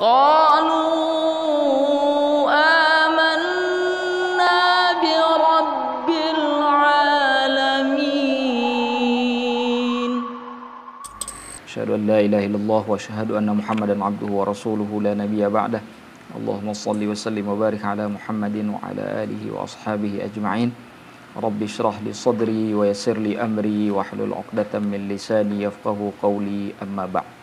قالوا آمنا برب العالمين. أشهد أن لا إله إلا الله وأشهد أن محمدا عبده ورسوله لا نبي بعده. اللهم صل وسلم وبارك على محمد وعلى آله وأصحابه أجمعين. رب اشرح لي صدري ويسر لي أمري واحلل عقدة من لساني يفقهوا قولي أما بعد.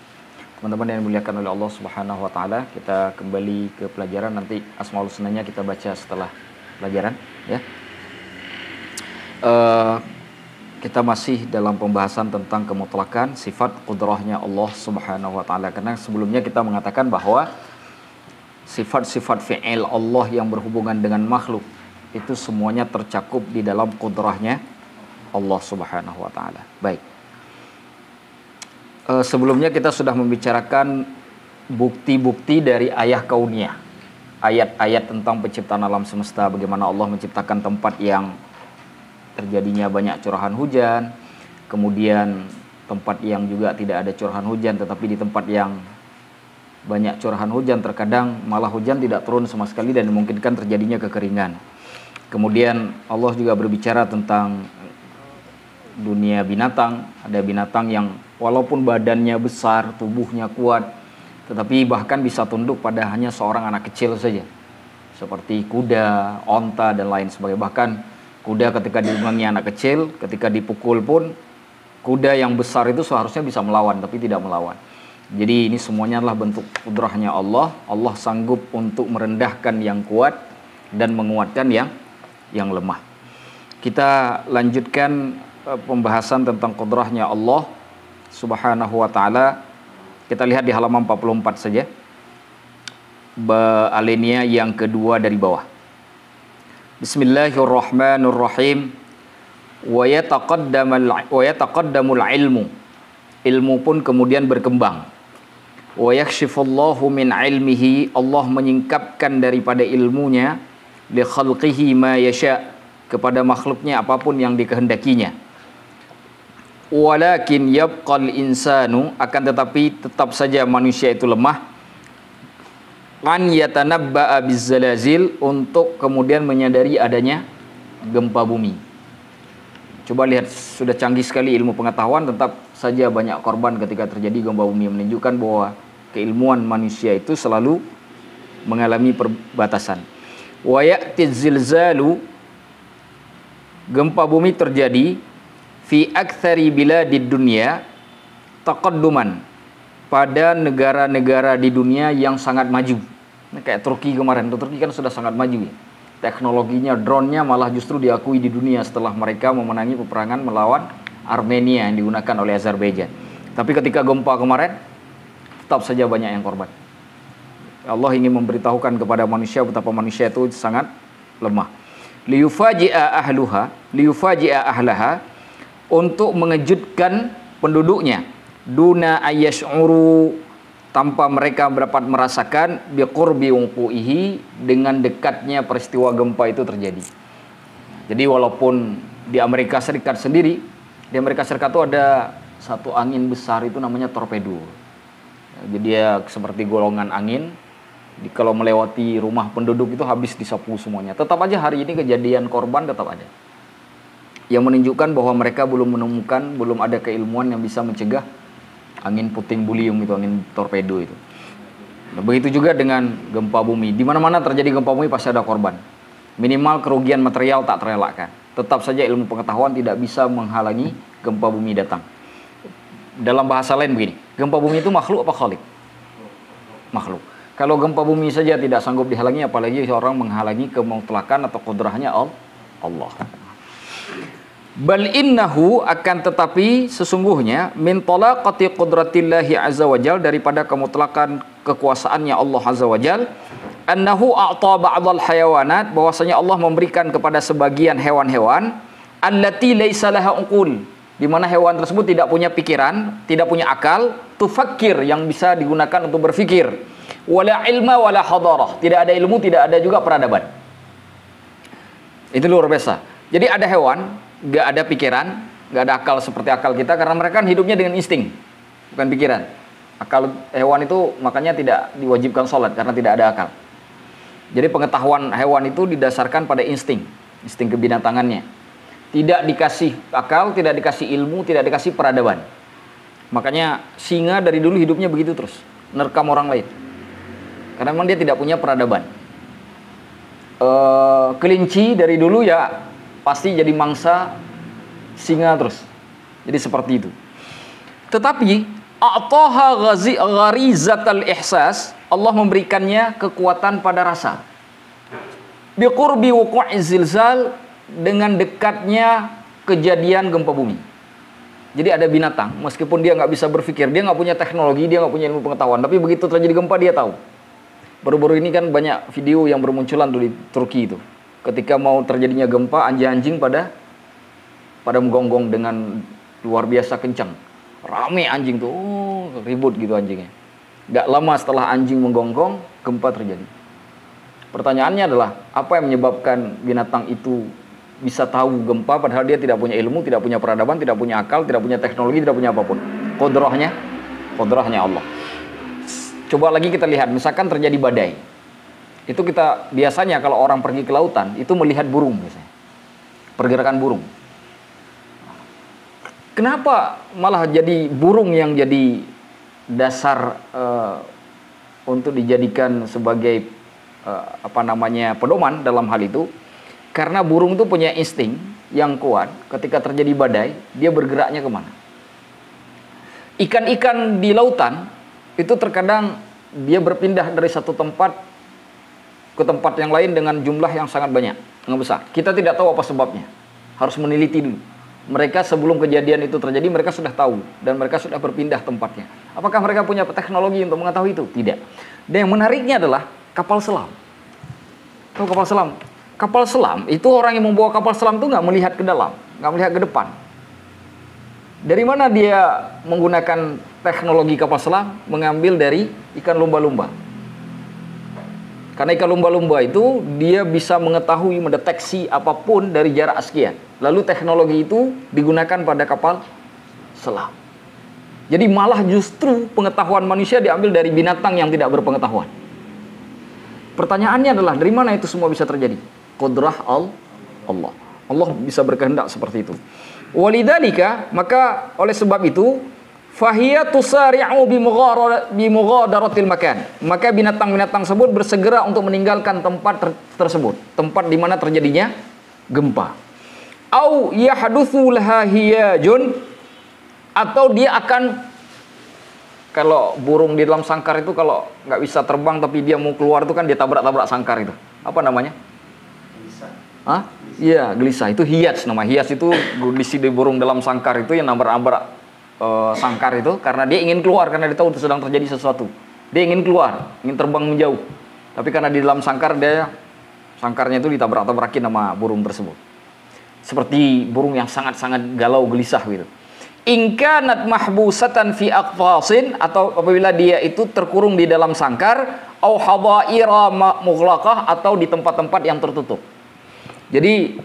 Teman-teman yang dimuliakan oleh Allah Subhanahu wa taala, kita kembali ke pelajaran. Nanti Asmaul Husnanya kita baca setelah pelajaran ya. Kita masih dalam pembahasan tentang kemutlakan sifat qudrahnya Allah Subhanahu wa taala. Karena sebelumnya kita mengatakan bahwa sifat-sifat fi'il Allah yang berhubungan dengan makhluk itu semuanya tercakup di dalam qudrahnya Allah Subhanahu wa taala. Baik. Sebelumnya kita sudah membicarakan bukti-bukti dari ayah kauniyah, ayat-ayat tentang penciptaan alam semesta, bagaimana Allah menciptakan tempat yang terjadinya banyak curahan hujan, kemudian tempat yang juga tidak ada curahan hujan, tetapi di tempat yang banyak curahan hujan terkadang malah hujan tidak turun sama sekali dan memungkinkan terjadinya kekeringan. Kemudian Allah juga berbicara tentang dunia binatang. Ada binatang yang walaupun badannya besar, tubuhnya kuat, tetapi bahkan bisa tunduk pada hanya seorang anak kecil saja, seperti kuda, onta, dan lain sebagainya. Bahkan kuda ketika ditunggangi anak kecil, ketika dipukul pun kuda yang besar itu seharusnya bisa melawan, tapi tidak melawan. Jadi ini semuanya adalah bentuk kudrahnya Allah. Allah sanggup untuk merendahkan yang kuat dan menguatkan yang lemah. Kita lanjutkan pembahasan tentang kudrahnya Allah Subhanahu wa ta'ala. Kita lihat di halaman 44 saja, alinea yang kedua dari bawah. Bismillahirrahmanirrahim. Wa yataqaddamul ilmu. Ilmu pun kemudian berkembang. Wa yakshifullahu min ilmihi. Allah menyingkapkan daripada ilmunya li khalqihi ma yasha, kepada makhluknya apapun yang dikehendakinya. Walakin yabqal insanu, akan tetapi tetap saja manusia itu lemah, an yatanabba'a bizzalazil, untuk kemudian menyadari adanya gempa bumi. Coba lihat, sudah canggih sekali ilmu pengetahuan, tetap saja banyak korban ketika terjadi gempa bumi, menunjukkan bahwa keilmuan manusia itu selalu mengalami perbatasan. Wa ya'tiz zilzalu, gempa bumi terjadi fi aktsari biladid dunya taqadduman, pada negara-negara di dunia yang sangat maju. Nah, kayak Turki kemarin, Turki kan sudah sangat maju ya. Teknologinya, drone-nya malah justru diakui di dunia setelah mereka memenangi peperangan melawan Armenia yang digunakan oleh Azerbaijan. Tapi ketika gempa kemarin, tetap saja banyak yang korban. Allah ingin memberitahukan kepada manusia betapa manusia itu sangat lemah. Liyufaji'a ahlaha, untuk mengejutkan penduduknya, duna ayyash'uru, tanpa mereka dapat merasakan, biqurbi wuqu'ihi, dengan dekatnya peristiwa gempa itu terjadi. Jadi walaupun di Amerika Serikat sendiri, di Amerika Serikat itu ada satu angin besar, itu namanya torpedo. Jadi dia seperti golongan angin, kalau melewati rumah penduduk itu habis disapu semuanya. Tetap aja hari ini kejadian korban tetap ada, yang menunjukkan bahwa mereka belum menemukan, belum ada keilmuan yang bisa mencegah angin puting beliung itu, angin torpedo itu. Nah, begitu juga dengan gempa bumi. Di mana-mana terjadi gempa bumi pasti ada korban. Minimal kerugian material tak terelakkan. Tetap saja ilmu pengetahuan tidak bisa menghalangi gempa bumi datang. Dalam bahasa lain begini, gempa bumi itu makhluk apa khalik? Makhluk. Kalau gempa bumi saja tidak sanggup dihalangi, apalagi seorang menghalangi kemutlakan atau kudrahnya Allah. Bal innahu, akan tetapi sesungguhnya, min talaqati qudratillahi azza wajal, daripada kemutlakan kekuasaannya Allah azza wajal, annahu a'ta ba'dal hayawanat, bahwasanya Allah memberikan kepada sebagian hewan-hewan, allati laisa laha uqul, di mana hewan tersebut tidak punya pikiran, tidak punya akal, tufakkir, yang bisa digunakan untuk berfikir, wala ilma wala hadarah, tidak ada ilmu, tidak ada juga peradaban. Itu luar biasa. Jadi ada hewan gak ada pikiran, gak ada akal seperti akal kita, karena mereka kan hidupnya dengan insting, bukan pikiran. Akal hewan itu makanya tidak diwajibkan sholat karena tidak ada akal. Jadi pengetahuan hewan itu didasarkan pada insting kebinatangannya. Tidak dikasih akal, tidak dikasih ilmu, tidak dikasih peradaban. Makanya singa dari dulu hidupnya begitu terus, nerkam orang lain. Karena memang dia tidak punya peradaban. Kelinci dari dulu ya pasti jadi mangsa singa terus. Jadi seperti itu. Tetapi a'taha gharizatal ihsas, Allah memberikannya kekuatan pada rasa. Biqurbi wuqu'iz zilzal, dengan dekatnya kejadian gempa bumi. Jadi ada binatang, meskipun dia nggak bisa berpikir, dia nggak punya teknologi, dia nggak punya ilmu pengetahuan, tapi begitu terjadi gempa dia tahu. Baru-baru ini kan banyak video yang bermunculan tuh di Turki itu. Ketika mau terjadinya gempa, anjing-anjing pada menggonggong dengan luar biasa kencang. Rame anjing tuh, ribut gitu anjingnya. Gak lama setelah anjing menggonggong, gempa terjadi. Pertanyaannya adalah, apa yang menyebabkan binatang itu bisa tahu gempa padahal dia tidak punya ilmu, tidak punya peradaban, tidak punya akal, tidak punya teknologi, tidak punya apapun. Qudrahnya Allah. Coba lagi kita lihat, misalkan terjadi badai. Itu kita biasanya kalau orang pergi ke lautan, itu melihat burung biasanya. Pergerakan burung. Kenapa malah jadi burung yang jadi dasar untuk dijadikan sebagai pedoman dalam hal itu? Karena burung itu punya insting yang kuat. Ketika terjadi badai, dia bergeraknya kemana? Ikan-ikan di lautan itu terkadang dia berpindah dari satu tempat ke tempat yang lain dengan jumlah yang sangat banyak, yang besar. Kita tidak tahu apa sebabnya. Harus meneliti dulu. Mereka sebelum kejadian itu terjadi, mereka sudah tahu dan mereka sudah berpindah tempatnya. Apakah mereka punya teknologi untuk mengetahui itu? Tidak. Dan yang menariknya adalah kapal selam. Tahu kapal selam? Kapal selam itu orang yang membawa kapal selam itu nggak melihat ke dalam, nggak melihat ke depan. Dari mana dia menggunakan teknologi kapal selam? Mengambil dari ikan lumba-lumba. Karena ikan lumba-lumba itu dia bisa mengetahui, mendeteksi apapun dari jarak sekian. Lalu teknologi itu digunakan pada kapal selam. Jadi malah justru pengetahuan manusia diambil dari binatang yang tidak berpengetahuan. Pertanyaannya adalah dari mana itu semua bisa terjadi? Qudrah Allah. Allah bisa berkehendak seperti itu. Walidzalika, maka oleh sebab itu, fahiya tusari'u bi mughadaratil makan. Maka binatang-binatang tersebut bersegera untuk meninggalkan tempat tersebut, tempat di mana terjadinya gempa. Au yahdutsu laha hiyajun, atau dia akan, kalau burung di dalam sangkar itu kalau nggak bisa terbang tapi dia mau keluar itu kan dia tabrak-tabrak sangkar itu. Apa namanya? Gelisah. Iya, gelisah. Itu hiyaj nama. Hiyaj itu kondisi di burung dalam sangkar itu yang nabrak-nabrak sangkar itu karena dia ingin keluar, karena dia tahu sedang terjadi sesuatu. Dia ingin keluar, ingin terbang menjauh. Tapi karena di dalam sangkar sangkarnya itu ditabrak-tabrakin sama burung tersebut. Seperti burung yang sangat-sangat galau gelisah gitu. In kanat mahbusatan fi aqfasin, atau apabila dia itu terkurung di dalam sangkar, au hadaira mughlaqah, atau di tempat-tempat yang tertutup. Jadi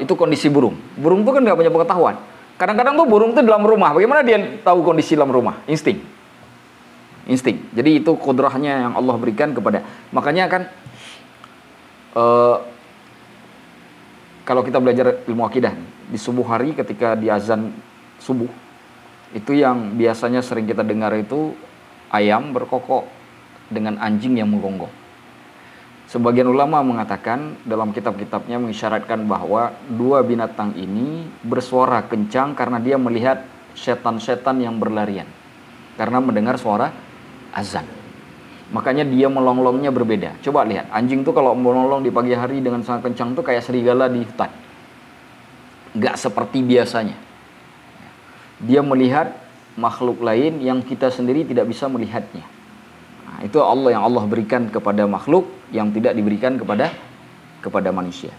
itu kondisi burung. Burung itu kan nggak punya pengetahuan. Kadang-kadang tuh burung itu dalam rumah. Bagaimana dia tahu kondisi dalam rumah? Insting. Jadi itu kudrahnya yang Allah berikan kepada. Makanya kan kalau kita belajar ilmu akidah di subuh hari ketika di azan subuh, itu yang biasanya sering kita dengar itu ayam berkokok dengan anjing yang menggonggong. Sebagian ulama mengatakan dalam kitab-kitabnya mengisyaratkan bahwa dua binatang ini bersuara kencang karena dia melihat setan-setan yang berlarian karena mendengar suara azan. Makanya dia melonglongnya berbeda. Coba lihat, anjing tuh kalau melonglong di pagi hari dengan sangat kencang tuh kayak serigala di hutan. Gak seperti biasanya. Dia melihat makhluk lain yang kita sendiri tidak bisa melihatnya. Nah, itu Allah yang Allah berikan kepada makhluk yang tidak diberikan kepada manusia.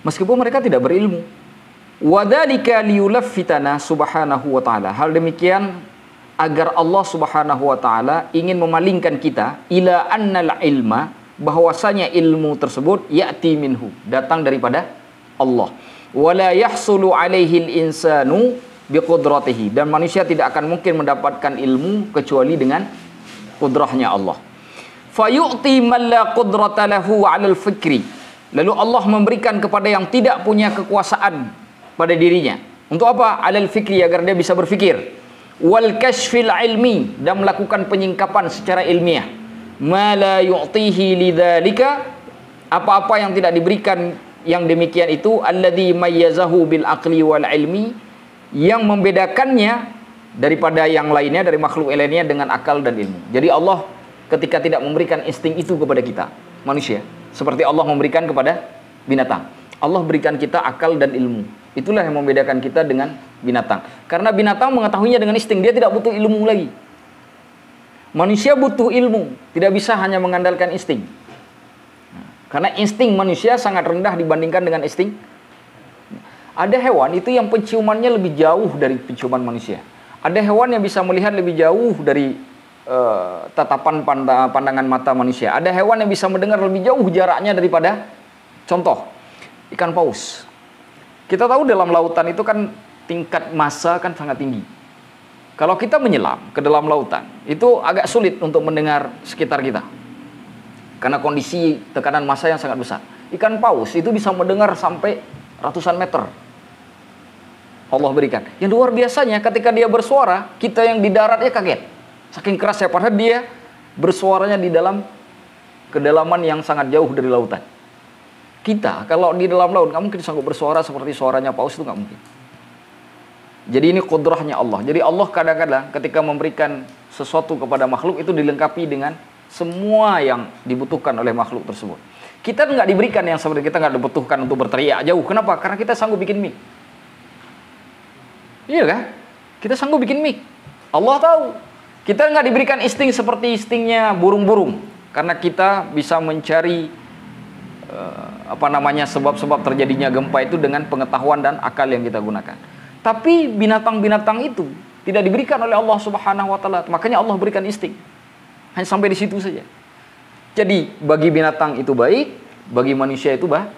Meskipun mereka tidak berilmu. Wadzalika liyulaffitana subhanahu wa ta'ala. Hal demikian agar Allah subhanahu wa ta'ala ingin memalingkan kita ila annal ilma, bahwasanya ilmu tersebut ya'ti minhu, datang daripada Allah. Wala yahsulu alaihi al-insanu biqudratihi, dan manusia tidak akan mungkin mendapatkan ilmu kecuali dengan kudrahnya Allah. Fayu'ti man la qudrata lahu 'alal fikri. Lalu Allah memberikan kepada yang tidak punya kekuasaan pada dirinya. Untuk apa? 'Alal fikri, agar dia bisa berfikir. Wal kashfil ilmi, dan melakukan penyingkapan secara ilmiah. Ma la yu'tihi lidzalika, apa-apa yang tidak diberikan yang demikian itu, alladzi mayyazahu bil aqli wal ilmi, yang membedakannya daripada yang lainnya, dari makhluk lainnya dengan akal dan ilmu. Jadi Allah ketika tidak memberikan insting itu kepada kita manusia, seperti Allah memberikan kepada binatang, Allah berikan kita akal dan ilmu. Itulah yang membedakan kita dengan binatang. Karena binatang mengetahuinya dengan insting, dia tidak butuh ilmu lagi. Manusia butuh ilmu, tidak bisa hanya mengandalkan insting. Karena insting manusia sangat rendah dibandingkan dengan insting. Ada hewan itu yang penciumannya lebih jauh dari penciuman manusia. Ada hewan yang bisa melihat lebih jauh dari tatapan pandangan mata manusia. Ada hewan yang bisa mendengar lebih jauh jaraknya daripada, contoh, ikan paus. Kita tahu dalam lautan itu kan tingkat massa kan sangat tinggi. Kalau kita menyelam ke dalam lautan, itu agak sulit untuk mendengar sekitar kita. Karena kondisi tekanan massa yang sangat besar. Ikan paus itu bisa mendengar sampai ratusan meter. Allah berikan. Yang luar biasanya ketika dia bersuara, kita yang di daratnya kaget. Saking kerasnya, padahal dia bersuaranya di dalam kedalaman yang sangat jauh dari lautan. Kita kalau di dalam laut nggak mungkin sanggup bersuara seperti suaranya paus, itu nggak mungkin. Jadi ini kudrahnya Allah. Jadi Allah kadang-kadang ketika memberikan sesuatu kepada makhluk itu dilengkapi dengan semua yang dibutuhkan oleh makhluk tersebut. Kita nggak diberikan yang seperti, kita nggak dibutuhkan untuk berteriak jauh. Kenapa? Karena kita sanggup bikin mic. Iya kan? Kita sanggup bikin mic. Allah tahu. Kita nggak diberikan insting seperti instingnya burung-burung. Karena kita bisa mencari sebab-sebab terjadinya gempa itu dengan pengetahuan dan akal yang kita gunakan. Tapi binatang-binatang itu tidak diberikan oleh Allah Subhanahu wa taala. Makanya Allah berikan insting. Hanya sampai di situ saja. Jadi bagi binatang itu baik, bagi manusia itu baik.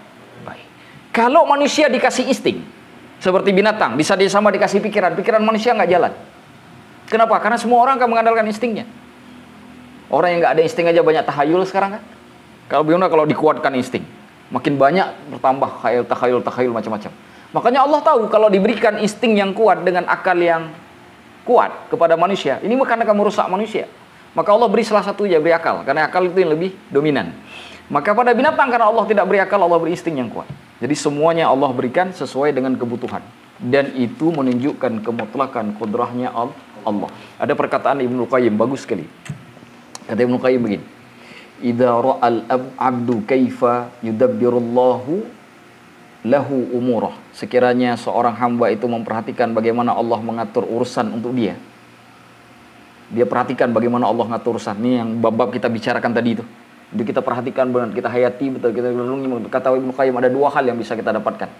Kalau manusia dikasih insting seperti binatang, bisa sama dikasih pikiran, pikiran manusia nggak jalan. Kenapa? Karena semua orang akan mengandalkan instingnya. Orang yang nggak ada insting aja banyak tahayul sekarang kan. Kalau bagaimana kalau dikuatkan insting, makin banyak bertambah takhayul macam-macam. Makanya Allah tahu kalau diberikan insting yang kuat dengan akal yang kuat kepada manusia, ini akan merusak manusia. Maka Allah beri salah satu beri akal, karena akal itu yang lebih dominan. Maka pada binatang, karena Allah tidak beri akal, Allah beri insting yang kuat. Jadi semuanya Allah berikan sesuai dengan kebutuhan. Dan itu menunjukkan kemutlakan kudrahnya Allah. Ada perkataan Ibnu Qayyim, bagus sekali. Kata Ibnu Qayyim begini. Idza ra'al abdu kaifa yudabbirullahu lahu umurah. Sekiranya seorang hamba itu memperhatikan bagaimana Allah mengatur urusan untuk dia. Dia perhatikan bagaimana Allah mengatur urusan. Ini yang bab-bab kita bicarakan tadi itu. Jadi kita perhatikan benar, kita hayati betul, kita renungi. Kata Ibnu Qayyim ada dua hal yang bisa kita dapatkan.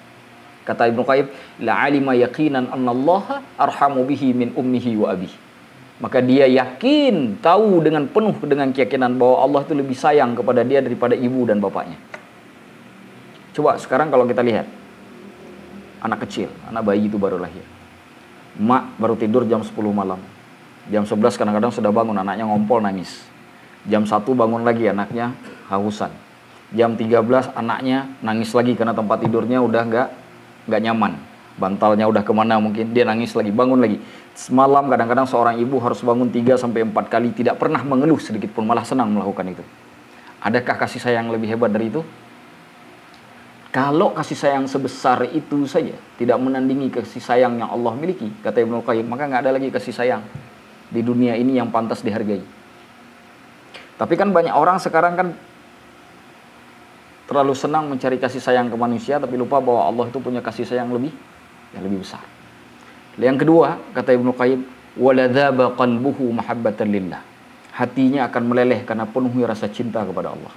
Kata Ibnu Qayyim, la alima yaqinan annallaha arhamu bihi min ummihi wa abihi. Maka dia yakin, tahu dengan penuh dengan keyakinan bahwa Allah itu lebih sayang kepada dia daripada ibu dan bapaknya. Coba sekarang kalau kita lihat anak kecil, anak bayi itu baru lahir. Mak baru tidur jam 10 malam. Jam 11 kadang-kadang sudah bangun, anaknya ngompol nangis. Jam 1 bangun lagi, anaknya hausan. Jam 13 anaknya nangis lagi karena tempat tidurnya udah nggak nyaman. Bantalnya udah kemana mungkin, dia nangis lagi, bangun lagi. Semalam kadang-kadang seorang ibu harus bangun 3-4 kali, tidak pernah mengeluh sedikit pun, malah senang melakukan itu. Adakah kasih sayang lebih hebat dari itu? Kalau kasih sayang sebesar itu saja tidak menandingi kasih sayang yang Allah miliki, kata Ibnu Qayyim, maka nggak ada lagi kasih sayang di dunia ini yang pantas dihargai. Tapi kan banyak orang sekarang kan terlalu senang mencari kasih sayang ke manusia, tapi lupa bahwa Allah itu punya kasih sayang yang lebih besar. Yang kedua, kata Ibnu Qayyim, waladzaba qalbuhu mahabbatan lillah. Hatinya akan meleleh karena penuh rasa cinta kepada Allah.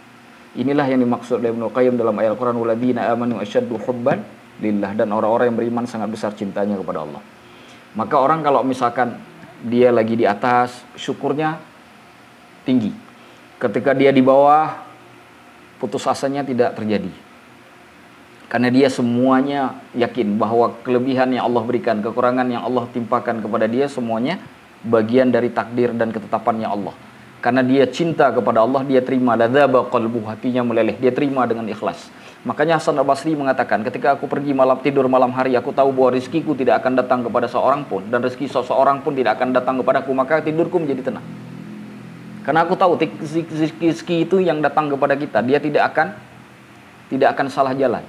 Inilah yang dimaksud oleh Ibnu Qayyim dalam ayat Al-Quran, walladzina amanu asyaddu hubban lillah, dan orang-orang yang beriman sangat besar cintanya kepada Allah. Maka orang kalau misalkan dia lagi di atas, syukurnya tinggi. Ketika dia di bawah, putus asanya tidak terjadi. Karena dia semuanya yakin bahwa kelebihan yang Allah berikan, kekurangan yang Allah timpakan kepada dia semuanya bagian dari takdir dan ketetapannya Allah. Karena dia cinta kepada Allah, dia terima. Ladzaba qalbuhu, hatinya meleleh, dia terima dengan ikhlas. Makanya Hasan Al-Basri mengatakan, ketika aku pergi tidur malam hari, aku tahu bahwa rizkiku tidak akan datang kepada seorang pun, dan rezeki seseorang pun tidak akan datang kepadaku, maka tidurku menjadi tenang. Karena aku tahu rezeki itu yang datang kepada kita, dia tidak akan salah jalan.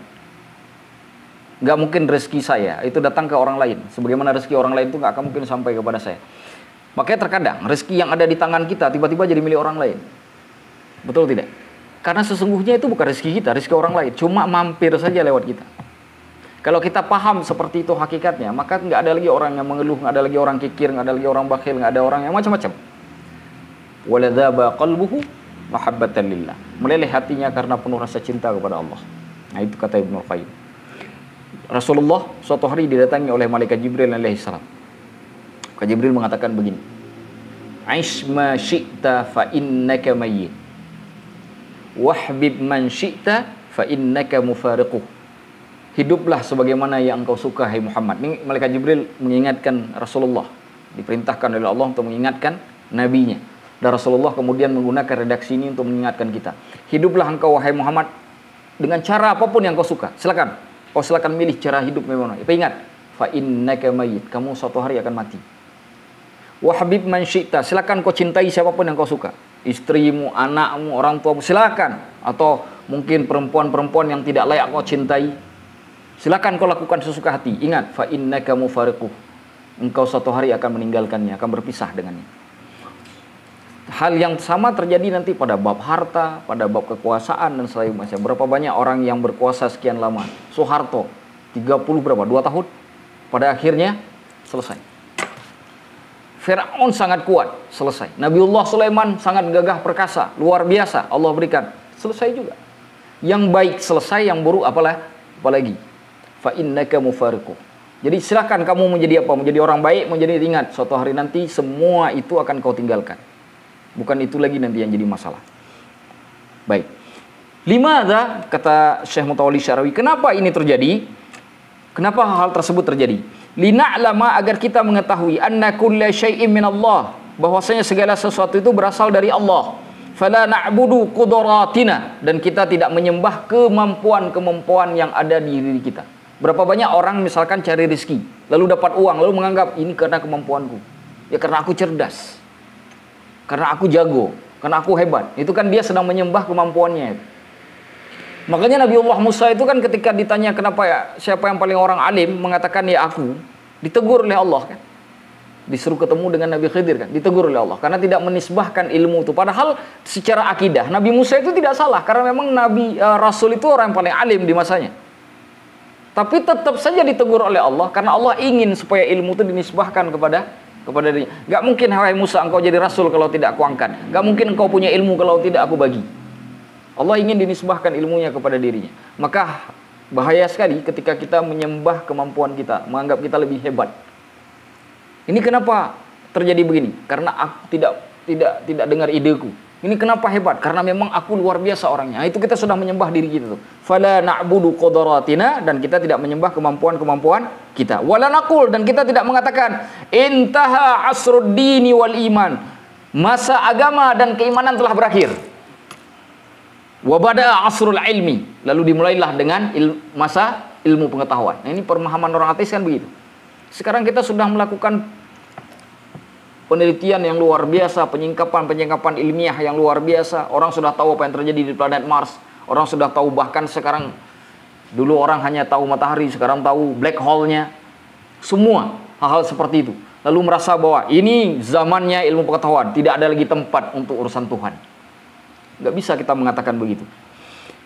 Nggak mungkin rezeki saya itu datang ke orang lain, sebagaimana rezeki orang lain itu nggak akan mungkin sampai kepada saya. Makanya terkadang rezeki yang ada di tangan kita tiba-tiba jadi milik orang lain. Betul tidak? Karena sesungguhnya itu bukan rezeki kita, rezeki orang lain, cuma mampir saja lewat kita. Kalau kita paham seperti itu hakikatnya, maka nggak ada lagi orang yang mengeluh, nggak ada lagi orang kikir, nggak ada lagi orang bakhil, nggak ada orang yang macam-macam. Waladzaba qalbuhu mahabbatan lillah, meleleh hatinya karena penuh rasa cinta kepada Allah. Nah, itu kata Ibnu Qayyim. Rasulullah suatu hari didatangi oleh malaikat Jibril alaihissalam. Maka Jibril mengatakan begini, "Aish ma syi'ta fa innaka mayyit. Wahbib man syi'ta fa innaka mufariquh." Hiduplah sebagaimana yang engkau suka, hai Muhammad. Ini malaikat Jibril mengingatkan Rasulullah, diperintahkan oleh Allah untuk mengingatkan nabinya. Dan Rasulullah kemudian menggunakan redaksi ini untuk mengingatkan kita. Hiduplah engkau, wahai Muhammad, dengan cara apapun yang kau suka. Silakan. Kau silakan milih cara hidup memang. Tapi ingat, fa innaka mayyit, kamu suatu hari akan mati. Wa habib man syi'ta, silakan kau cintai siapapun yang kau suka. Istrimu, anakmu, orang tuamu, silakan. Atau mungkin perempuan-perempuan yang tidak layak kau cintai. Silakan kau lakukan sesuka hati. Ingat, fa innaka mufariquh. Engkau suatu hari akan meninggalkannya, akan berpisah dengannya. Hal yang sama terjadi nanti pada bab harta, pada bab kekuasaan dan sebagainya. Berapa banyak orang yang berkuasa sekian lama? Soeharto 30 berapa? 2 tahun. Pada akhirnya selesai. Firaun sangat kuat, selesai. Nabiullah Sulaiman sangat gagah perkasa, luar biasa, Allah berikan, selesai juga. Yang baik selesai, yang buruk apalagi. Fa innaka mufariquh. Jadi silakan kamu menjadi apa? Menjadi orang baik, menjadi, ingat suatu hari nanti semua itu akan kau tinggalkan. Bukan itu lagi nanti yang jadi masalah. Baik. Limadza, kata Syekh Mutawalli Syarawi, kenapa ini terjadi? Kenapa hal tersebut terjadi? Lina'lama, agar kita mengetahui anna kulla syai'in minallah, bahwasanya segala sesuatu itu berasal dari Allah. Fala na'budu qudratina, dan kita tidak menyembah kemampuan-kemampuan yang ada di diri kita. Berapa banyak orang misalkan cari rezeki, lalu dapat uang, lalu menganggap ini karena kemampuanku. Ya karena aku cerdas. Karena aku jago, karena aku hebat. Itu kan dia sedang menyembah kemampuannya. Makanya Nabiullah Musa itu kan ketika ditanya kenapa ya, siapa yang paling orang alim, mengatakan ya aku. Ditegur oleh Allah kan. Disuruh ketemu dengan Nabi Khidir kan, ditegur oleh Allah karena tidak menisbahkan ilmu itu. Padahal secara akidah Nabi Musa itu tidak salah, karena memang Nabi Rasul itu orang yang paling alim di masanya. Tapi tetap saja ditegur oleh Allah karena Allah ingin supaya ilmu itu dinisbahkan kepada dirinya. Gak mungkin, hai Musa, engkau jadi rasul kalau tidak aku angkat. Gak mungkin engkau punya ilmu kalau tidak aku bagi. Allah ingin dinisbahkan ilmunya kepada dirinya. Maka bahaya sekali ketika kita menyembah kemampuan kita, menganggap kita lebih hebat. Ini kenapa terjadi begini? Karena aku tidak dengar ideku. Ini kenapa hebat? Karena memang aku luar biasa orangnya. Itu kita sudah menyembah diri kita tuh. Fala na'budu qadratina, dan kita tidak menyembah kemampuan-kemampuan kita. Wala naqul, dan kita tidak mengatakan intaha asruddini wal iman. Masa agama dan keimanan telah berakhir. Wa bada'a asrul ilmi, lalu dimulailah dengan masa ilmu pengetahuan. Nah, ini pemahaman orang ateis kan begitu. Sekarang kita sudah melakukan penelitian yang luar biasa, penyingkapan ilmiah yang luar biasa. Orang sudah tahu apa yang terjadi di planet Mars. Orang sudah tahu, bahkan sekarang, dulu orang hanya tahu matahari, sekarang tahu black hole-nya. Semua hal-hal seperti itu. Lalu merasa bahwa ini zamannya ilmu pengetahuan, tidak ada lagi tempat untuk urusan Tuhan. Nggak bisa kita mengatakan begitu.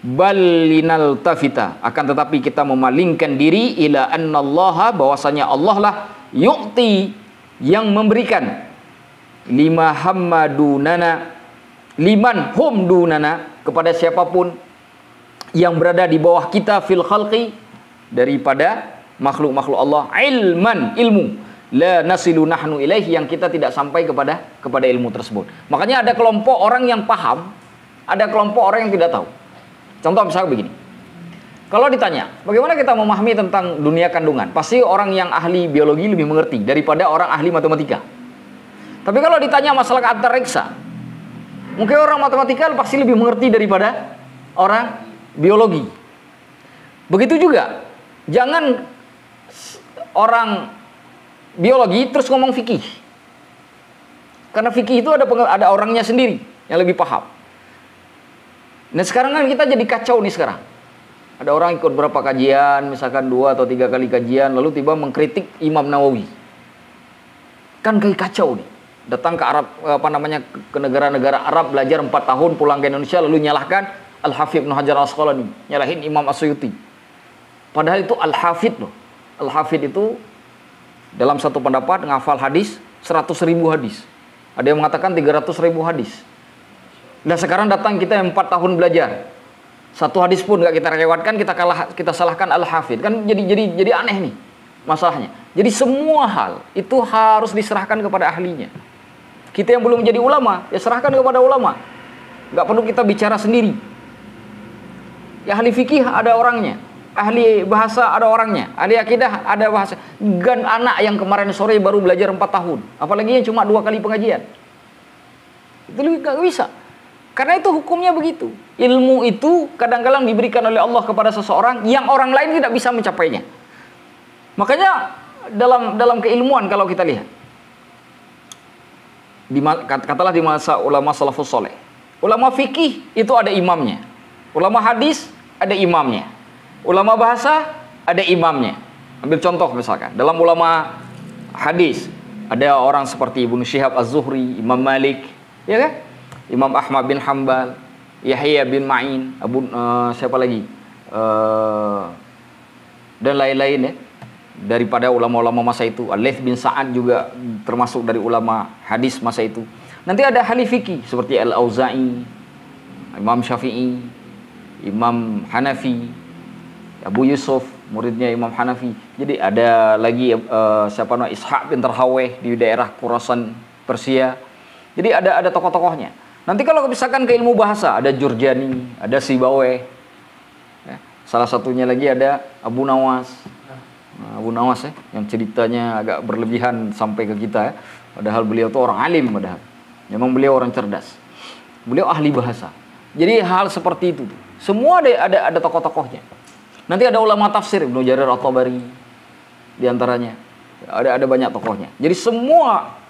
Balinal tafita, akan tetapi kita memalingkan diri ila annallaha, bahwasanya Allah lah yu'ti, yang memberikan, liman hum dunana, kepada siapapun yang berada di bawah kita, fil khalqi, daripada makhluk-makhluk Allah, ilman, ilmu, la nasilu nahnu ilaihi, yang kita tidak sampai kepada ilmu tersebut. Makanya ada kelompok orang yang paham, ada kelompok orang yang tidak tahu. Contoh misalnya begini, Kalau ditanya, bagaimana kita memahami tentang dunia kandungan? Pasti orang yang ahli biologi lebih mengerti daripada orang ahli matematika. Tapi kalau ditanya masalah antariksa, mungkin orang matematika pasti lebih mengerti daripada orang biologi. Begitu juga, jangan orang biologi terus ngomong fikih. Karena fikih itu ada orangnya sendiri yang lebih paham. Nah sekarang kan kita jadi kacau nih sekarang. Ada orang ikut berapa kajian, misalkan 2 atau 3 kali kajian, lalu tiba mengkritik Imam Nawawi. Kan kayak kacau nih. Datang ke Arab, ke negara-negara Arab, belajar 4 tahun, pulang ke Indonesia, lalu nyalahkan Al-Hafidh Ibnu Hajar Al-Asqalani, nyalahin Imam As-Suyuti. Padahal itu Al-Hafidh loh. Al-Hafidh itu dalam satu pendapat ngafal hadis 100.000 hadis. Ada yang mengatakan 300.000 hadis. Dan sekarang datang kita yang 4 tahun belajar. Satu hadis pun nggak kita lewatkan, kita salahkan Al-Hafidh. Kan jadi aneh nih masalahnya. Jadi semua hal itu harus diserahkan kepada ahlinya. Kita yang belum menjadi ulama, ya serahkan kepada ulama. Nggak perlu kita bicara sendiri. Ya ahli fikih ada orangnya, ahli bahasa ada orangnya, ahli akidah ada bahasa. Gan anak yang kemarin sore baru belajar 4 tahun, apalagi yang cuma 2 kali pengajian. Itu nggak bisa. Karena itu hukumnya begitu. Ilmu itu kadang-kadang diberikan oleh Allah kepada seseorang yang orang lain tidak bisa mencapainya. Makanya dalam keilmuan kalau kita lihat, katakanlah di masa ulama salafus soleh, ulama fikih itu ada imamnya, ulama hadis ada imamnya, ulama bahasa ada imamnya. Ambil contoh misalkan, dalam ulama hadis ada orang seperti Ibnu Syihab Az-Zuhri, Imam Malik, ya kan? Imam Ahmad bin Hanbal, Yahya bin Ma'in, siapa lagi? Dan lain-lain ya. Daripada ulama-ulama masa itu. Al-Laits bin Sa'ad juga termasuk dari ulama hadis masa itu. Nanti ada ahli fikih seperti Al-Auza'i, Imam Syafi'i, Imam Hanafi, Abu Yusuf, muridnya Imam Hanafi. Jadi ada lagi Ishaq bin Tarhaweh di daerah Khurasan, Persia. Jadi ada tokoh-tokohnya. Nanti kalau misalkan ke ilmu bahasa, ada Jurjani, ada Sibawayh. Ya, salah satunya lagi ada Abu Nawas. Nah, Abu Nawas ya, yang ceritanya agak berlebihan sampai ke kita ya. Padahal beliau itu orang alim padahal. Memang beliau orang cerdas. Beliau ahli bahasa. Jadi hal seperti itu. Semua ada tokoh-tokohnya. Nanti ada ulama tafsir, Ibnu Jarir At-Tabari di antaranya. Ada banyak tokohnya. Jadi semua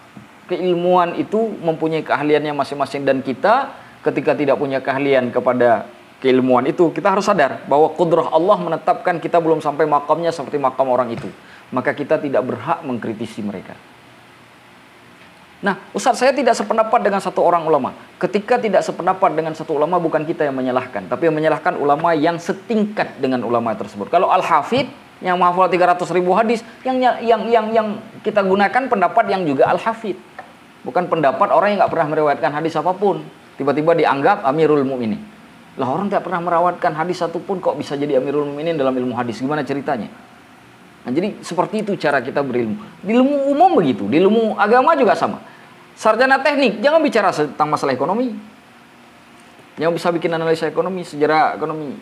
keilmuan itu mempunyai keahliannya masing-masing, dan kita ketika tidak punya keahlian kepada keilmuan itu, kita harus sadar bahwa kudrah Allah menetapkan kita belum sampai makamnya seperti makam orang itu. Maka kita tidak berhak mengkritisi mereka. Nah, Ustaz, saya tidak sependapat dengan satu orang ulama. Ketika tidak sependapat dengan satu ulama, bukan kita yang menyalahkan, tapi yang menyalahkan ulama yang setingkat dengan ulama tersebut. Kalau Al-Hafidh yang menghafal 300.000 hadis, yang kita gunakan pendapat yang juga Al-Hafidh. Bukan pendapat orang yang nggak pernah meriwayatkan hadis apapun, tiba-tiba dianggap Amirul Mukminin. Lah orang tidak pernah meriwayatkan hadis satupun kok bisa jadi Amirul Mukminin dalam ilmu hadis? Gimana ceritanya? Nah, jadi seperti itu cara kita berilmu. Di ilmu umum begitu, di ilmu agama juga sama. Sarjana teknik jangan bicara tentang masalah ekonomi. Yang bisa bikin analisa ekonomi, sejarah ekonomi.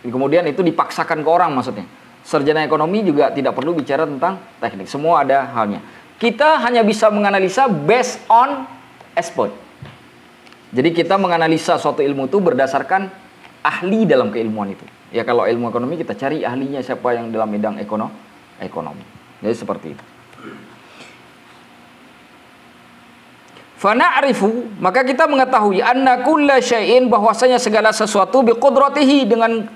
Kemudian itu dipaksakan ke orang maksudnya. Sarjana ekonomi juga tidak perlu bicara tentang teknik. Semua ada halnya. Kita hanya bisa menganalisa based on expert. Jadi kita menganalisa suatu ilmu itu berdasarkan ahli dalam keilmuan itu. Ya kalau ilmu ekonomi kita cari ahlinya siapa yang dalam bidang ekonomi. Jadi seperti itu. Fana'rifu, maka kita mengetahui anna kulla syai'in, bahwasanya segala sesuatu biqudratihi, dengan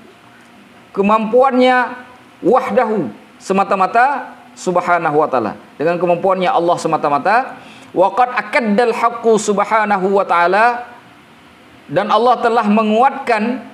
kemampuannya, wahdahu, semata-mata subhanahu wa ta'ala, dengan kemampuannya Allah semata-mata. Waqad akaddal haqqu subhanahu wa ta'ala, dan Allah telah menguatkan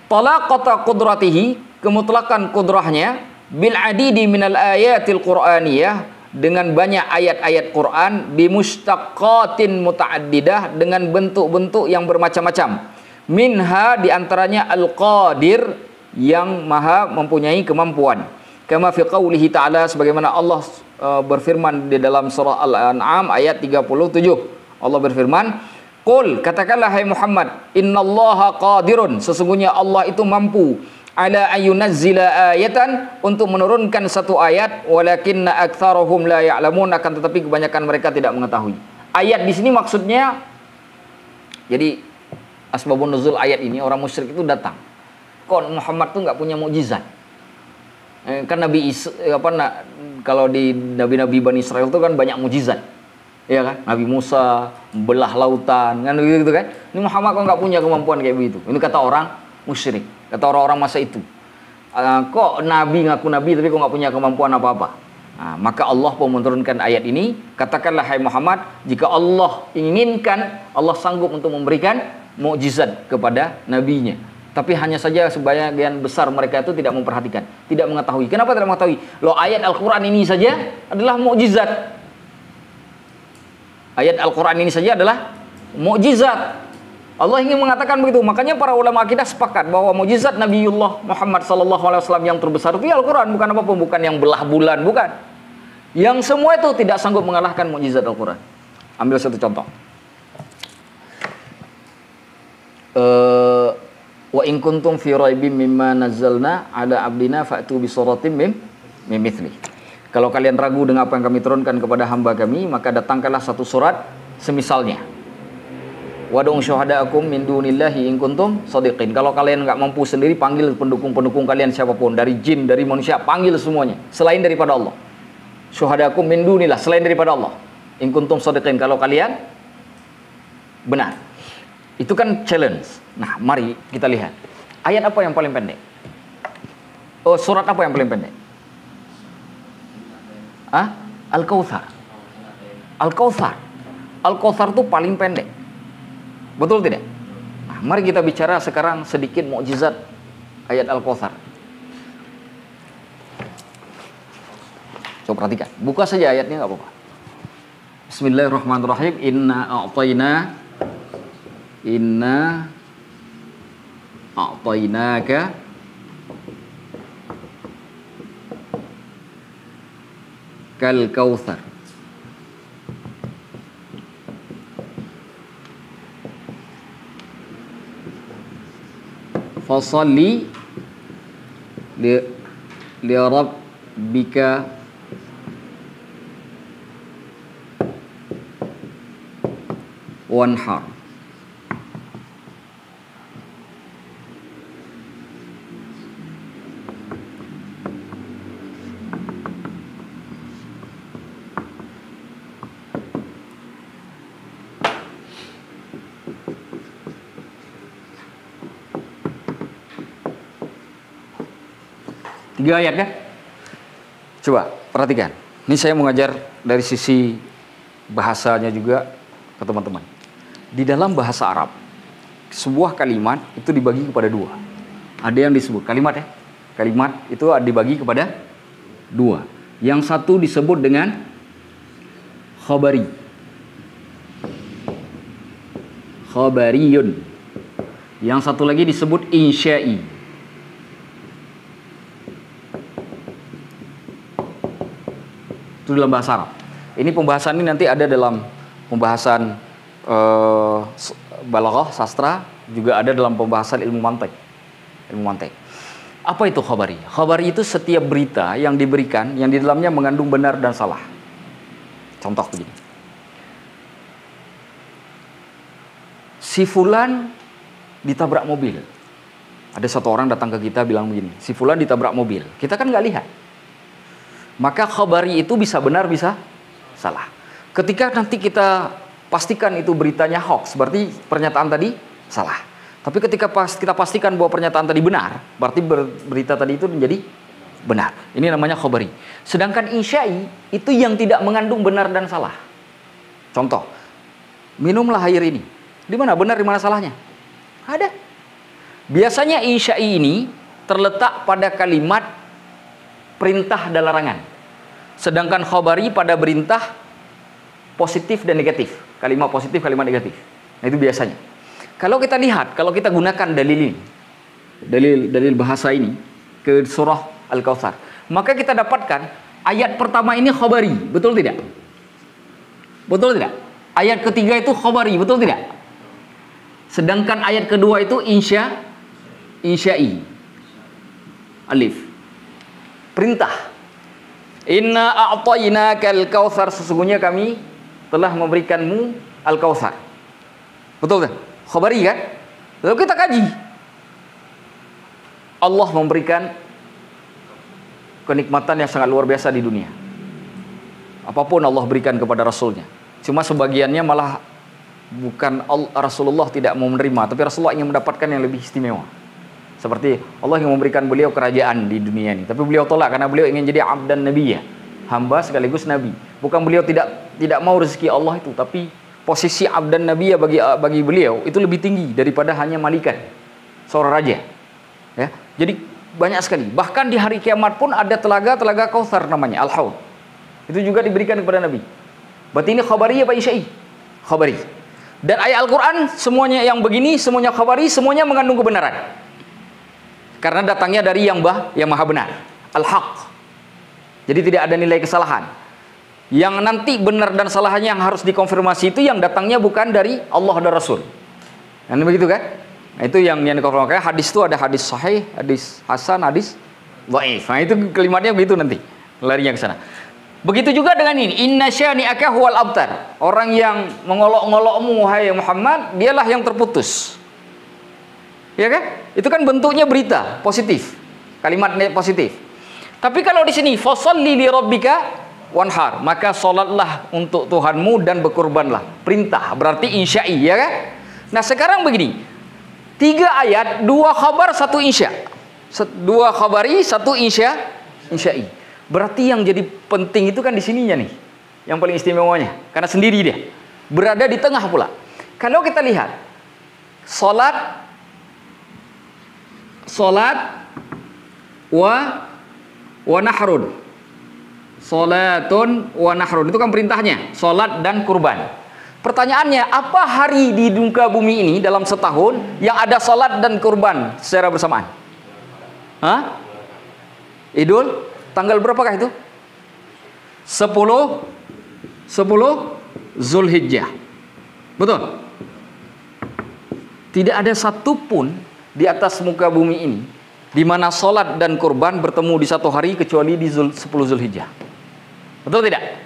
talaqata qudratihi, kemutlakan kudrahnya, bil adidi minal ayatil qur'aniyah, dengan banyak ayat-ayat Quran, bimustaqqatin muta'addidah, dengan bentuk-bentuk yang bermacam-macam. Minha, diantaranya al-qadir, yang maha mempunyai kemampuan. Kama fi qawlihi ta'ala, sebagaimana Allah berfirman di dalam surah Al-An'am ayat 37. Allah berfirman, Qul, katakanlah hai Muhammad, innallaha qadirun, sesungguhnya Allah itu mampu, ala ayunazzila ayatan, untuk menurunkan satu ayat, walakinna aktsarahum la ya'lamun, akan tetapi kebanyakan mereka tidak mengetahui. Ayat di sini maksudnya, jadi asbabun nuzul ayat ini, orang musyrik itu datang, kok Muhammad tuh nggak punya mukjizat. Kan Nabi kalau di nabi-nabi Bani Israel itu kan banyak mukjizat, ya kan? Nabi Musa belah lautan, kan gitu kan? Ini Muhammad kok nggak punya kemampuan kayak begitu. Ini kata orang musyrik, kata orang-orang masa itu. Kok Nabi ngaku Nabi tapi kok nggak punya kemampuan apa-apa? Nah, maka Allah pun menurunkan ayat ini. Katakanlah hai Muhammad, jika Allah inginkan, Allah sanggup untuk memberikan mukjizat kepada nabinya. Tapi hanya saja sebagian besar mereka itu tidak memperhatikan, tidak mengetahui. Kenapa tidak mengetahui? Loh, ayat Al-Quran ini saja adalah mukjizat. Ayat Al-Quran ini saja adalah mukjizat. Allah ingin mengatakan begitu. Makanya para ulama akidah sepakat bahwa mukjizat Nabiullah Muhammad SAW yang terbesar itu Al-Quran, bukan apapun, bukan yang belah bulan, bukan. Yang semua itu tidak sanggup mengalahkan mukjizat Al-Quran. Ambil satu contoh. Wa in kuntum fi raibim mimma nazzalna ala abdina fa'tu bi suratim min mithli. Kalau kalian ragu dengan apa yang kami turunkan kepada hamba kami, maka datangkanlah satu surat semisalnya. Wad'u syuhada'akum min dunillahi in kuntum shadiqin. Kalau kalian enggak mampu sendiri, panggil pendukung-pendukung kalian siapapun, dari jin, dari manusia, panggil semuanya selain daripada Allah. Syuhada'akum min dunillah, selain daripada Allah. In kuntum shadiqin, kalau kalian benar. Itu kan challenge. Nah, mari kita lihat. Ayat apa yang paling pendek? Oh, surat apa yang paling pendek? Al-Kautsar. Al-Kautsar. Al-Kautsar itu paling pendek. Betul tidak? Nah, mari kita bicara sekarang sedikit mukjizat ayat Al-Kautsar. Coba perhatikan. Buka saja ayatnya, nggak apa-apa. Bismillahirrahmanirrahim. Inna a'tainaka kal kautsar. Fasalli li rabbika wanhar. Tiga ayat kan? Coba perhatikan. Ini saya mengajar dari sisi bahasanya juga ke teman-teman. Di dalam bahasa Arab, sebuah kalimat itu dibagi kepada dua. Ada yang disebut kalimat ya. Kalimat itu dibagi kepada dua. Yang satu disebut dengan khabari. Khabariyun. Yang satu lagi disebut insya'i. Itu dalam bahasa Arab. Ini pembahasan ini nanti ada dalam pembahasan balaghah, sastra, juga ada dalam pembahasan ilmu mantiq. Ilmu mantiq. Apa itu khabari? Khabari itu setiap berita yang diberikan yang di dalamnya mengandung benar dan salah. Contoh begini. Si fulan ditabrak mobil. Ada satu orang datang ke kita bilang begini, si fulan ditabrak mobil. Kita kan nggak lihat. Maka khabari itu bisa benar, bisa salah. Ketika nanti kita pastikan itu beritanya hoax, berarti pernyataan tadi salah. Tapi ketika kita pastikan bahwa pernyataan tadi benar, berarti berita tadi itu menjadi benar. Ini namanya khabari. Sedangkan insya'i itu yang tidak mengandung benar dan salah. Contoh, minumlah air ini. Di mana benar, di mana salahnya? Ada. Biasanya insya'i ini terletak pada kalimat perintah dan larangan. Sedangkan khabari pada perintah positif dan negatif. Kalimat positif, kalimat negatif. Nah, itu biasanya. Kalau kita lihat, kalau kita gunakan dalil ini, dalil bahasa ini ke surah Al-Kautsar, maka kita dapatkan ayat pertama ini khabari, betul tidak? Betul tidak? Ayat ketiga itu khabari, betul tidak? Sedangkan ayat kedua itu insya'i. Alif. Perintah. Inna a'tainakal kautsar, sesungguhnya kami telah memberikanmu al-kautsar. Betul tak? Khabari kan? Lalu kita kaji. Allah memberikan kenikmatan yang sangat luar biasa di dunia. Apapun Allah berikan kepada Rasulnya. Cuma sebagiannya malah bukan Rasulullah tidak mau menerima, tapi Rasulullah ingin mendapatkan yang lebih istimewa. Seperti Allah yang memberikan beliau kerajaan di dunia ini, tapi beliau tolak karena beliau ingin jadi abdan nabiyya, hamba sekaligus nabi. Bukan beliau tidak mau rezeki Allah itu, tapi posisi abdan nabiyya bagi beliau itu lebih tinggi daripada hanya malaikat, seorang raja. Ya, jadi banyak sekali. Bahkan di hari kiamat pun ada telaga Kautsar namanya Al-Haud. Itu juga diberikan kepada Nabi. Berarti ini khabari apa insya'i? Khabari. Dan ayat Al-Quran semuanya yang begini, semuanya khabari, semuanya mengandung kebenaran. Karena datangnya dari yang maha benar, Al-Haq. Jadi tidak ada nilai kesalahan. Yang nanti benar dan salahnya yang harus dikonfirmasi itu yang datangnya bukan dari Allah dan Rasul. Nah, begitu kan? Nah, itu yang dikonfirmasi. Hadis itu ada hadis sahih, hadis hasan, hadis dhaif. Nah, itu kalimatnya begitu nanti. Larinya ke sana. Begitu juga dengan ini, inna syani'aka huwal abtar. Orang yang mengolok-ngolokmu wahai Muhammad, dialah yang terputus. Ya kan? Itu kan bentuknya berita positif. Kalimatnya positif. Tapi kalau di sini fasholli li rabbika wanhar, maka salatlah untuk Tuhanmu dan berkurbanlah. Perintah, berarti insya'i, ya kan? Nah, sekarang begini. 3 ayat, 2 khabar, 1 insya. 2 khabari, 1 insya'i. Berarti yang jadi penting itu kan di sininya nih, yang paling istimewanya, karena sendiri dia berada di tengah pula. Kalau kita lihat salat wa nahrun, salatun wa nahrun, itu kan perintahnya, salat dan kurban. Pertanyaannya, apa hari di muka bumi ini dalam setahun yang ada salat dan kurban secara bersamaan? Hah? Idul tanggal berapakah itu? 10 Zulhijjah. Betul? Tidak ada satupun di atas muka bumi ini di mana salat dan kurban bertemu di satu hari kecuali di 10 Zulhijjah. Betul tidak?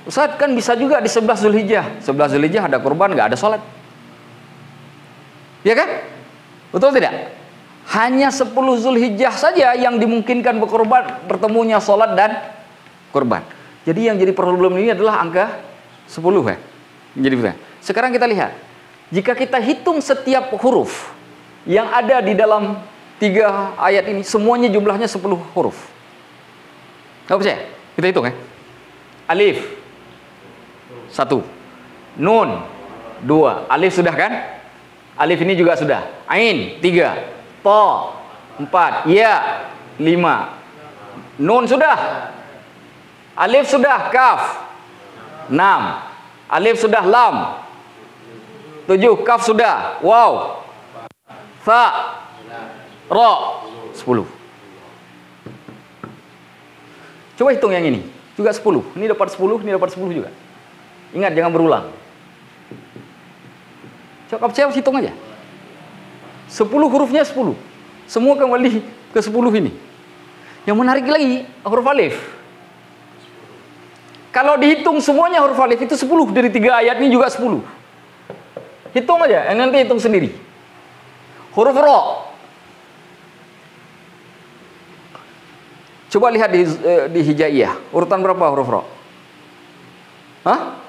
Ustaz, kan bisa juga di 11 Zulhijjah. 11 Zulhijjah ada kurban, nggak ada salat. Ya kan? Betul tidak? Hanya 10 Zulhijjah saja yang dimungkinkan bertemunya salat dan kurban. Jadi yang jadi problem ini adalah angka 10 ya. Jadi sekarang kita lihat, jika kita hitung setiap huruf yang ada di dalam 3 ayat ini, semuanya jumlahnya 10 huruf. Nggak percaya? Kita hitung ya. Alif 1, Nun 2, Alif sudah kan? Alif ini juga sudah. Ain 3, Ta 4, Ya 5, Nun sudah, Alif sudah, Kaf 6, Alif sudah, Lam 7, Kaf sudah, Waw, Fa, Ra 10. Coba hitung yang ini, juga 10. Ini dapat 10, ini dapat 10 juga. Ingat, jangan berulang. Coba hitung aja. 10 hurufnya 10. Semua kembali ke 10 ini. Yang menarik lagi, huruf alif. Kalau dihitung semuanya huruf alif itu 10. Dari 3 ayat ini juga 10. Hitung aja, nanti hitung sendiri. Huruf ro. Coba lihat di hijaiyah. Urutan berapa huruf ro? Hah?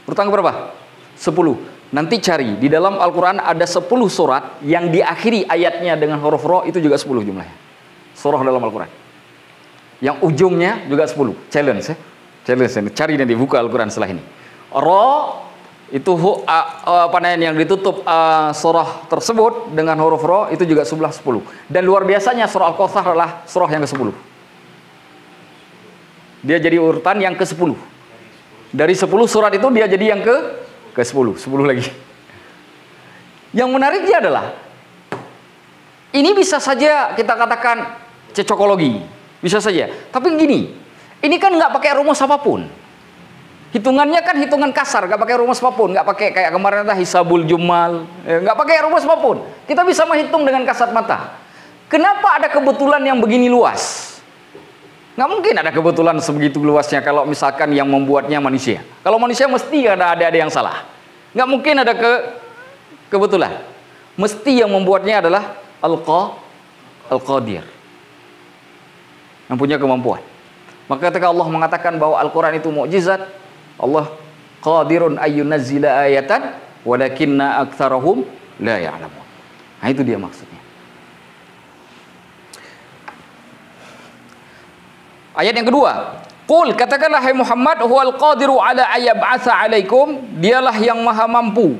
Urutan berapa? 10. Nanti cari, di dalam Al-Quran ada 10 surat yang diakhiri ayatnya dengan huruf ro, itu juga 10 jumlahnya. Surah dalam Al-Quran. Yang ujungnya juga 10. Challenge ya. Challenge, cari nanti, buka Al-Quran setelah ini. Ro, itu yang ditutup surah tersebut dengan huruf ro, itu juga jumlah 10. Dan luar biasanya surah Al-Kautsar adalah surah yang ke-10. Dia jadi urutan yang ke-10. Dari 10 surat itu dia jadi yang ke-10, 10 lagi. Yang menariknya adalah ini bisa saja kita katakan cocokologi, bisa saja. Tapi gini, ini kan nggak pakai rumus apapun. Hitungannya kan hitungan kasar, nggak pakai rumus apapun, nggak pakai kayak kemarin ada hisabul jumal, nggak pakai rumus apapun. Kita bisa menghitung dengan kasat mata. Kenapa ada kebetulan yang begini luas? Nggak mungkin ada kebetulan sebegitu luasnya kalau misalkan yang membuatnya manusia. Kalau manusia mesti ada yang salah. Nggak mungkin ada kebetulan. Mesti yang membuatnya adalah Al-Qadir, yang punya kemampuan. Maka ketika Allah mengatakan bahwa Al-Quran itu mukjizat, Allah qadirun ayyunazzila ayatan walakinna aktsarahum la ya'lamun. Nah, itu dia maksudnya. Ayat yang kedua, qul, katakanlah hai Muhammad, huwal qadiru ala ayyab'atsa 'alaikum, dialah yang maha mampu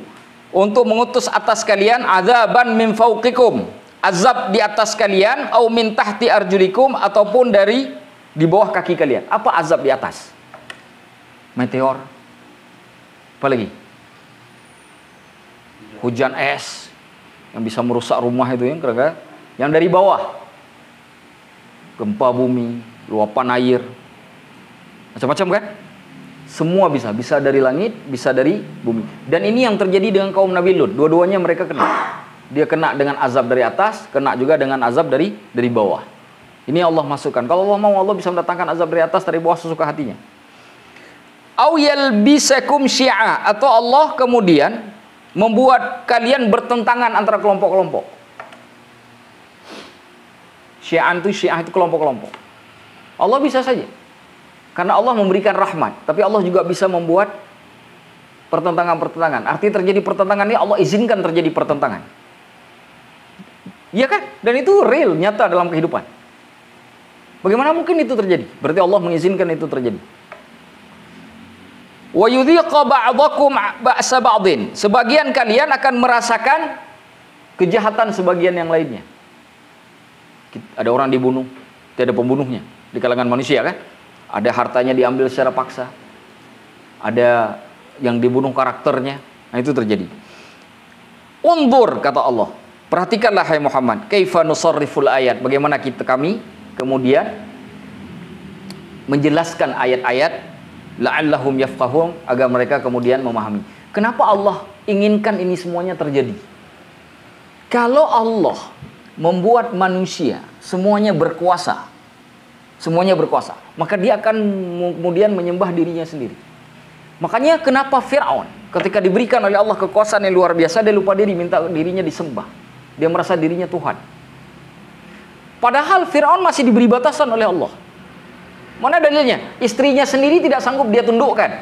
untuk mengutus atas kalian azaban min fawqikum, azab di atas kalian, au min tahti arjulikum, ataupun dari di bawah kaki kalian. Apa azab di atas? Meteor. Apa lagi? Hujan es yang bisa merusak rumah itu yang kira-kira. Yang dari bawah, gempa bumi, luapan air, macam-macam kan? Semua bisa dari langit, bisa dari bumi. Dan ini yang terjadi dengan kaum Nabi Lut. Dua-duanya mereka kena. Dia kena dengan azab dari atas, kena juga dengan azab dari bawah. Ini Allah masukkan. Kalau Allah mau, Allah bisa mendatangkan azab dari atas, dari bawah sesuka hatinya. Au yalbisakum syi'a, atau Allah kemudian membuat kalian bertentangan antara kelompok-kelompok. Syi'an itu kelompok-kelompok. Allah bisa saja. Karena Allah memberikan rahmat, tapi Allah juga bisa membuat pertentangan-pertentangan. Artinya terjadi pertentangan ini Allah izinkan terjadi pertentangan. Iya kan? Dan itu real, nyata dalam kehidupan. Bagaimana mungkin itu terjadi? Berarti Allah mengizinkan itu terjadi. Wa yudhiqa ba'dakum ba'sa ba'din. Sebagian kalian akan merasakan kejahatan sebagian yang lainnya. Ada orang dibunuh, tidak ada pembunuhnya di kalangan manusia kan? Ada hartanya diambil secara paksa. Ada yang dibunuh karakternya. Nah, itu terjadi. Undur, kata Allah. Perhatikanlah hai Muhammad, kaifa nusarriful ayat. Bagaimana kami kemudian menjelaskan ayat-ayat la'allahum yafqahun, agar mereka kemudian memahami. Kenapa Allah inginkan ini semuanya terjadi? Kalau Allah membuat manusia semuanya berkuasa, maka dia akan kemudian menyembah dirinya sendiri. Makanya kenapa Fir'aun ketika diberikan oleh Allah kekuasaan yang luar biasa, dia lupa diri, minta dirinya disembah. Dia merasa dirinya Tuhan. Padahal Fir'aun masih diberi batasan oleh Allah. Mana dalilnya? Istrinya sendiri tidak sanggup dia tundukkan,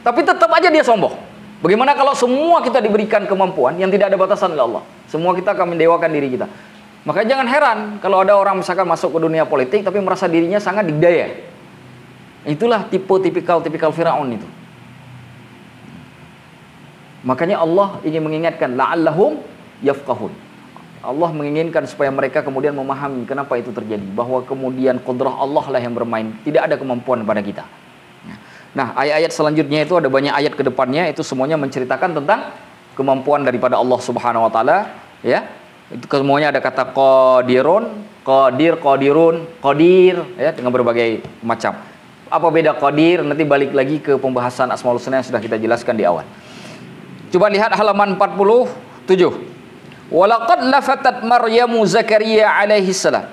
tapi tetap aja dia sombong. Bagaimana kalau semua kita diberikan kemampuan yang tidak ada batasan oleh Allah? Semua kita akan mendewakan diri kita. Makanya jangan heran kalau ada orang misalkan masuk ke dunia politik tapi merasa dirinya sangat dikdaya. Itulah tipikal Firaun itu. Makanya Allah ingin mengingatkan la'allahum yafqahun. Allah menginginkan supaya mereka kemudian memahami kenapa itu terjadi, bahwa kemudian qudrah Allah lah yang bermain, tidak ada kemampuan pada kita. Nah, ayat-ayat selanjutnya itu ada banyak ayat ke depannya, itu semuanya menceritakan tentang kemampuan daripada Allah Subhanahu wa taala, ya. Itu semuanya ada kata qadirun, qadirun, qadir, ya, dengan berbagai macam. Apa beda qadir? Nanti balik lagi ke pembahasan Asmaul Husna yang sudah kita jelaskan di awal. Coba lihat halaman 47. Walaqad lafatat Maryamu Zakaria alaihi salam.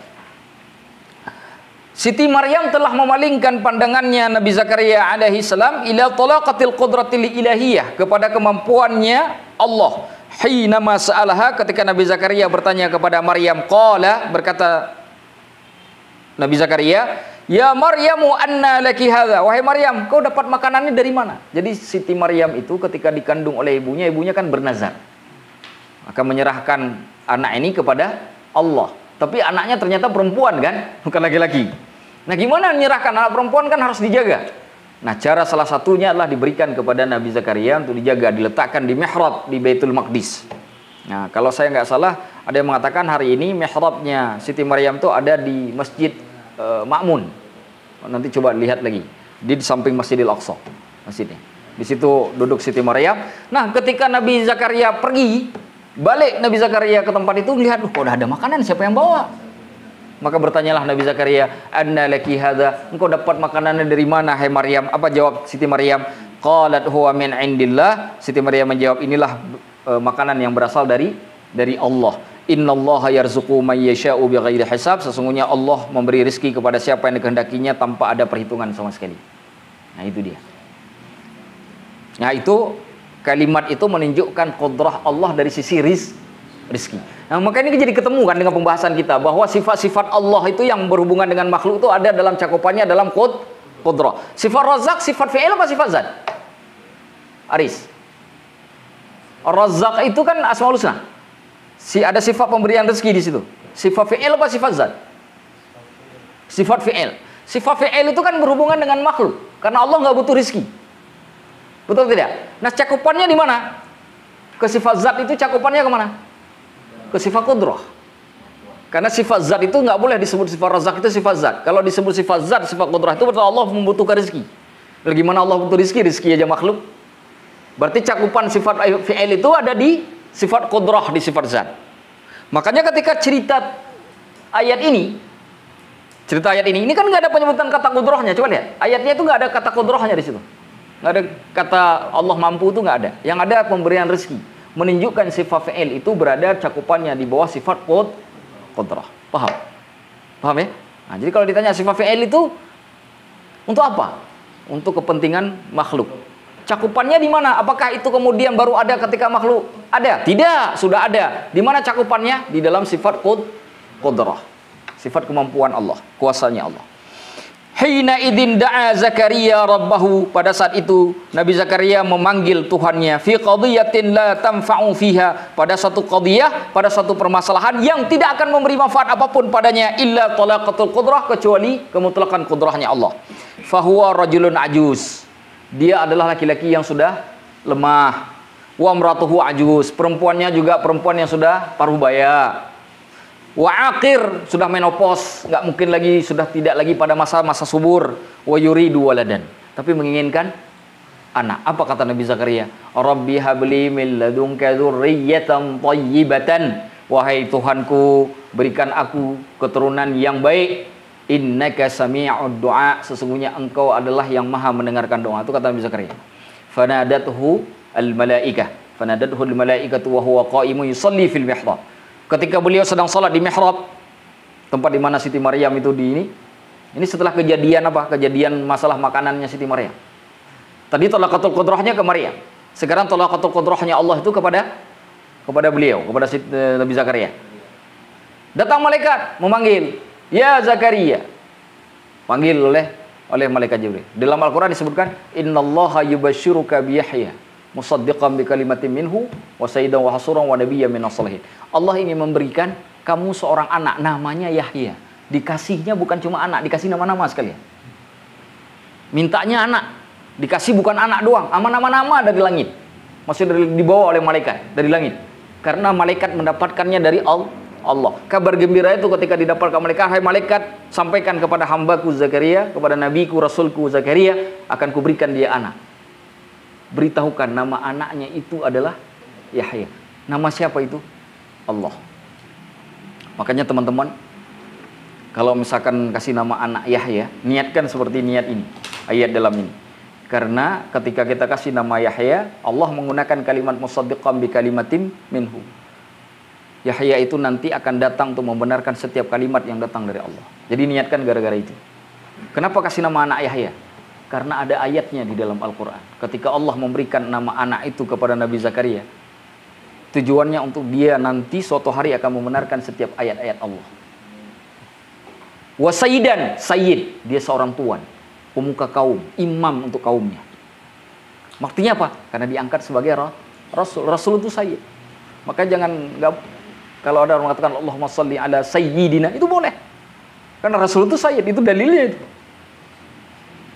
Siti Maryam telah memalingkan pandangannya Nabi Zakaria alaihi salam ila talaqatil qudratil ilahiyah, kepada kemampuannya Allah. Hina mas'alaha, ketika Nabi Zakaria bertanya kepada Maryam, qala, berkata Nabi Zakaria, ya Maryamu anna laki hadza, wahai Maryam, kau dapat makanannya dari mana? Jadi Siti Maryam itu ketika dikandung oleh ibunya kan bernazar akan menyerahkan anak ini kepada Allah. Tapi anaknya ternyata perempuan kan, bukan laki-laki. Nah, gimana menyerahkan anak perempuan? Kan harus dijaga. Nah, cara salah satunya adalah diberikan kepada Nabi Zakaria untuk dijaga, diletakkan di mihrab di Baitul Maqdis. Nah, kalau saya nggak salah, ada yang mengatakan hari ini mihrabnya Siti Maryam itu ada di Masjid Ma'mun. Nanti coba lihat lagi, di samping Masjidil Aqsa, masjidnya. Di situ duduk Siti Maryam. Nah, ketika Nabi Zakaria pergi, balik Nabi Zakaria ke tempat itu, lihat, kok udah ada makanan, siapa yang bawa? Maka bertanyalah Nabi Zakaria, anna laki hadza, engkau dapat makanannya dari mana hai Maryam? Apa jawab Siti Maryam? Qalat huwa min indillah. Siti Maryam menjawab, inilah makanan yang berasal dari Allah. Innallaha yarzuqu may yasha'u bighairi hisab. Sesungguhnya Allah memberi rezeki kepada siapa yang dikehendakinya tanpa ada perhitungan sama sekali. Nah, itu dia. Nah, itu kalimat itu menunjukkan qudrah Allah dari sisi rizki. Nah, maka ini jadi ketemu kan dengan pembahasan kita bahwa sifat-sifat Allah itu yang berhubungan dengan makhluk itu ada dalam cakupannya dalam qudrah. Sifat razak, sifat fi'il apa sifat zat? Aris. Razak itu kan asmaul husna. Ada sifat pemberian rezeki di situ. Sifat fi'il apa sifat zat? Sifat fi'il. Sifat fi'il itu kan berhubungan dengan makhluk karena Allah nggak butuh rezeki. Betul tidak? Nah, cakupannya di mana? Ke sifat zat itu cakupannya kemana? Ke sifat qudrah. Karena sifat zat itu nggak boleh disebut sifat razak, itu sifat zat. Kalau disebut sifat zat, sifat qudrah itu berarti Allah membutuhkan rezeki. Bagaimana Allah butuh rezeki? Rezeki aja makhluk. Berarti cakupan sifat fi'il itu ada di sifat qudrah, di sifat zat. Makanya ketika cerita ayat ini kan nggak ada penyebutan kata qudrahnya. Coba lihat, ayatnya itu nggak ada kata qudrahnya di situ. Nggak ada kata Allah mampu, itu nggak ada. Yang ada pemberian rezeki. Menunjukkan sifat fi'il itu berada cakupannya di bawah sifat qudrah. Paham? Paham ya? Nah, jadi kalau ditanya sifat fi'il itu untuk apa? Untuk kepentingan makhluk. Cakupannya di mana? Apakah itu kemudian baru ada ketika makhluk ada? Tidak, sudah ada. Di mana cakupannya? Di dalam sifat qudrah. Sifat kemampuan Allah, kuasanya Allah. Hina idzin da'a Zakaria rabbahu, pada saat itu Nabi Zakaria memanggil Tuhannya fi qadiyatin la tanfa'u fiha, pada satu qadiyah, pada satu permasalahan yang tidak akan memberi manfaat apapun padanya illa talaqatul qudrah, kecuali kemutlaqan qudrahnya Allah. Fahuwa rajulun ajuz, dia adalah laki-laki yang sudah lemah. Wa amratuhu ajuz, perempuannya juga perempuan yang sudah paruh baya. Wa aqir, sudah menopause, nggak mungkin lagi, sudah tidak lagi pada masa subur. Wa yuridu waladan, tapi menginginkan anak. Apa kata Nabi Zakaria? Rabbi habli min ladunka dzurriyyatan thayyibatan, wahai Tuhanku, berikan aku keturunan yang baik. Innaka sami'ud du'a, sesungguhnya engkau adalah yang maha mendengarkan doa. Itu kata Nabi Zakaria. Fanadathu al-malaikah, fanadathu al-malaikatu wa huwa qa'imun yusalli fil mihrab. Ketika beliau sedang salat di mihrab, tempat di mana Siti Maryam itu ini setelah kejadian apa? Kejadian masalah makanannya Siti Maryam. Tadi talaqatul qudrahnya ke Maryam. Sekarang talaqatul qudrahnya Allah itu kepada beliau, kepada Nabi Zakaria. Datang malaikat memanggil, "Ya Zakaria." Panggil oleh malaikat Jibril. Dalam Al-Qur'an disebutkan, "Innallaha yubashshiruka bi Yahya musaddiqan bi kalimatin minhu wa sayyidan wa hasuran wa nabiyyan minas salihin." Allah ingin memberikan kamu seorang anak namanya Yahya. Dikasihnya bukan cuma anak, dikasih nama-nama sekalian. Mintanya anak, dikasih bukan anak doang, nama-nama dari langit. Maksudnya dibawa oleh malaikat dari langit. Karena malaikat mendapatkannya dari Allah. Kabar gembira itu ketika didapatkan malaikat, "Hai malaikat, sampaikan kepada hambaku Zakaria, kepada nabiku rasulku Zakaria, akan kuberikan dia anak." Beritahukan nama anaknya itu adalah Yahya. Nama siapa itu? Allah. Makanya teman-teman, kalau misalkan kasih nama anak Yahya, niatkan seperti niat ini, ayat dalam ini. Karena ketika kita kasih nama Yahya, Allah menggunakan kalimat musaddiqan bi kalimatin minhu. Yahya itu nanti akan datang untuk membenarkan setiap kalimat yang datang dari Allah. Jadi niatkan gara-gara itu. Kenapa kasih nama anak Yahya? Karena ada ayatnya di dalam Al-Quran. Ketika Allah memberikan nama anak itu kepada Nabi Zakaria, tujuannya untuk dia nanti suatu hari akan membenarkan setiap ayat-ayat Allah. Wa sayyidan, sayyid, dia seorang tuan, pemuka kaum, imam untuk kaumnya. Maksudnya apa? Karena diangkat sebagai rasul. Rasul itu sayyid. Maka kalau ada orang mengatakan Allahumma shalli ala sayyidina, itu boleh. Karena rasul itu sayyid, itu dalilnya itu.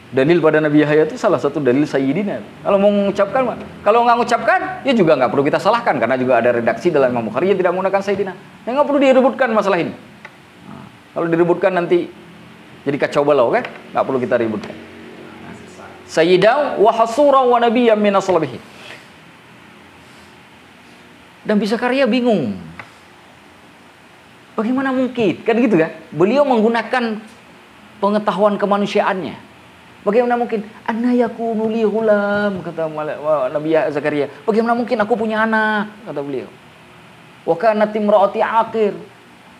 Dalil pada Nabi Yahya itu salah satu dalil sayyidina. Kalau mau mengucapkan, kalau nggak mengucapkan, ya juga nggak perlu kita salahkan, karena juga ada redaksi dalam Imam Bukhari yang tidak menggunakan sayyidina. Ya nggak perlu diributkan masalah ini. Nah, kalau diributkan nanti jadi kacau balau, kan? Nggak perlu kita ributkan. Sayyidan wa hasura wa nabiyyan minas salihin. Dan bisa karya bingung. Bagaimana mungkin? Kan gitu kan? Beliau menggunakan pengetahuan kemanusiaannya. Bagaimana mungkin? Anna yakunu li ghulam, kata Nabi Zakaria. Bagaimana mungkin aku punya anak? Kata beliau. Wa kanat imraati aqir.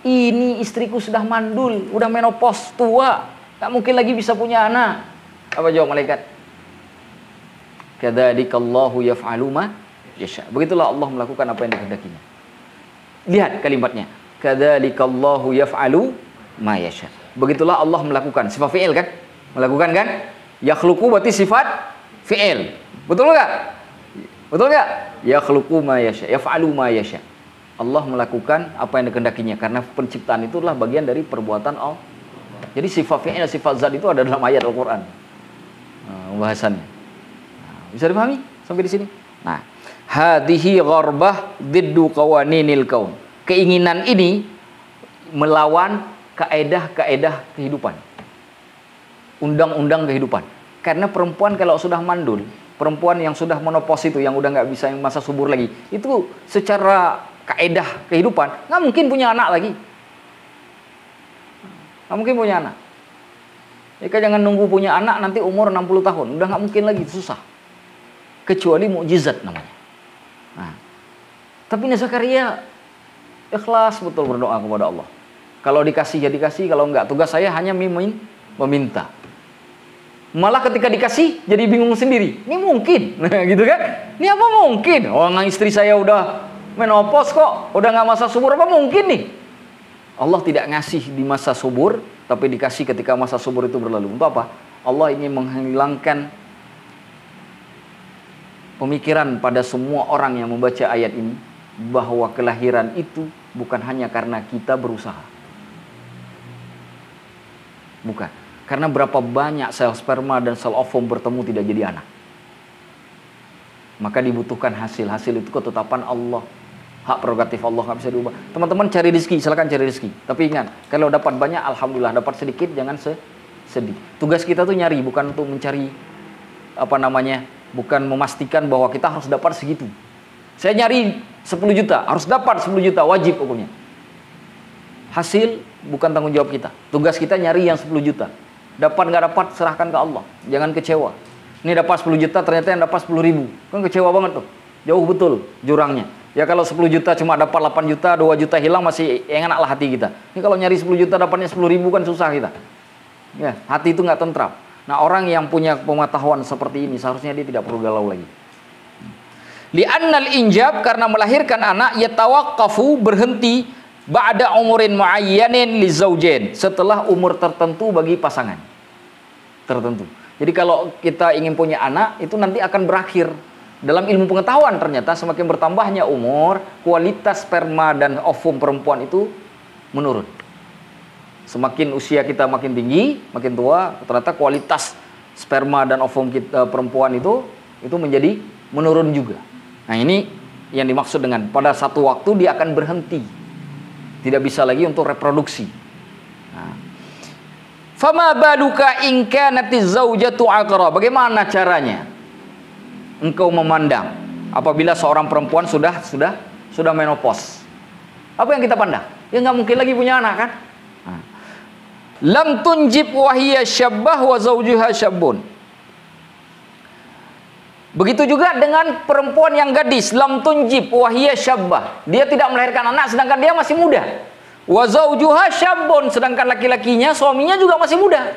Ini istriku sudah mandul, udah menopause, tua, tak mungkin lagi bisa punya anak. Apa jawab malaikat? Kadzalikallahu yaf'alu ma yasha. Begitulah Allah melakukan apa yang dikehendakinya. Lihat kalimatnya. Kadzalikallahu yaf'alu ma yasha. Begitulah Allah melakukan. Sifat fi'il kan? Melakukan kan? Yakhluqu berarti sifat fi'il. Betul enggak? Betul enggak? Yakhluqu ma yasha, yaf'alu ma yasha. Allah melakukan apa yang dikehendakinya karena penciptaan itu adalah bagian dari perbuatan Allah. Jadi sifat fi'il, sifat zat itu ada dalam ayat Al-Qur'an. Pembahasannya. Bisa dipahami sampai di sini? Nah, hadhihi gharbah diddu qawaninil kaun. Keinginan ini melawan kaedah-kaedah kehidupan. Undang-undang kehidupan. Karena perempuan kalau sudah mandul, perempuan yang sudah menopause itu, yang udah nggak bisa masa subur lagi, itu secara kaedah kehidupan nggak mungkin punya anak lagi. Nggak mungkin punya anak. Jika jangan nunggu punya anak nanti umur 60 tahun, udah nggak mungkin lagi, susah. Kecuali mukjizat namanya. Nah, tapi Nabi Zakaria ikhlas betul berdoa kepada Allah. Kalau dikasih ya dikasih, kalau enggak tugas saya hanya meminta. Malah ketika dikasih jadi bingung sendiri. Ini mungkin, gitu kan? Ini apa mungkin? Orang istri saya udah menopause kok, udah nggak masa subur, apa mungkin nih? Allah tidak ngasih di masa subur, tapi dikasih ketika masa subur itu berlalu. Untuk apa? Allah ingin menghilangkan pemikiran pada semua orang yang membaca ayat ini bahwa kelahiran itu bukan hanya karena kita berusaha. Bukan. Karena berapa banyak sel sperma dan sel ovum bertemu tidak jadi anak. Maka dibutuhkan hasil. Hasil itu ketetapan Allah. Hak prerogatif Allah, nggak bisa diubah. Teman-teman cari rezeki, silakan cari rezeki. Tapi ingat, kalau dapat banyak, alhamdulillah. Dapat sedikit, jangan sedih. Tugas kita tuh nyari, bukan untuk mencari bukan memastikan bahwa kita harus dapat segitu. Saya nyari 10 juta, harus dapat 10 juta, wajib hukumnya. Hasil bukan tanggung jawab kita. Tugas kita nyari yang 10 juta. Dapat nggak dapat, serahkan ke Allah. Jangan kecewa. Ini dapat 10 juta, ternyata yang dapat 10 ribu. Kan kecewa banget tuh. Jauh betul jurangnya. Ya kalau 10 juta cuma dapat 8 juta, 2 juta hilang, masih enak lah hati kita. Ini kalau nyari 10 juta dapatnya 10 ribu kan susah kita. Ya, hati itu nggak tentram. Nah, orang yang punya pengetahuan seperti ini seharusnya dia tidak perlu galau lagi. Li'annal injab, karena melahirkan anak, yatawaqqafu, berhenti ba'da umurin muayyanin li zaujain, setelah umur tertentu bagi pasangan tertentu. Jadi kalau kita ingin punya anak, itu nanti akan berakhir. Dalam ilmu pengetahuan ternyata semakin bertambahnya umur, kualitas sperma dan ovum perempuan itu menurun. Semakin usia kita makin tinggi, makin tua, ternyata kualitas sperma dan ovum kita, perempuan itu menjadi menurun juga. Nah, ini yang dimaksud dengan pada satu waktu dia akan berhenti. Tidak bisa lagi untuk reproduksi. Nah. Fama baluka in kanatiz zaujatu aqra. Bagaimana caranya engkau memandang apabila seorang perempuan sudah menopause? Apa yang kita pandang? Ya nggak mungkin lagi punya anak kan? Nah. Lam tunjib wa hiya syabbah wa zaujuha syabbun. Begitu juga dengan perempuan yang gadis, lam tunjib wa hiya syabbah. Dia tidak melahirkan anak sedangkan dia masih muda. Wa zaujuha syabbun, sedangkan laki-lakinya, suaminya juga masih muda.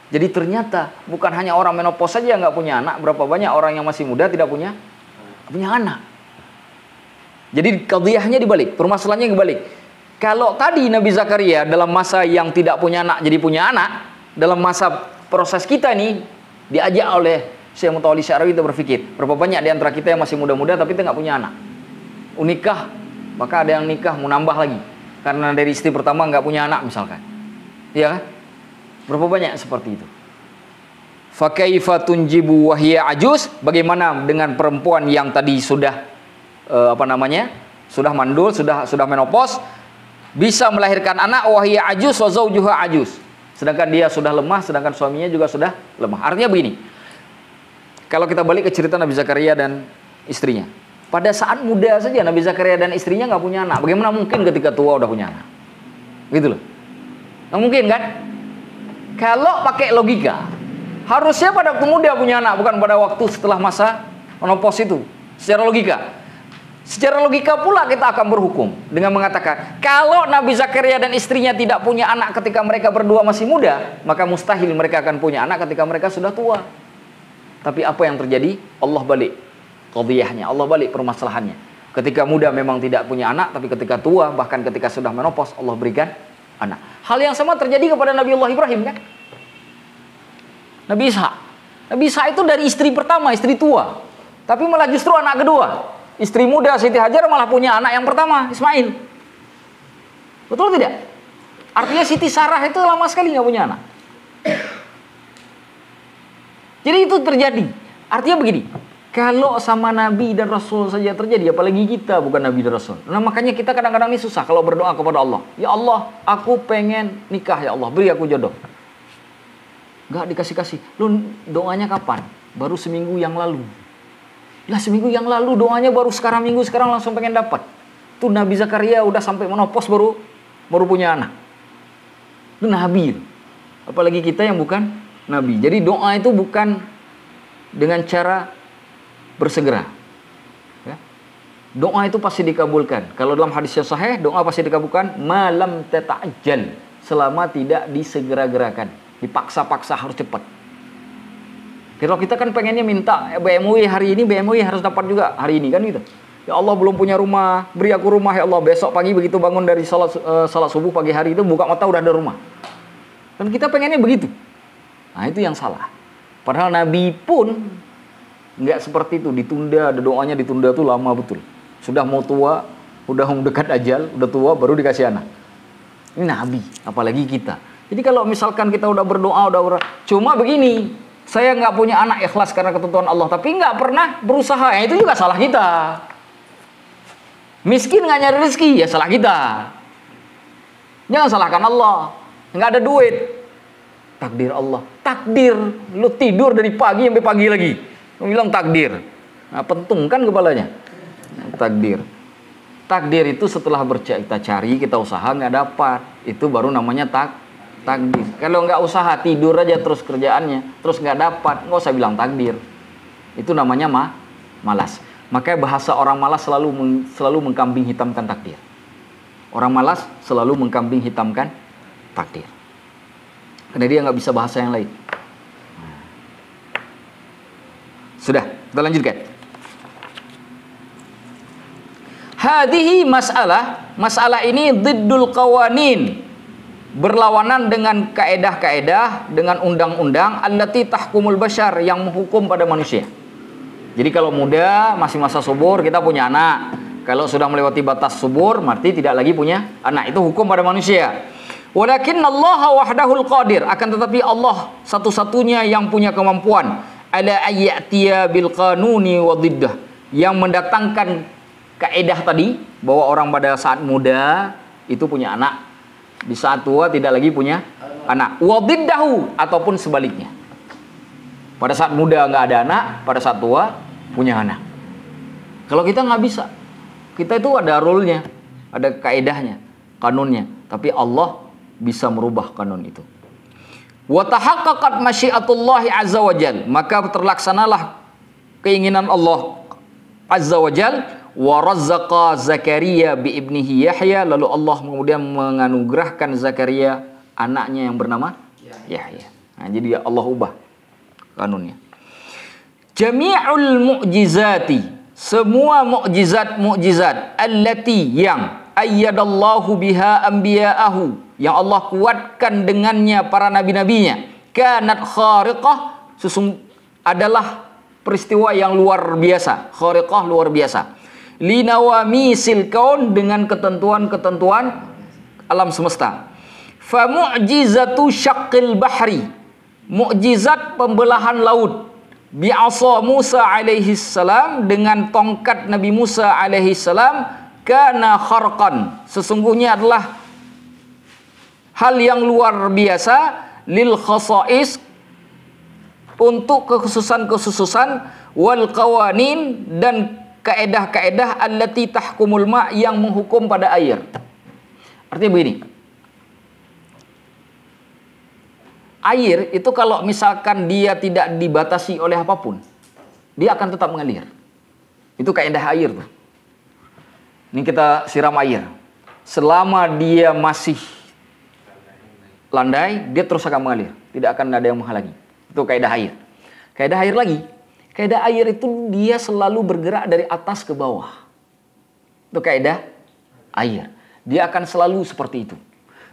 Jadi ternyata bukan hanya orang menopause saja nggak punya anak, berapa banyak orang yang masih muda tidak punya anak. Jadi qadhiyahnya dibalik, permasalahannya dibalik. Kalau tadi Nabi Zakaria dalam masa yang tidak punya anak jadi punya anak, dalam masa proses kita ini diajak oleh Syekh Mutawalli Sya'rawi itu berpikir, berapa banyak di antara kita yang masih muda-muda tapi kita nggak punya anak. Unikah, maka ada yang nikah mau nambah lagi karena dari istri pertama nggak punya anak misalkan. Iya kan? Berapa banyak seperti itu? Fa kaifa tunjibu wa hiya ajuz? Bagaimana dengan perempuan yang tadi sudah sudah mandul, sudah menopause, bisa melahirkan anak, wa hiya ajuz wa zaujuha ajuz. Sedangkan dia sudah lemah, sedangkan suaminya juga sudah lemah. Artinya begini. Kalau kita balik ke cerita Nabi Zakaria dan istrinya. Pada saat muda saja Nabi Zakaria dan istrinya nggak punya anak. Bagaimana mungkin ketika tua udah punya anak? Gitu loh. Nggak mungkin kan? Kalau pakai logika, harusnya pada waktu muda punya anak, bukan pada waktu setelah masa menopause itu. Secara logika. Secara logika pula kita akan berhukum dengan mengatakan, kalau Nabi Zakaria dan istrinya tidak punya anak ketika mereka berdua masih muda, maka mustahil mereka akan punya anak ketika mereka sudah tua. Tapi apa yang terjadi? Allah balik qadhiyahnya, Allah balik permasalahannya. Ketika muda memang tidak punya anak, tapi ketika tua, bahkan ketika sudah menopause, Allah berikan anak. Hal yang sama terjadi kepada Nabiullah Ibrahim kan? Nabi Ishak. Nabi Ishak itu dari istri pertama, istri tua. Tapi malah justru anak kedua. Istri muda Siti Hajar malah punya anak yang pertama, Ismail. Betul tidak? Artinya Siti Sarah itu lama sekali nggak punya anak. Jadi itu terjadi. Artinya begini, kalau sama Nabi dan Rasul saja terjadi, apalagi kita bukan Nabi dan Rasul. Nah makanya kita kadang-kadang ini susah kalau berdoa kepada Allah. Ya Allah, aku pengen nikah ya Allah, beri aku jodoh. Nggak dikasih-kasih. Lu doanya kapan? Baru seminggu yang lalu. Lah seminggu yang lalu doanya baru sekarang minggu sekarang langsung pengen dapat. Tuh Nabi Zakaria udah sampai menopause baru punya anak. Itu Nabi. Apalagi kita yang bukan Nabi. Jadi doa itu bukan dengan cara bersegera. Ya. Doa itu pasti dikabulkan. Kalau dalam hadis yang sahih, doa pasti dikabulkan malam tata'ajjal, selama tidak disegera-gerakan, dipaksa-paksa harus cepat. Kalau kita kan pengennya minta BMW hari ini, BMW harus dapat juga hari ini kan gitu. Ya Allah belum punya rumah, beri aku rumah ya Allah. Besok pagi begitu bangun dari salat subuh pagi hari itu buka mata udah ada rumah. Dan kita pengennya begitu. Nah itu yang salah. Padahal Nabi pun nggak seperti itu, ditunda, ada doanya ditunda tuh lama betul. Sudah mau tua, udah mau dekat ajal, udah tua baru dikasih anak. Ini Nabi, apalagi kita. Jadi kalau misalkan kita udah berdoa, cuma begini. Saya nggak punya anak ikhlas karena ketentuan Allah, tapi nggak pernah berusaha, ya itu juga salah kita. Miskin nggak nyari rezeki, ya salah kita. Jangan salahkan Allah. Nggak ada duit, takdir Allah. Takdir, lu tidur dari pagi sampai pagi lagi, lu bilang takdir. Nah, pentung kan kepalanya. Takdir. Takdir itu setelah kita cari, kita usaha nggak dapat, itu baru namanya takdir. Kalau nggak usaha, tidur aja terus kerjaannya, terus nggak dapat, nggak usah bilang takdir. Itu namanya malas. Makanya bahasa orang malas selalu mengkambing hitamkan takdir. Orang malas selalu mengkambing hitamkan takdir. Karena dia nggak bisa bahasa yang lain. Sudah, kita lanjutkan. Hadhihi masalah ini diddul qawanin, berlawanan dengan kaedah-kaedah, dengan undang-undang allati tahkumul bashar, yang menghukum pada manusia. Jadi kalau muda masih masa subur kita punya anak. Kalau sudah melewati batas subur berarti tidak lagi punya anak. Itu hukum pada manusia. Walakinnallaha wahdahul qadir, akan tetapi Allah satu-satunya yang punya kemampuan ala ayyatiya bil qanuni wa dhiddah, yang mendatangkan kaedah tadi bahwa orang pada saat muda itu punya anak, di saat tua tidak lagi punya anak. Wadiddahu, ataupun sebaliknya. Pada saat muda nggak ada anak, pada saat tua punya anak. Kalau kita nggak bisa. Kita itu ada rule-nya, ada kaedahnya, kanunnya. Tapi Allah bisa merubah kanun itu. Wa tahaqqaqat masyiatullahi azza wa jal, maka terlaksanalah keinginan Allah azza wa jal. Wa razzaqa Zakaria bi ibnihi Yahya, lalu Allah kemudian menganugerahkan Zakaria anaknya yang bernama Yahya. Nah, jadi Allah ubah kanunnya. Jami'ul mu'jizati, semua mukjizat allati yang ayyadallahu biha anbiya'ahu, yang Allah kuatkan dengannya para nabi-nabinya, kanat khariqah, adalah peristiwa yang luar biasa, khariqah luar biasa. Linawamisil kaun, dengan ketentuan-ketentuan alam semesta. Fa mu'jizatu syaqqil bahri, mukjizat pembelahan laut, bi'asa Musa alaihi salam, dengan tongkat Nabi Musa alaihi salam, kana kharqan, sesungguhnya adalah hal yang luar biasa, lil khasais, untuk kekhususan-kekhususan, wal qawanin, dan kaedah-kaedah allati tahkumul ma, yang menghukum pada air. Artinya begini, air itu kalau misalkan dia tidak dibatasi oleh apapun, dia akan tetap mengalir. Itu kaedah air tuh. Ini kita siram air. Selama dia masih landai, dia terus akan mengalir. Tidak akan ada yang menghalangi. Itu kaidah air. Kaidah air lagi. Kaidah air itu dia selalu bergerak dari atas ke bawah. Itu kaidah air. Dia akan selalu seperti itu.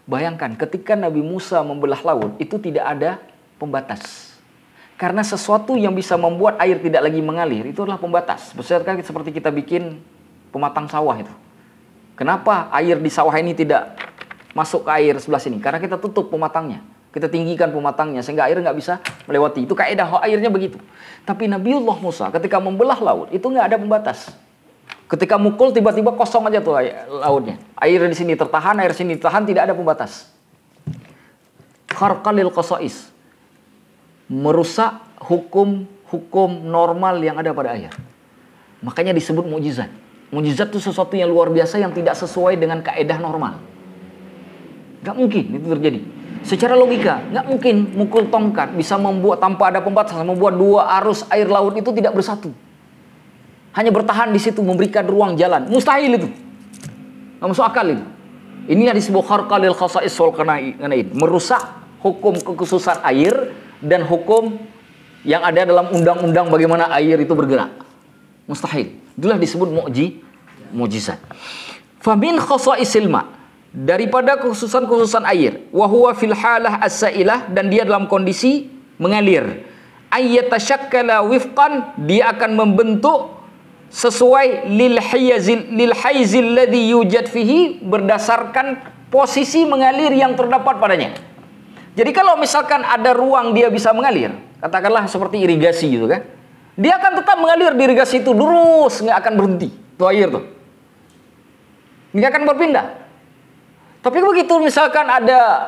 Bayangkan ketika Nabi Musa membelah laut, itu tidak ada pembatas. Karena sesuatu yang bisa membuat air tidak lagi mengalir, itu adalah pembatas. Misalkan seperti kita bikin pematang sawah itu. Kenapa air di sawah ini tidak masuk ke air sebelah sini? Karena kita tutup pematangnya. Kita tinggikan pematangnya sehingga air nggak bisa melewati. Itu kaidah airnya begitu. Tapi Nabiullah Musa ketika membelah laut, itu nggak ada pembatas. Ketika mukul tiba-tiba kosong aja tuh lautnya. Air di sini tertahan, air sini tertahan, tidak ada pembatas. Kharqalil qasais. Merusak hukum normal yang ada pada air. Makanya disebut mukjizat. Mukjizat itu sesuatu yang luar biasa yang tidak sesuai dengan kaidah normal. Gak mungkin itu terjadi. Secara logika, gak mungkin mukul tongkat bisa membuat tanpa ada pembatasan, membuat dua arus air laut itu tidak bersatu. Hanya bertahan di situ, memberikan ruang jalan. Mustahil itu. Gak masuk akal itu. Ini yang disebut kharqalil khasa'is wal qana'in. Merusak hukum kekhususan air dan hukum yang ada dalam undang-undang bagaimana air itu bergerak. Mustahil. Itulah disebut mukjizat. Famin khasa'isil ma, daripada kekhususan air, wa huwa fil halah as-sailah, dan dia dalam kondisi mengalir. Ayyatashakkala wifqan, dia akan membentuk sesuai lil haizil ladzi yujad fihi, berdasarkan posisi mengalir yang terdapat padanya. Jadi kalau misalkan ada ruang dia bisa mengalir, katakanlah seperti irigasi gitu kan, dia akan tetap mengalir di irigasi itu terus, nggak akan berhenti tuh air tuh, nggak akan berpindah. Tapi begitu misalkan ada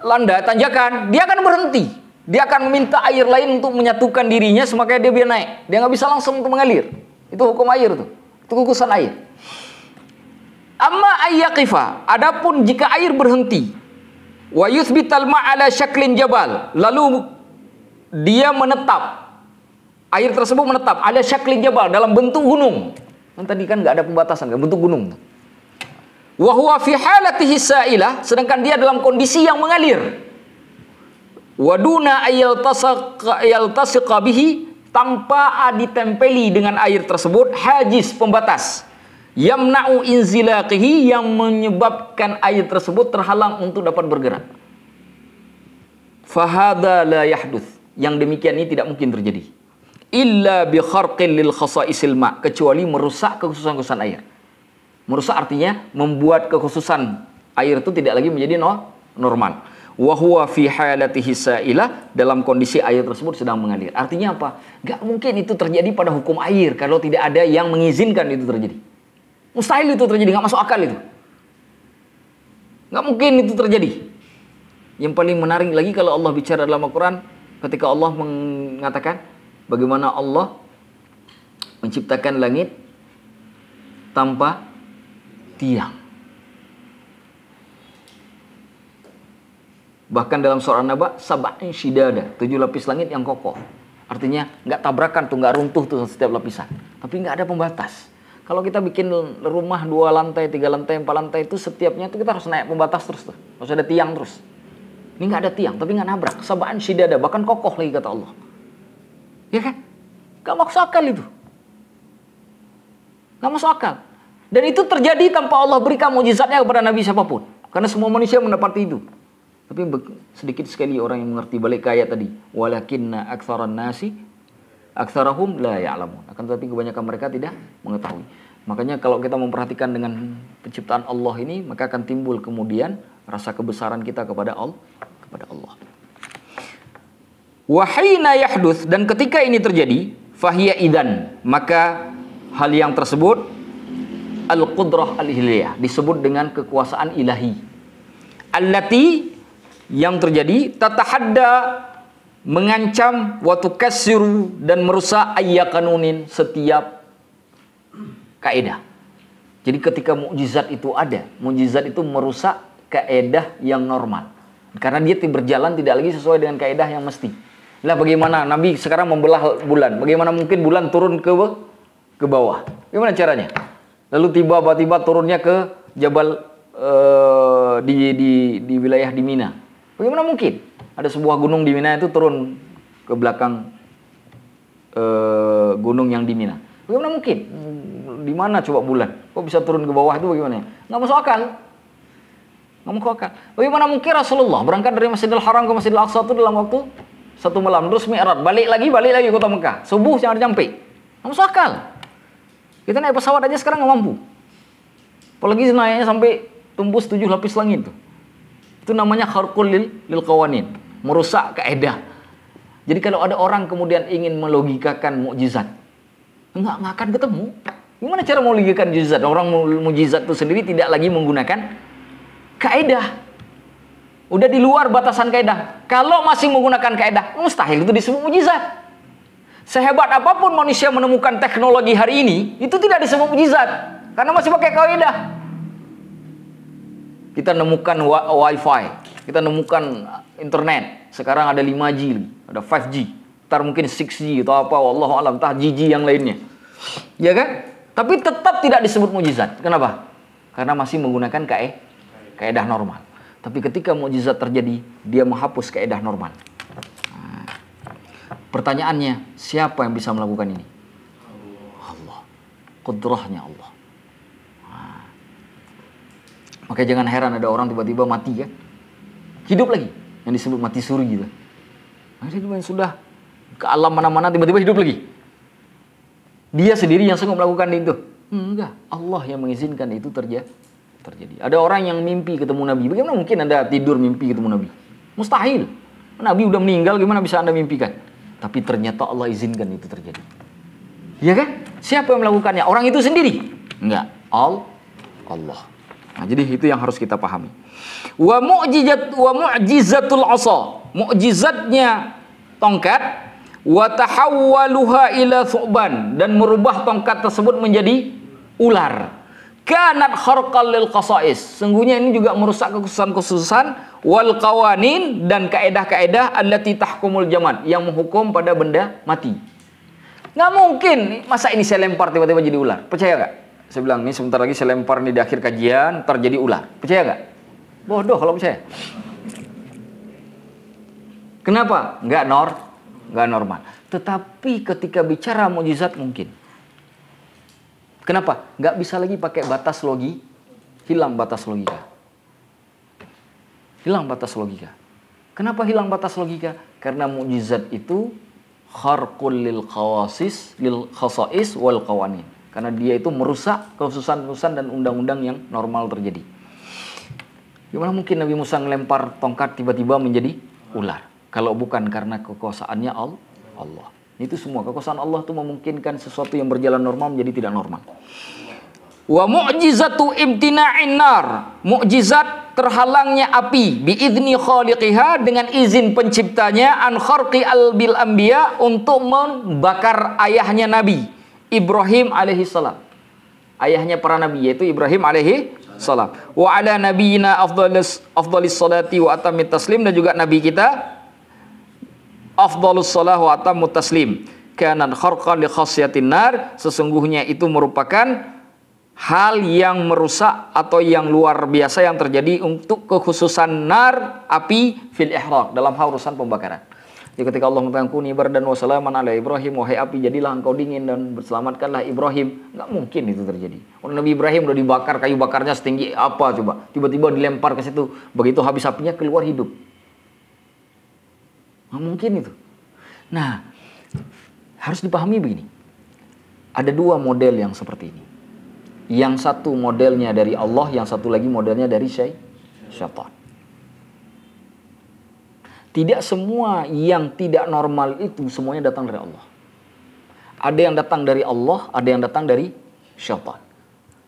landai tanjakan, dia akan berhenti, dia akan meminta air lain untuk menyatukan dirinya semakin dia biar naik, dia nggak bisa langsung untuk mengalir. Itu hukum air tuh, itu kekhususan air. Amma ayyaqifa, adapun jika air berhenti, wa yuthbital ma'ala syaklin jabal, lalu dia menetap, air tersebut menetap ala syaklin jabal, dalam bentuk gunung. Kan tadi kan nggak ada pembatasan, kan bentuk gunung. Wa huwa fi halatihi sa'ilah, sedangkan dia dalam kondisi yang mengalir. Wa duna yaltasiqa bihi, tanpa ditempeli dengan air tersebut hajiz, pembatas. Yamna'u inzilaqihi, yang menyebabkan air tersebut terhalang untuk dapat bergerak. Fahadha la yahduth, yang demikian ini tidak mungkin terjadi. Illa bi kharqil lil khasa'isil ma, kecuali merusak kekhususan air. Merusak artinya membuat kekhususan air itu tidak lagi menjadi normal. Wa huwa fi halatihi sa'ilah, dalam kondisi air tersebut sedang mengalir. Artinya apa? Gak mungkin itu terjadi pada hukum air kalau tidak ada yang mengizinkan itu terjadi. Mustahil itu terjadi, gak masuk akal itu. Gak mungkin itu terjadi. Yang paling menarik lagi kalau Allah bicara dalam Al-Quran, ketika Allah mengatakan bagaimana Allah menciptakan langit tanpa tiang. Bahkan dalam surah An-Naba, sab'in shidada, 7 lapis langit yang kokoh. Artinya nggak tabrakan tuh, nggak runtuh tuh setiap lapisan. Tapi nggak ada pembatas. Kalau kita bikin rumah 2 lantai, 3 lantai, 4 lantai itu setiapnya itu kita harus naik pembatas terus tuh. Harus ada tiang terus. Ini nggak ada tiang, tapi nggak nabrak. Sab'an shidada, bahkan kokoh lagi kata Allah. Ya kan? Nggak masuk akal itu. Nggak masuk akal. Dan itu terjadi tanpa Allah berikan mukjizatnya kepada Nabi siapapun. Karena semua manusia mendapati itu. Tapi sedikit sekali orang yang mengerti balik ayat tadi. Walakinna aktsaran nasi aktsarahum la ya'lamun. Akan tetapi kebanyakan mereka tidak mengetahui. Makanya kalau kita memperhatikan dengan penciptaan Allah ini, maka akan timbul kemudian rasa kebesaran kita kepada Allah. Wa hina yahduts, dan ketika ini terjadi, fahiya idzan, maka hal yang tersebut al-qudrah al-ilahiyah, disebut dengan kekuasaan ilahi. Allati, yang terjadi, tatahadda, mengancam, wa tukassiru, dan merusak ayyakanunin, setiap kaidah. Jadi ketika mukjizat itu ada, mukjizat itu merusak kaidah yang normal. Karena dia berjalan tidak lagi sesuai dengan kaidah yang mesti. Lah bagaimana Nabi sekarang membelah bulan? Bagaimana mungkin bulan turun ke bawah? Bagaimana caranya? Lalu tiba-tiba turunnya ke Jabal di wilayah di Mina. Bagaimana mungkin ada sebuah gunung di Mina itu turun ke belakang gunung yang di Mina? Bagaimana mungkin? Di mana coba bulan? Kok bisa turun ke bawah itu bagaimana? Nggak masuk akal. Nggak masuk akal. Bagaimana mungkin Rasulullah berangkat dari Masjidil Haram ke Masjidil Aqsa itu dalam waktu 1 malam, terus Mi'raj, balik lagi ke kota Mekah. Subuh jangan nyampe. Nggak masuk akal. Kita naik pesawat aja sekarang nggak mampu. Apalagi naiknya sampai tembus 7 lapis langit itu. Itu namanya kharqul lil qawanin, merusak kaidah. Jadi kalau ada orang kemudian ingin melogikakan mukjizat, nggak akan ketemu. Gimana cara melogikakan mukjizat? Orang mukjizat itu sendiri tidak lagi menggunakan kaidah. Udah di luar batasan kaidah. Kalau masih menggunakan kaidah, mustahil itu disebut mukjizat. Sehebat apapun manusia menemukan teknologi hari ini, itu tidak disebut mukjizat karena masih pakai kaidah. Kita nemukan wifi, kita nemukan internet. Sekarang ada 5G, ada 5G, ntar mungkin 6G atau apa, wallahu alam, entah GG yang lainnya. Ya kan? Tapi tetap tidak disebut mukjizat. Kenapa? Karena masih menggunakan kaidah normal. Tapi ketika mukjizat terjadi, dia menghapus kaidah normal. Pertanyaannya, siapa yang bisa melakukan ini? Allah. Qudrahnya Allah. Maka jangan heran ada orang tiba-tiba mati kan. Hidup lagi. Yang disebut mati suri gitu. Dia sudah ke alam mana-mana tiba-tiba hidup lagi. Dia sendiri yang sanggup melakukan itu. Enggak. Allah yang mengizinkan itu terjadi. Ada orang yang mimpi ketemu Nabi. Bagaimana mungkin Anda tidur mimpi ketemu Nabi? Mustahil. Nabi udah meninggal, gimana bisa Anda mimpikan? Tapi ternyata Allah izinkan itu terjadi. Iya kan? Siapa yang melakukannya? Orang itu sendiri? Enggak. Allah. Nah, jadi itu yang harus kita pahami. Wa mu'jizatul 'asa. Mu'jizatnya tongkat, wa tahawwaluha ila thu'ban, dan merubah tongkat tersebut menjadi ular. Kanat kharqal lil qasais. Sungguhnya ini juga merusak kekhususan-kekhususan wal qawanin, dan kaedah-kaedah allati tahkumul jamad, yang menghukum pada benda mati. Nggak mungkin masa ini saya lempar tiba-tiba jadi ular. Percaya nggak? Saya bilang ini sebentar lagi saya lempar nih di akhir kajian terjadi ular. Percaya nggak? Bodoh kalau percaya. Kenapa? Nggak normal. Tetapi ketika bicara mukjizat mungkin. Kenapa? Nggak bisa lagi pakai batas logi, hilang batas logika. Hilang batas logika. Kenapa hilang batas logika? Karena mukjizat itu kharqul lil khasais wal qawanin. Karena dia itu merusak kekhususan-kekhususan dan undang-undang yang normal terjadi. Gimana mungkin Nabi Musa ngelempar tongkat tiba-tiba menjadi ular? Kalau bukan karena kekuasaannya Allah. Itu semua kekuasaan Allah itu memungkinkan sesuatu yang berjalan normal menjadi tidak normal. Wa mu'jizatu imtina'in nar. Mukjizat terhalangnya api biizni khaliqiha, dengan izin penciptanya, an kharqi bil anbiya, untuk membakar ayahnya Nabi Ibrahim alaihi salam. Ayahnya para nabi yaitu Ibrahim alaihi salam. Wa ala nabiyina afdalis salati wa atamit taslim, dan juga nabi kita afdalus salah wa atamut taslim. Kanan kharqan li khasyatin nar. Sesungguhnya itu merupakan hal yang merusak atau yang luar biasa yang terjadi untuk kekhususan nar, api, fil ihraq, dalam hal urusan pembakaran. Jadi ketika Allah mengatakan kuni bardan wa salaman ala Ibrahim, wahai api jadilah engkau dingin dan berselamatkanlah Ibrahim, nggak mungkin itu terjadi. Orang Nabi Ibrahim udah dibakar, kayu bakarnya setinggi apa coba, tiba-tiba dilempar ke situ, begitu habis apinya keluar hidup. Nggak mungkin itu. Nah, harus dipahami begini. Ada dua model yang seperti ini. Yang satu modelnya dari Allah, yang satu lagi modelnya dari syaitan. Tidak semua yang tidak normal itu semuanya datang dari Allah. Ada yang datang dari Allah, ada yang datang dari syaitan.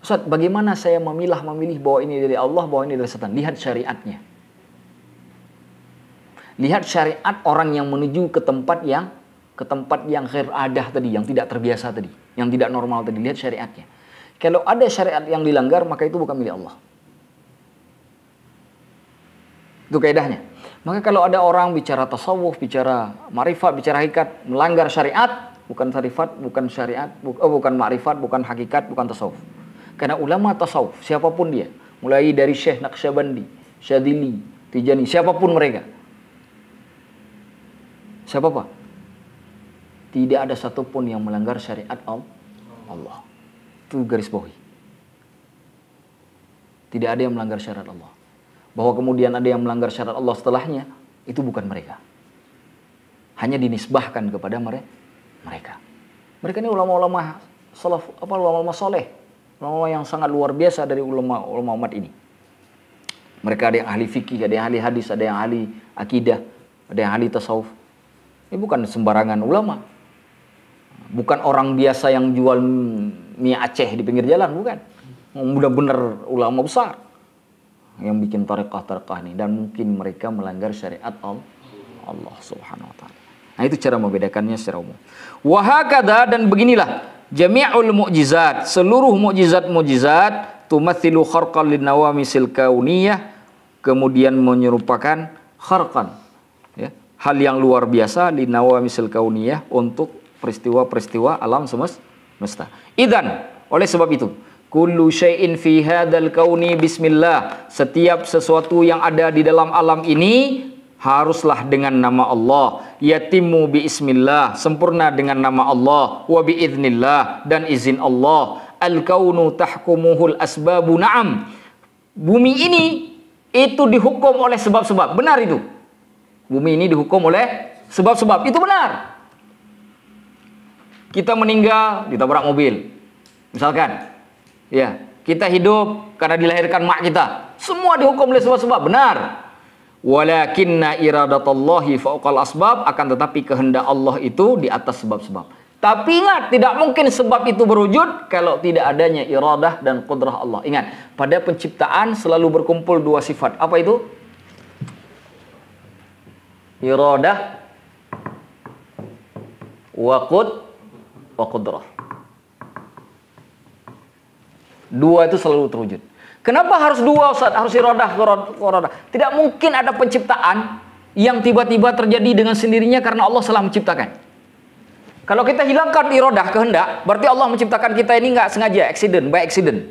Ustaz, bagaimana saya memilih bahwa ini dari Allah, bahwa ini dari syaitan? Lihat syariatnya. Lihat syariat orang yang menuju ke tempat yang ghair adah tadi, yang tidak terbiasa tadi, yang tidak normal tadi. Lihat syariatnya. Kalau ada syariat yang dilanggar, maka itu bukan milik Allah. Itu kaidahnya. Maka kalau ada orang bicara tasawuf, bicara ma'rifat, bicara hakikat, melanggar syariat, bukan syariat, bukan ma'rifat, bukan hakikat, bukan tasawuf. Karena ulama tasawuf, siapapun dia, mulai dari Syekh Naqsyabandi, Syadili, Tijani, siapapun mereka. Siapa Pak? Tidak ada satupun yang melanggar syariat Allah. Itu garis bawahi. Tidak ada yang melanggar syariat Allah. Bahwa kemudian ada yang melanggar syariat Allah setelahnya, itu bukan mereka. Hanya dinisbahkan kepada mereka. Mereka ini ulama-ulama salaf, ulama-ulama soleh, ulama yang sangat luar biasa dari ulama umat ini. Mereka ada yang ahli fikih, ada yang ahli hadis, ada yang ahli akidah, ada yang ahli tasawuf. Ini bukan sembarangan ulama. Bukan orang biasa yang jual mie Aceh di pinggir jalan, bukan. Benar-benar ulama besar yang bikin tarekah ini, dan mungkin mereka melanggar syariat Allah Subhanahu wa taala. Nah, itu cara membedakannya secara umum. Wa hakadha, dan beginilah jami'ul mu'jizat, seluruh mukjizat tumathilu kharqan linnawamisil kauniyah, kemudian menyerupakan kharqan, ya, hal yang luar biasa linnawamisil kauniyah, untuk peristiwa-peristiwa alam semesta. Idzan, oleh sebab itu, kullu syai'in fi hadzal kauni bismillah, setiap sesuatu yang ada di dalam alam ini haruslah dengan nama Allah. Yatimu biismillah, sempurna dengan nama Allah. Wa biiznillah, dan izin Allah. Al-kaunu tahkumuhul asbabu, na'am. Bumi ini itu dihukum oleh sebab-sebab. Benar itu. Bumi ini dihukum oleh sebab-sebab. Itu benar. Kita meninggal ditabrak mobil, misalkan. Ya, kita hidup karena dilahirkan mak kita. Semua dihukum oleh sebab-sebab. Benar. Walakinna iradatallahi fauqal asbab, akan tetapi kehendak Allah itu di atas sebab-sebab. Tapi ingat, tidak mungkin sebab itu berwujud kalau tidak adanya iradah dan qudrah Allah. Ingat, pada penciptaan selalu berkumpul dua sifat. Apa itu? Iradah wa qudrah. Dua itu selalu terwujud. Kenapa harus dua, Ustaz? Harus iradah, qudrah. Tidak mungkin ada penciptaan yang tiba-tiba terjadi dengan sendirinya karena Allah salah menciptakan. Kalau kita hilangkan iradah, kehendak, berarti Allah menciptakan kita ini nggak sengaja, by accident.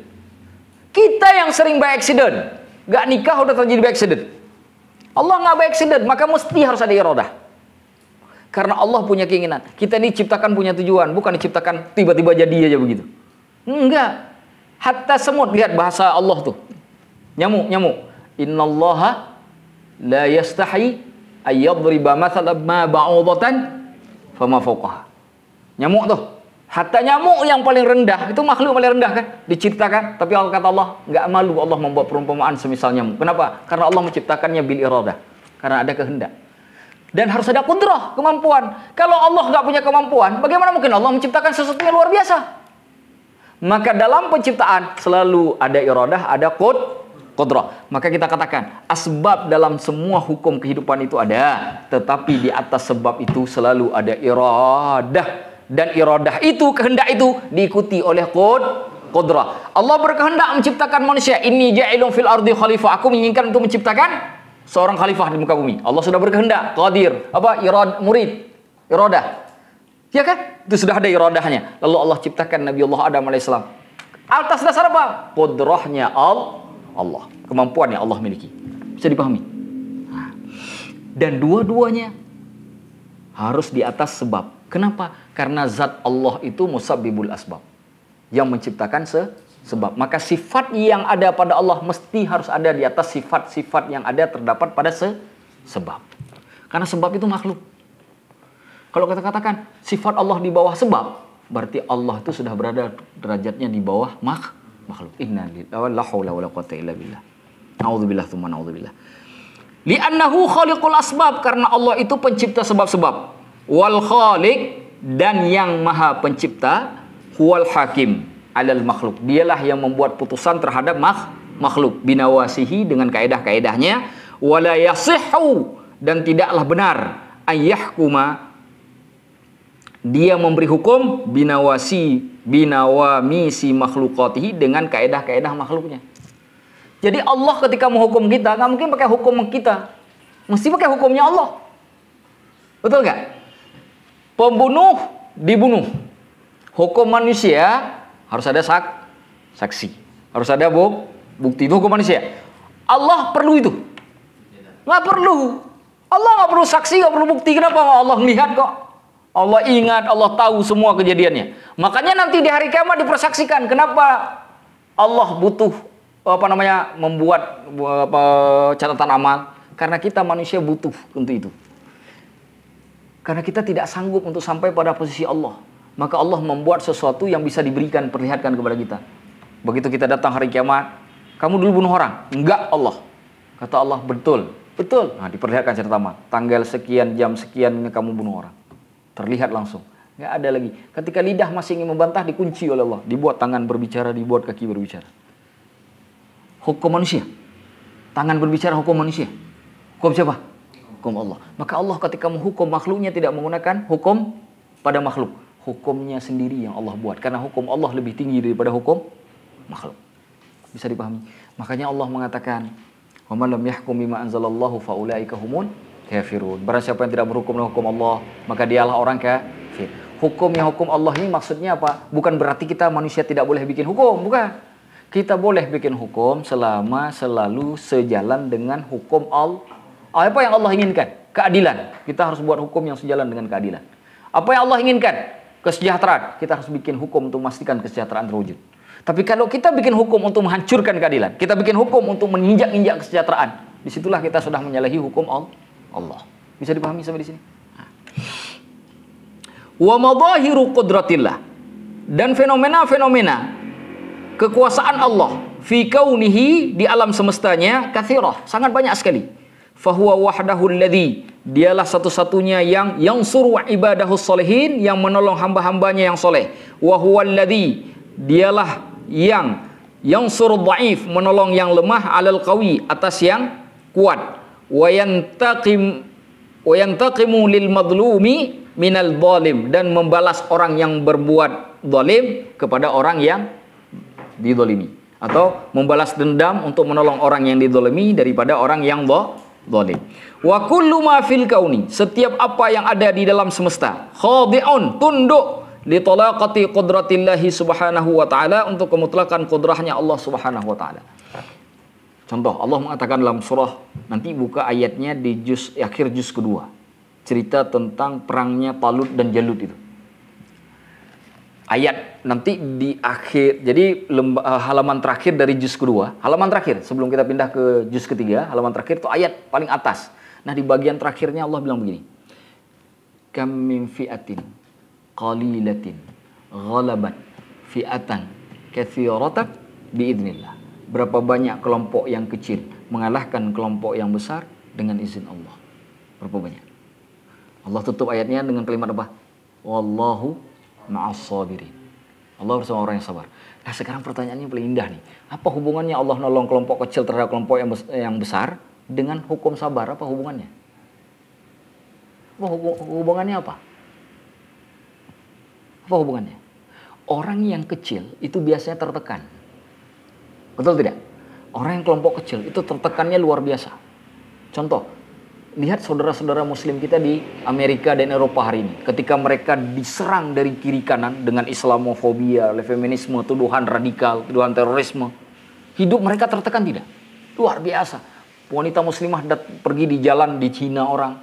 Kita yang sering by accident, nggak nikah udah terjadi by accident. Allah nggak by accident, maka mesti harus ada iradah. Karena Allah punya keinginan. Kita ini diciptakan punya tujuan, bukan diciptakan tiba-tiba jadi aja begitu. Enggak. Hatta semut, lihat bahasa Allah tuh. Nyamuk. Innallaha la yastahi ayyadriba mathalan ma ba'udatan fama fawqaha. Nyamuk tuh. Hatta nyamuk yang paling rendah, itu makhluk paling rendah kan, diciptakan, tapi kata Allah, enggak malu Allah membuat perumpamaan semisal nyamuk. Kenapa? Karena Allah menciptakannya bil iradah. Karena ada kehendak. Dan harus ada qudrah, kemampuan. Kalau Allah enggak punya kemampuan, bagaimana mungkin Allah menciptakan sesuatu yang luar biasa? Maka dalam penciptaan selalu ada iradah, ada qudrah. Maka kita katakan, asbab dalam semua hukum kehidupan itu ada, tetapi di atas sebab itu selalu ada iradah. Dan iradah itu, kehendak itu diikuti oleh qudrah. Allah berkehendak menciptakan manusia. Inni ja'ilun fil ardi khalifah. Aku menginginkan untuk menciptakan seorang khalifah di muka bumi. Allah sudah berkehendak, qadir, iradah. Ya kan? Itu sudah ada iradahnya. Lalu Allah ciptakan Nabi Allah Adam alaihissalam. Atas dasar apa? Qudrahnya Allah. Kemampuan yang Allah miliki. Bisa dipahami? Dan dua-duanya harus di atas sebab. Kenapa? Karena zat Allah itu musabbibul asbab. Yang menciptakan sebab. Maka sifat yang ada pada Allah mesti harus ada di atas sifat-sifat yang ada terdapat pada sebab. Karena sebab itu makhluk. Kalau kita katakan sifat Allah di bawah sebab, berarti Allah itu sudah berada derajatnya di bawah makhluk. Inna lillahi la haula wala quwwata illa billah. A'udzubillah tsumma na'udzubillah. Li'annahu khaliqul asbab, karena Allah itu pencipta sebab-sebab. Wal khaliq, dan yang maha pencipta, huwal hakim alal makhluk. Dialah yang membuat putusan terhadap makhluk binawasihi, dengan kaedah-kaedahnya. Wala yasihhu, dan tidaklah benar ayyahkuma, dia memberi hukum binawamisi makhlukatihi, dengan kaedah-kaedah makhluknya. Jadi Allah ketika menghukum kita, nggak mungkin pakai hukum kita, mesti pakai hukumnya Allah. Betul nggak? Pembunuh dibunuh. Hukum manusia harus ada saksi. Harus ada bukti. Itu hukum manusia. Allah perlu itu? Nggak perlu. Allah nggak perlu saksi, nggak perlu bukti. Kenapa? Allah melihat kok. Allah ingat, Allah tahu semua kejadiannya. Makanya nanti di hari kiamat dipersaksikan. Kenapa Allah butuh membuat catatan amal? Karena kita manusia butuh untuk itu. Karena kita tidak sanggup untuk sampai pada posisi Allah. Maka Allah membuat sesuatu yang bisa diberikan, perlihatkan kepada kita. Begitu kita datang hari kiamat, kamu dulu bunuh orang? Enggak, Allah. Kata Allah, betul. Betul. Nah, diperlihatkan catatan amal. Tanggal sekian, jam sekian kamu bunuh orang. Terlihat langsung. Nggak ada lagi. Ketika lidah masih ingin membantah, dikunci oleh Allah. Dibuat tangan berbicara, dibuat kaki berbicara. Hukum manusia. Tangan berbicara hukum manusia. Hukum siapa? Hukum Allah. Maka Allah ketika menghukum makhluknya tidak menggunakan hukum pada makhluk. Hukumnya sendiri yang Allah buat. Karena hukum Allah lebih tinggi daripada hukum makhluk. Bisa dipahami? Makanya Allah mengatakan, "Wa man lam yahkum bima anzalallahu fa ulaika humul kafirun." Barang siapa yang tidak berhukum dengan hukum Allah, maka dialah orang kafir. Hukumnya hukum Allah ini maksudnya apa? Bukan berarti kita manusia tidak boleh bikin hukum, bukan. Kita boleh bikin hukum selama selalu sejalan dengan hukum Allah. Apa yang Allah inginkan? Keadilan. Kita harus buat hukum yang sejalan dengan keadilan. Apa yang Allah inginkan? Kesejahteraan. Kita harus bikin hukum untuk memastikan kesejahteraan terwujud. Tapi kalau kita bikin hukum untuk menghancurkan keadilan, kita bikin hukum untuk menginjak-injak kesejahteraan, disitulah kita sudah menyalahi hukum Allah. Bisa dipahami sampai di sini? Wa madhahiru qudratillah, dan fenomena-fenomena kekuasaan Allah fi kaunihi, di alam semestanya, katsirah, sangat banyak sekali. Fahuwa wahdahu alladhi, dialah satu-satunya yang yansuru ibadahus sholihin, yang menolong hamba-hambanya yang soleh. Wa huwa alladhi, dialah yang yansuru dhaif, menolong yang lemah, alal qawi, atas yang kuat. Wa yantaqimu lil madlumi minal zalim, dan membalas orang yang berbuat zalim kepada orang yang dizalimi, atau membalas dendam untuk menolong orang yang dizalimi daripada orang yang zalim. Wa kullu ma fil kauni, setiap apa yang ada di dalam semesta, khadi'un, tunduk li talaqati qudratillahi subhanahu wa ta'ala, untuk kemutlakan kudrahnya Allah subhanahu wa ta'ala. Contoh, Allah mengatakan dalam surah, nanti buka ayatnya di akhir juz kedua, cerita tentang perangnya Talut dan Jalut itu. Ayat nanti di akhir, jadi halaman terakhir dari juz kedua, halaman terakhir sebelum kita pindah ke juz ketiga, halaman terakhir itu ayat paling atas. Nah, di bagian terakhirnya Allah bilang begini, kam min fi'atin qalilatin ghalabat fi'atan katsiratan biidznillah. Berapa banyak kelompok yang kecil mengalahkan kelompok yang besar dengan izin Allah. Berapa banyak? Allah tutup ayatnya dengan kalimat apa? Wallahu ma'as sabirin. Allah bersama orang yang sabar. Nah, sekarang pertanyaannya paling indah nih. Apa hubungannya Allah nolong kelompok kecil terhadap kelompok yang besar dengan hukum sabar? Apa hubungannya? Hubungannya apa? Apa hubungannya? Orang yang kecil itu biasanya tertekan. Betul tidak? Orang yang kelompok kecil itu tertekannya luar biasa. Contoh, lihat saudara-saudara muslim kita di Amerika dan Eropa hari ini. Ketika mereka diserang dari kiri kanan dengan Islamofobia, feminisme, tuduhan radikal, tuduhan terorisme, hidup mereka tertekan tidak? Luar biasa. Wanita muslimah pergi di jalan, dihina orang.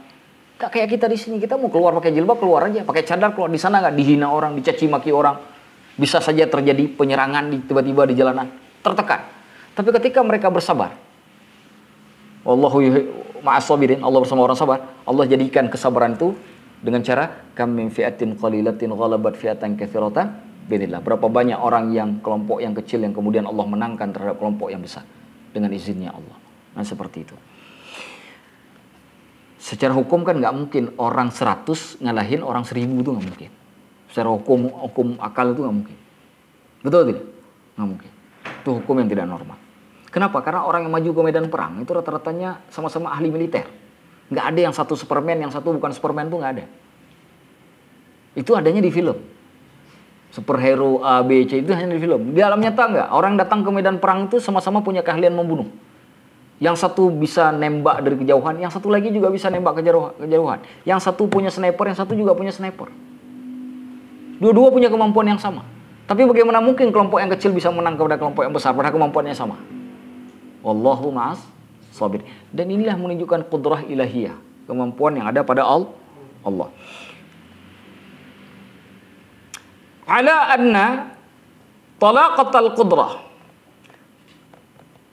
Gak kayak kita di sini, kita mau keluar pakai jilbab, keluar aja. Pakai cadar keluar. Di sana nggak dihina orang, dicaci maki orang. Bisa saja terjadi penyerangan tiba-tiba di jalanan. Tertekan. Tapi ketika mereka bersabar, Wallahu ma'as sabirin, Allah bersama orang sabar, Allah jadikan kesabaran itu dengan cara kam min fi'atin qalilatin ghalabat fi'atan katsiratan biidznillah. Berapa banyak orang yang kelompok yang kecil yang kemudian Allah menangkan terhadap kelompok yang besar dengan izinnya Allah. Nah, seperti itu. Secara hukum kan nggak mungkin orang 100 ngalahin orang 1000, itu nggak mungkin. Secara hukum akal itu nggak mungkin. Betul tidak? Nggak mungkin. Itu hukum yang tidak normal. Kenapa? Karena orang yang maju ke medan perang itu rata-ratanya sama-sama ahli militer. Nggak ada yang satu Superman, yang satu bukan Superman, itu nggak ada. Itu adanya di film. Superhero A, B, C itu hanya di film. Di alam nyata nggak. Orang datang ke medan perang itu sama-sama punya keahlian membunuh. Yang satu bisa nembak dari kejauhan, yang satu lagi juga bisa nembak kejauhan. Yang satu punya sniper, yang satu juga punya sniper. Dua-dua punya kemampuan yang sama. Tapi bagaimana mungkin kelompok yang kecil bisa menang kepada kelompok yang besar padahal kemampuannya sama? Wallahu ma'as sabir. Dan inilah menunjukkan qudrah ilahiyah, kemampuan yang ada pada Allah. Ala anna talaqatal qudrah,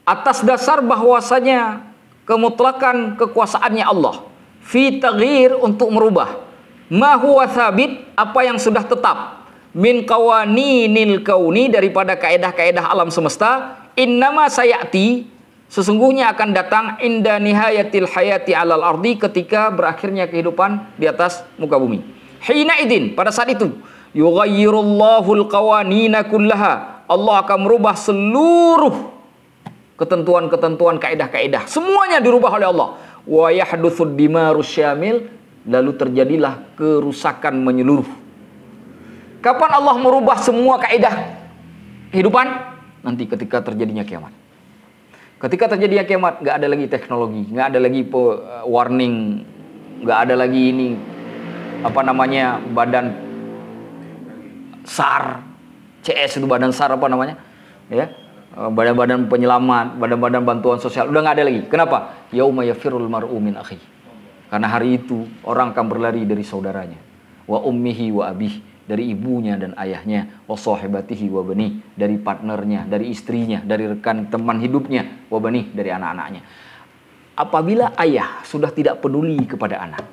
atas dasar bahwasanya kemutlakan kekuasaannya Allah fi taghyir, untuk merubah ma huwa thabit, apa yang sudah tetap, min qawaninil kauni, daripada kaedah-kaedah alam semesta, innama sayati, sesungguhnya akan datang, inda nihayatil hayati alal ardi, ketika berakhirnya kehidupan di atas muka bumi. Hina idin, pada saat itu, yughayyirullahu alqawanina kullaha, Allah akan merubah seluruh ketentuan-ketentuan, kaedah-kaedah, semuanya dirubah oleh Allah. Wa yahdutsud dimarus syamil, lalu terjadilah kerusakan menyeluruh. Kapan Allah merubah semua kaedah kehidupan? Nanti ketika terjadinya kiamat. Ketika terjadinya kiamat, nggak ada lagi teknologi, nggak ada lagi warning, nggak ada lagi ini badan SAR, CS itu badan SAR ya, badan-badan penyelamat, badan-badan bantuan sosial, udah nggak ada lagi. Kenapa? Yauma yafirul mar'u min akhi. Karena hari itu orang akan berlari dari saudaranya, wa ummihi wa abih, dari ibunya dan ayahnya, wa sahibatihi wa bani, dari partnernya, dari istrinya, dari rekan teman hidupnya, wa bani, dari anak-anaknya. Apabila ayah sudah tidak peduli kepada anak,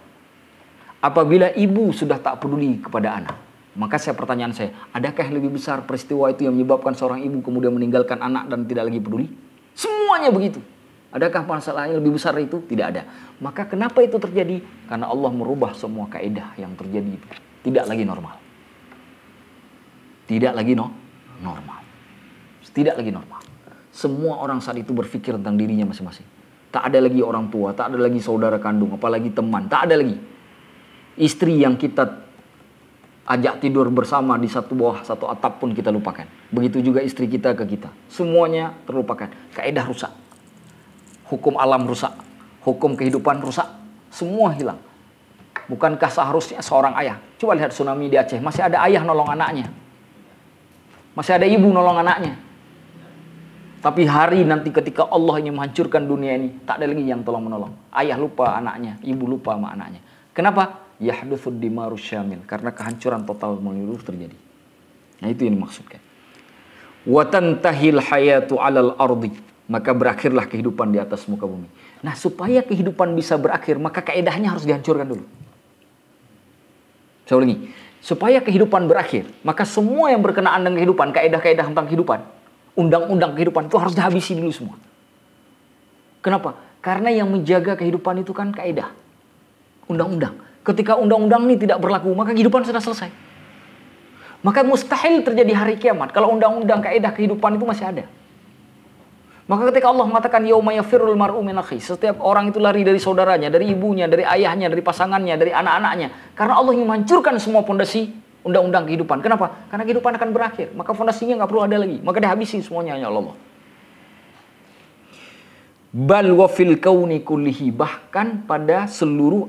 apabila ibu sudah tak peduli kepada anak, maka pertanyaan saya, adakah yang lebih besar peristiwa itu yang menyebabkan seorang ibu kemudian meninggalkan anak dan tidak lagi peduli? Semuanya begitu. Adakah masalahnya lebih besar itu? Tidak ada. Maka kenapa itu terjadi? Karena Allah merubah semua kaidah yang terjadi itu. Tidak lagi normal. Tidak lagi normal. Tidak lagi normal. Semua orang saat itu berpikir tentang dirinya masing-masing. Tak ada lagi orang tua, tak ada lagi saudara kandung, apalagi teman, tak ada lagi. Istri yang kita ajak tidur bersama di satu bawah satu atap pun kita lupakan. Begitu juga istri kita ke kita. Semuanya terlupakan. Kaidah rusak. Hukum alam rusak. Hukum kehidupan rusak. Semua hilang. Bukankah seharusnya seorang ayah? Coba lihat tsunami di Aceh. Masih ada ayah nolong anaknya. Masih ada ibu nolong anaknya. Tapi hari nanti ketika Allah ingin menghancurkan dunia ini, tak ada lagi yang tolong menolong. Ayah lupa anaknya, ibu lupa sama anaknya. Kenapa? Yahdutsud dimarus syamil, karena kehancuran total menyeluruh terjadi. Nah, itu yang dimaksudkan. Wa tantahil hayatu 'alal ardi, maka berakhirlah kehidupan di atas muka bumi. Nah, supaya kehidupan bisa berakhir, maka kaedahnya harus dihancurkan dulu. Saya ulangi. Supaya kehidupan berakhir, maka semua yang berkenaan dengan kehidupan, kaedah-kaedah tentang kehidupan, undang-undang kehidupan itu harus dihabisi dulu semua. Kenapa? Karena yang menjaga kehidupan itu kan kaedah, undang-undang. Ketika undang-undang ini tidak berlaku, maka kehidupan sudah selesai. Maka mustahil terjadi hari kiamat kalau undang-undang kaedah kehidupan itu masih ada. Maka ketika Allah mengatakan yauma yafirul mar'u min akhi, setiap orang itu lari dari saudaranya, dari ibunya, dari ayahnya, dari pasangannya, dari anak-anaknya. Karena Allah ingin menghancurkan semua fondasi undang-undang kehidupan. Kenapa? Karena kehidupan akan berakhir. Maka fondasinya nggak perlu ada lagi. Maka dihabisi semuanya ya Allah. Bal wa fil kauni kullihi, bahkan pada seluruh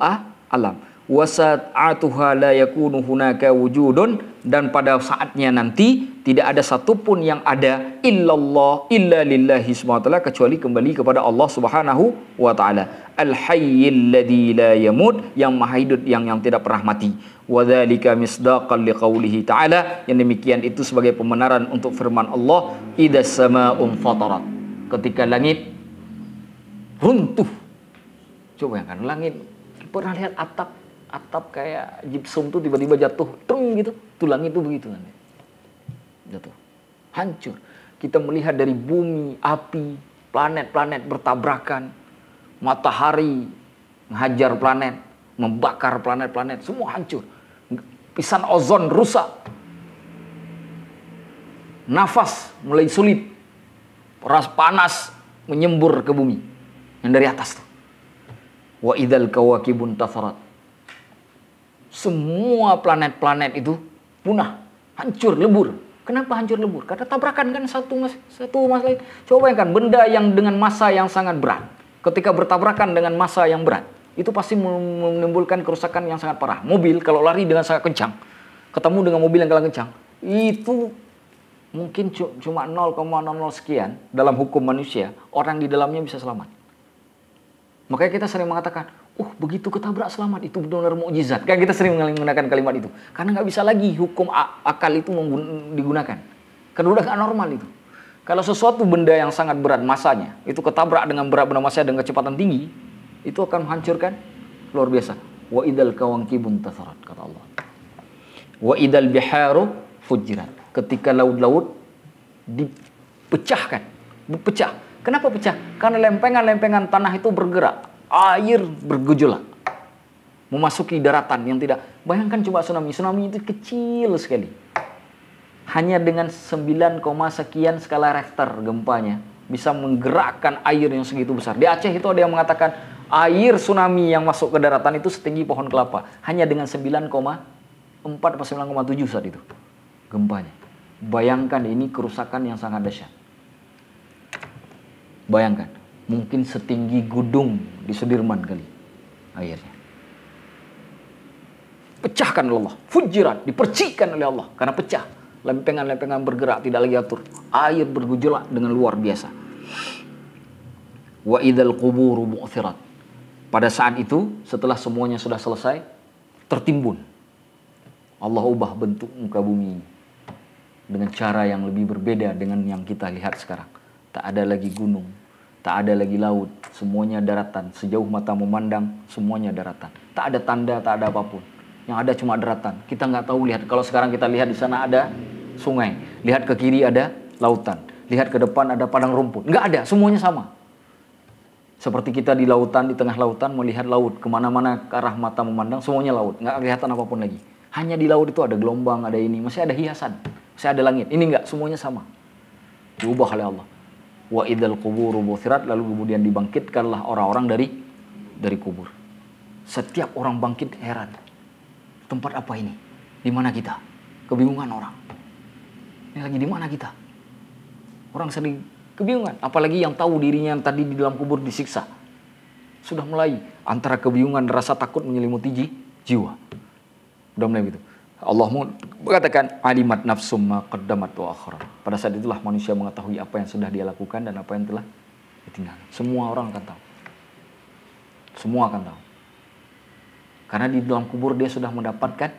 alam. Wasa'atuha la yakunu hunaka wujudun, dan pada saatnya nanti tidak ada satupun yang ada illallah illa lillahi subhanahu wa ta'ala, kecuali kembali kepada Allah subhanahu wa ta'ala. Al-hayyil ladzi la yamut, yang maha hidup yang tidak pernah mati. Wa dzalika misdaqan liqaulihi ta'ala, yang demikian itu sebagai pembenaran untuk firman Allah, idas samaa'un fatarat, ketika langit runtuh. Coba kan langit, pernah lihat atap kayak gypsum tuh tiba-tiba jatuh, teng gitu. Tuh langit itu begitu kan. Jatuh. Hancur. Kita melihat dari bumi, api, planet-planet bertabrakan. Matahari menghajar planet, membakar planet-planet, semua hancur. Lapisan ozon rusak. Nafas mulai sulit. Panas menyembur ke bumi yang dari atas tuh. Wa idzal kawakibun tafarat. Semua planet-planet itu punah, hancur, lebur. Kenapa hancur lebur? Karena tabrakan kan satu mas lain. Coba kan benda yang dengan massa yang sangat berat, ketika bertabrakan dengan massa yang berat, itu pasti menimbulkan kerusakan yang sangat parah. Mobil kalau lari dengan sangat kencang, ketemu dengan mobil yang kalah kencang, itu Mungkin cuma 0,00 sekian dalam hukum manusia, orang di dalamnya bisa selamat. Makanya kita sering mengatakan, begitu ketabrak selamat, itu benar-benar mukjizat. Kan kita sering menggunakan kalimat itu. Karena nggak bisa lagi hukum akal itu digunakan. Karena udah nggak normal itu. Kalau sesuatu benda yang sangat berat masanya, itu ketabrak dengan berat benda masanya dengan kecepatan tinggi, itu akan menghancurkan luar biasa. Wa idal kawangkibun tatharat, kata Allah. Wa idal biharu fujirat. Ketika laut-laut dipecahkan, pecah. Kenapa pecah? Karena lempengan-lempengan tanah itu bergerak, air bergejolak, memasuki daratan yang tidak. Bayangkan coba tsunami itu kecil sekali. Hanya dengan 9, sekian skala Richter gempanya bisa menggerakkan air yang segitu besar. Di Aceh itu ada yang mengatakan air tsunami yang masuk ke daratan itu setinggi pohon kelapa. Hanya dengan 9,4 atau 9,7 saat itu gempanya. Bayangkan ini kerusakan yang sangat dahsyat. Bayangkan, mungkin setinggi gedung di Sudirman kali airnya. Pecahkan oleh Allah, fujirat, dipercikan oleh Allah karena pecah. Lempengan-lempengan bergerak, tidak lagi atur. Air bergejolak dengan luar biasa. Wa idzal quburu bu'thirat. Pada saat itu, setelah semuanya sudah selesai, tertimbun. Allah ubah bentuk muka bumi dengan cara yang lebih berbeda dengan yang kita lihat sekarang. Tak ada lagi gunung, tak ada lagi laut, semuanya daratan. Sejauh mata memandang, semuanya daratan. Tak ada tanda, tak ada apapun. Yang ada cuma daratan. Kita nggak tahu lihat. Kalau sekarang kita lihat di sana ada sungai, lihat ke kiri ada lautan, lihat ke depan ada padang rumput. Nggak ada, semuanya sama. Seperti kita di lautan, di tengah lautan melihat laut, kemana-mana ke arah mata memandang, semuanya laut, nggak kelihatan apapun lagi. Hanya di laut itu ada gelombang, ada ini, masih ada hiasan, masih ada langit. Ini nggak, semuanya sama. Diubah oleh Allah. Wa idzal quburu bu'thirat, lalu kemudian dibangkitkanlah orang-orang dari kubur. Setiap orang bangkit heran. Tempat apa ini? Di mana kita? Kebingungan orang. Ini lagi di mana kita? Orang sering kebingungan. Apalagi yang tahu dirinya yang tadi di dalam kubur disiksa. Sudah mulai antara kebingungan, rasa takut menyelimuti jiwa. Sudah mulai begitu. Allah mengatakan alimat nafsum ma qaddamat wa akhirat. Pada saat itulah manusia mengetahui apa yang sudah dia lakukan dan apa yang telah ditinggalkan. Semua orang akan tahu. Semua akan tahu. Karena di dalam kubur dia sudah mendapatkan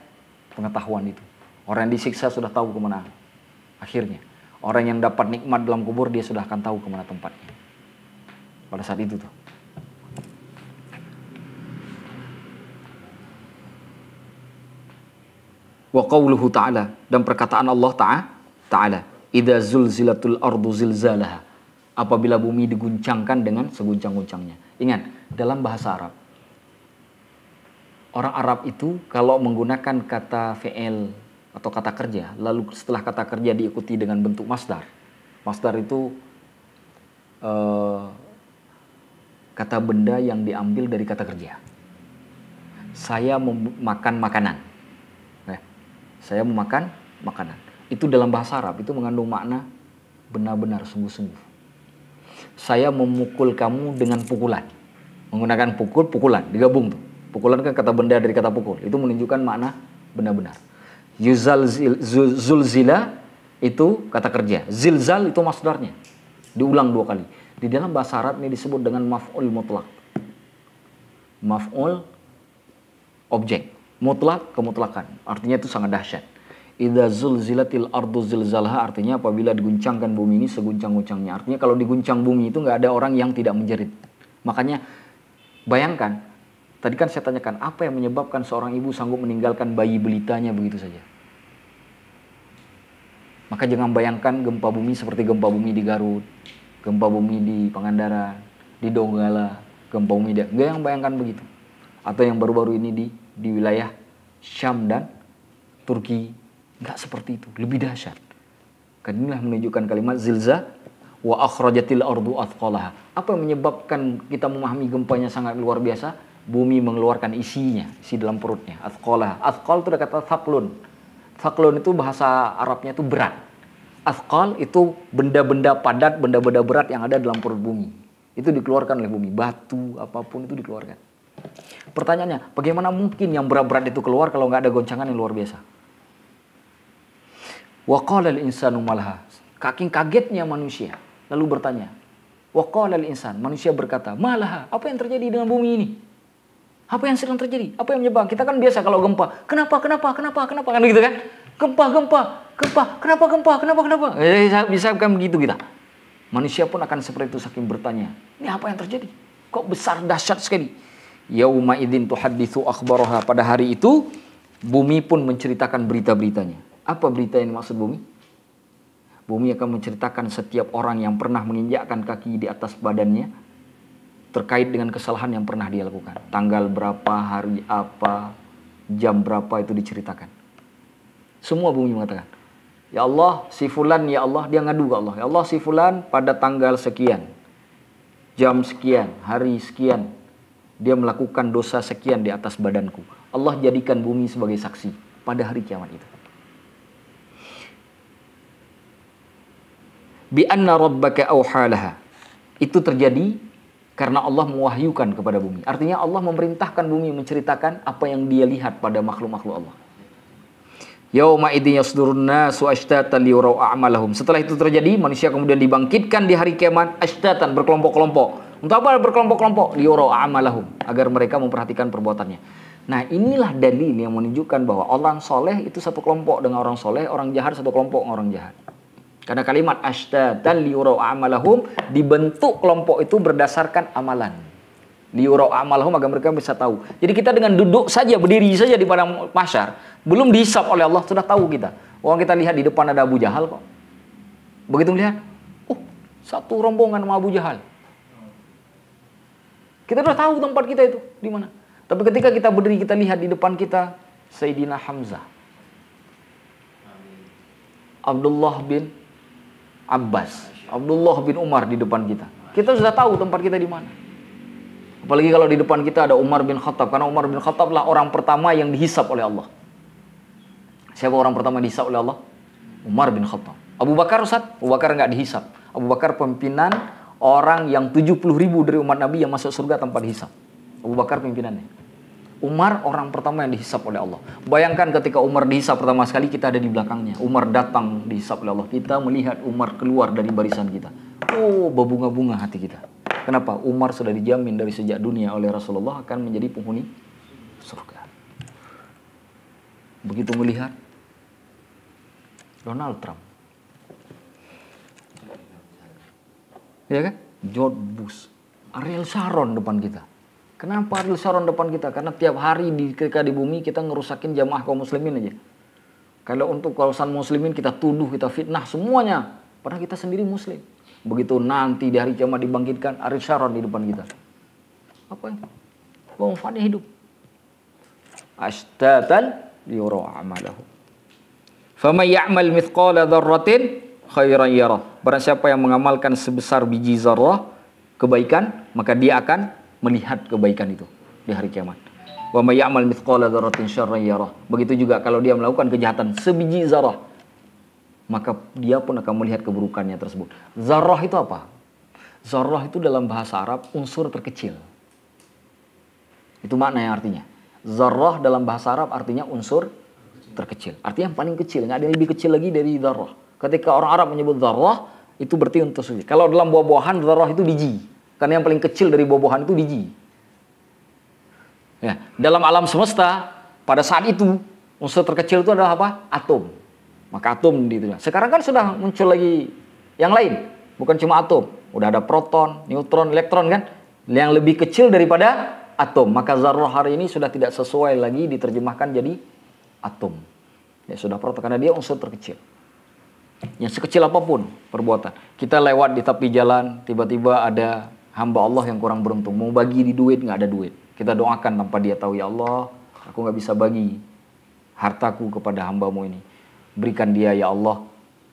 pengetahuan itu. Orang yang disiksa sudah tahu kemana akhirnya. Orang yang dapat nikmat dalam kubur dia sudah akan tahu kemana tempatnya. Pada saat itu tuh. Wa qauluhu ta'ala, dan perkataan Allah ta'ala, idza zulzilatul ardu zilzalaha, apabila bumi diguncangkan dengan seguncang-guncangnya. Ingat, dalam bahasa Arab, orang Arab itu kalau menggunakan kata fi'il atau kata kerja, lalu setelah kata kerja diikuti dengan bentuk masdar. Masdar itu kata benda yang diambil dari kata kerja. Saya memakan makanan. Saya memakan makanan. Itu dalam bahasa Arab, itu mengandung makna benar-benar sungguh-sungguh. Saya memukul kamu dengan pukulan. Menggunakan pukulan, digabung tuh. Pukulan kan kata benda dari kata pukul. Itu menunjukkan makna benar-benar. Zulzila itu kata kerja. Zilzal itu masdarnya. Diulang 2 kali. Di dalam bahasa Arab ini disebut dengan maf'ul mutlak. Maf'ul objek. Mutlak, kemutlakan. Artinya itu sangat dahsyat. Idza zulzilatil ardu zilzalaha, artinya apabila diguncangkan bumi ini seguncang-guncangnya. Artinya kalau diguncang bumi itu nggak ada orang yang tidak menjerit. Makanya bayangkan, tadi kan saya tanyakan, apa yang menyebabkan seorang ibu sanggup meninggalkan bayi belitanya begitu saja? Maka jangan bayangkan gempa bumi seperti gempa bumi di Garut, gempa bumi di Pangandaran, di Donggala, gempa bumi di... Nggak yang bayangkan begitu. Atau yang baru-baru ini di wilayah Syam dan Turki. Nggak seperti itu, lebih dahsyat. Karena inilah menunjukkan kalimat zilzal wa akhrajatil ardu athqalaha. Apa yang menyebabkan kita memahami gempanya sangat luar biasa? Bumi mengeluarkan isinya, isi dalam perutnya. Athqalaha. Athqal itu ada kata thaklun. Thaklun itu bahasa Arabnya itu berat. Athqal itu benda-benda padat, benda-benda berat yang ada dalam perut bumi. Itu dikeluarkan oleh bumi. Batu, apapun itu dikeluarkan. Pertanyaannya, bagaimana mungkin yang berat-berat itu keluar kalau nggak ada goncangan yang luar biasa? Wa qala al-insanu malaha. Saking kagetnya manusia, lalu bertanya. Wa qala al-insan, manusia berkata, malaha, apa yang terjadi dengan bumi ini? Apa yang sedang terjadi? Apa yang menyebabkan? Kita kan biasa kalau gempa, kenapa kan gitu kan? Kenapa? Bisa kan begitu kita. Manusia pun akan seperti itu saking bertanya. Ini apa yang terjadi? Kok besar dahsyat sekali? Yauma idzin tuhadditsu akhbaraha. Pada hari itu bumi pun menceritakan berita-beritanya. Apa berita yang dimaksud bumi? Bumi akan menceritakan setiap orang yang pernah menginjakkan kaki di atas badannya terkait dengan kesalahan yang pernah dia lakukan. Tanggal berapa, hari apa, jam berapa itu diceritakan. Semua bumi mengatakan, ya Allah, si fulan, ya Allah, dia ngadu ke Allah. Ya Allah, si fulan pada tanggal sekian, jam sekian, hari sekian, dia melakukan dosa sekian di atas badanku. Allah jadikan bumi sebagai saksi pada hari kiamat itu. Bi anna rabbaka auhalaha. Itu terjadi karena Allah mewahyukan kepada bumi. Artinya Allah memerintahkan bumi menceritakan apa yang dia lihat pada makhluk-makhluk Allah. Yauma idzin yasdurun nasu ashtatan liyurau a'malahum. Setelah itu terjadi, manusia kemudian dibangkitkan di hari kiamat ashtatan, berkelompok-kelompok. Untuk apa berkelompok-kelompok? Liyurau a'malahum, agar mereka memperhatikan perbuatannya. Nah, inilah dalil yang menunjukkan bahwa orang soleh itu satu kelompok dengan orang soleh, orang jahat satu kelompok dengan orang jahat. Karena kalimat ashtatan liyurau a'malahum dibentuk kelompok itu berdasarkan amalan. Liyurau a'malahum agar mereka bisa tahu. Jadi kita dengan duduk saja, berdiri saja di padang mahsyar, belum dihisab oleh Allah, sudah tahu kita. Orang kita lihat di depan ada Abu Jahal kok. Begitu melihat, satu rombongan sama Abu Jahal. Kita sudah tahu tempat kita itu di mana. Tapi ketika kita berdiri, kita lihat di depan kita Sayyidina Hamzah, Abdullah bin Abbas, Abdullah bin Umar di depan kita. Kita sudah tahu tempat kita di mana. Apalagi kalau di depan kita ada Umar bin Khattab, karena Umar bin Khattab lah orang pertama yang dihisab oleh Allah. Siapa orang pertama dihisab oleh Allah? Umar bin Khattab. Abu Bakar, Ustaz? Abu Bakar enggak dihisab. Abu Bakar pimpinan orang yang 70.000 dari umat Nabi yang masuk surga tanpa dihisab. Abu Bakar pimpinannya. Umar orang pertama yang dihisab oleh Allah. Bayangkan ketika Umar dihisab pertama sekali, kita ada di belakangnya. Umar datang dihisab oleh Allah. Kita melihat Umar keluar dari barisan kita. Oh, berbunga-bunga hati kita. Kenapa? Umar sudah dijamin dari sejak dunia oleh Rasulullah akan menjadi penghuni surga. Begitu melihat Donald Trump, ya kan? George Bush, Ariel Sharon depan kita. Kenapa Ariel Sharon depan kita? Karena tiap hari ketika di bumi kita ngerusakin jamaah kaum muslimin aja. Kalau untuk kawasan muslimin kita tuduh, kita fitnah semuanya. Padahal kita sendiri muslim. Begitu nanti di hari kiamat dibangkitkan, Ariel Sharon di depan kita. Apa ini? Manfaatnya hidup. Ashtatan liyurau a'malahu. Faman ya'mal mithqala dzarratin khairan yarah. Barang siapa yang mengamalkan sebesar biji zarrah kebaikan, maka dia akan melihat kebaikan itu di hari kiamat. Wa may ya'mal mithqala dzarratin syarran yarah. Begitu juga kalau dia melakukan kejahatan sebiji zarrah, maka dia pun akan melihat keburukannya tersebut. Zarrah itu apa? Zarrah itu dalam bahasa Arab unsur terkecil. Itu makna yang artinya. Zarrah dalam bahasa Arab artinya unsur terkecil. Artinya yang paling kecil, nggak ada yang lebih kecil lagi dari zarrah. Ketika orang Arab menyebut zarrah, itu berarti untuk suci. Kalau dalam buah-buahan, zarrah itu biji. Karena yang paling kecil dari buah-buahan itu biji. Ya, dalam alam semesta, pada saat itu, unsur terkecil itu adalah apa? Atom. Maka atom gitu. Sekarang kan sudah muncul lagi yang lain. Bukan cuma atom. Udah ada proton, neutron, elektron kan. Yang lebih kecil daripada atom. Maka zarrah hari ini sudah tidak sesuai lagi diterjemahkan jadi atom. Ya sudah proton karena dia unsur terkecil. Yang sekecil apapun perbuatan. Kita lewat di tepi jalan, tiba-tiba ada hamba Allah yang kurang beruntung. Mau bagi di duit, nggak ada duit. Kita doakan tanpa dia tahu, ya Allah, aku nggak bisa bagi hartaku kepada hambamu ini. Berikan dia, ya Allah,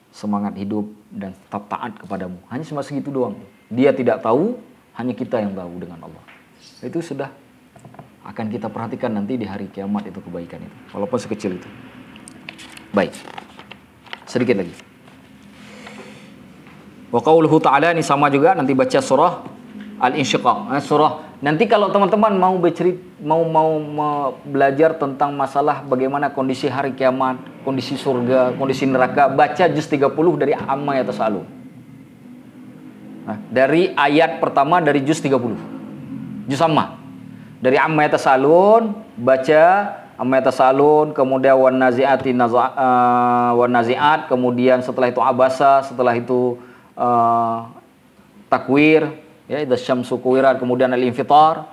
semangat hidup dan tetap taat kepadamu. Hanya cuma segitu doang. Dia tidak tahu, hanya kita yang tahu dengan Allah. Itu sudah akan kita perhatikan nanti di hari kiamat itu kebaikan itu. Walaupun sekecil itu. Baik. Sedikit lagi. Wa qauluhu ta'ala, ini sama juga nanti baca surah Al-Insyiqaq. Surah Nanti kalau teman-teman mau belajar tentang masalah bagaimana kondisi hari kiamat, kondisi surga, kondisi neraka, baca juz 30 dari Amma Yatasaalun. Nah, dari ayat pertama dari juz 30. Juz Amma. Dari Amma Yatasaalun, baca Amma Yatasaalun, kemudian wan nazi'at, kemudian setelah itu abasa, setelah itu takwir, ya, idza syamsu kuwirat, kemudian al-infitar,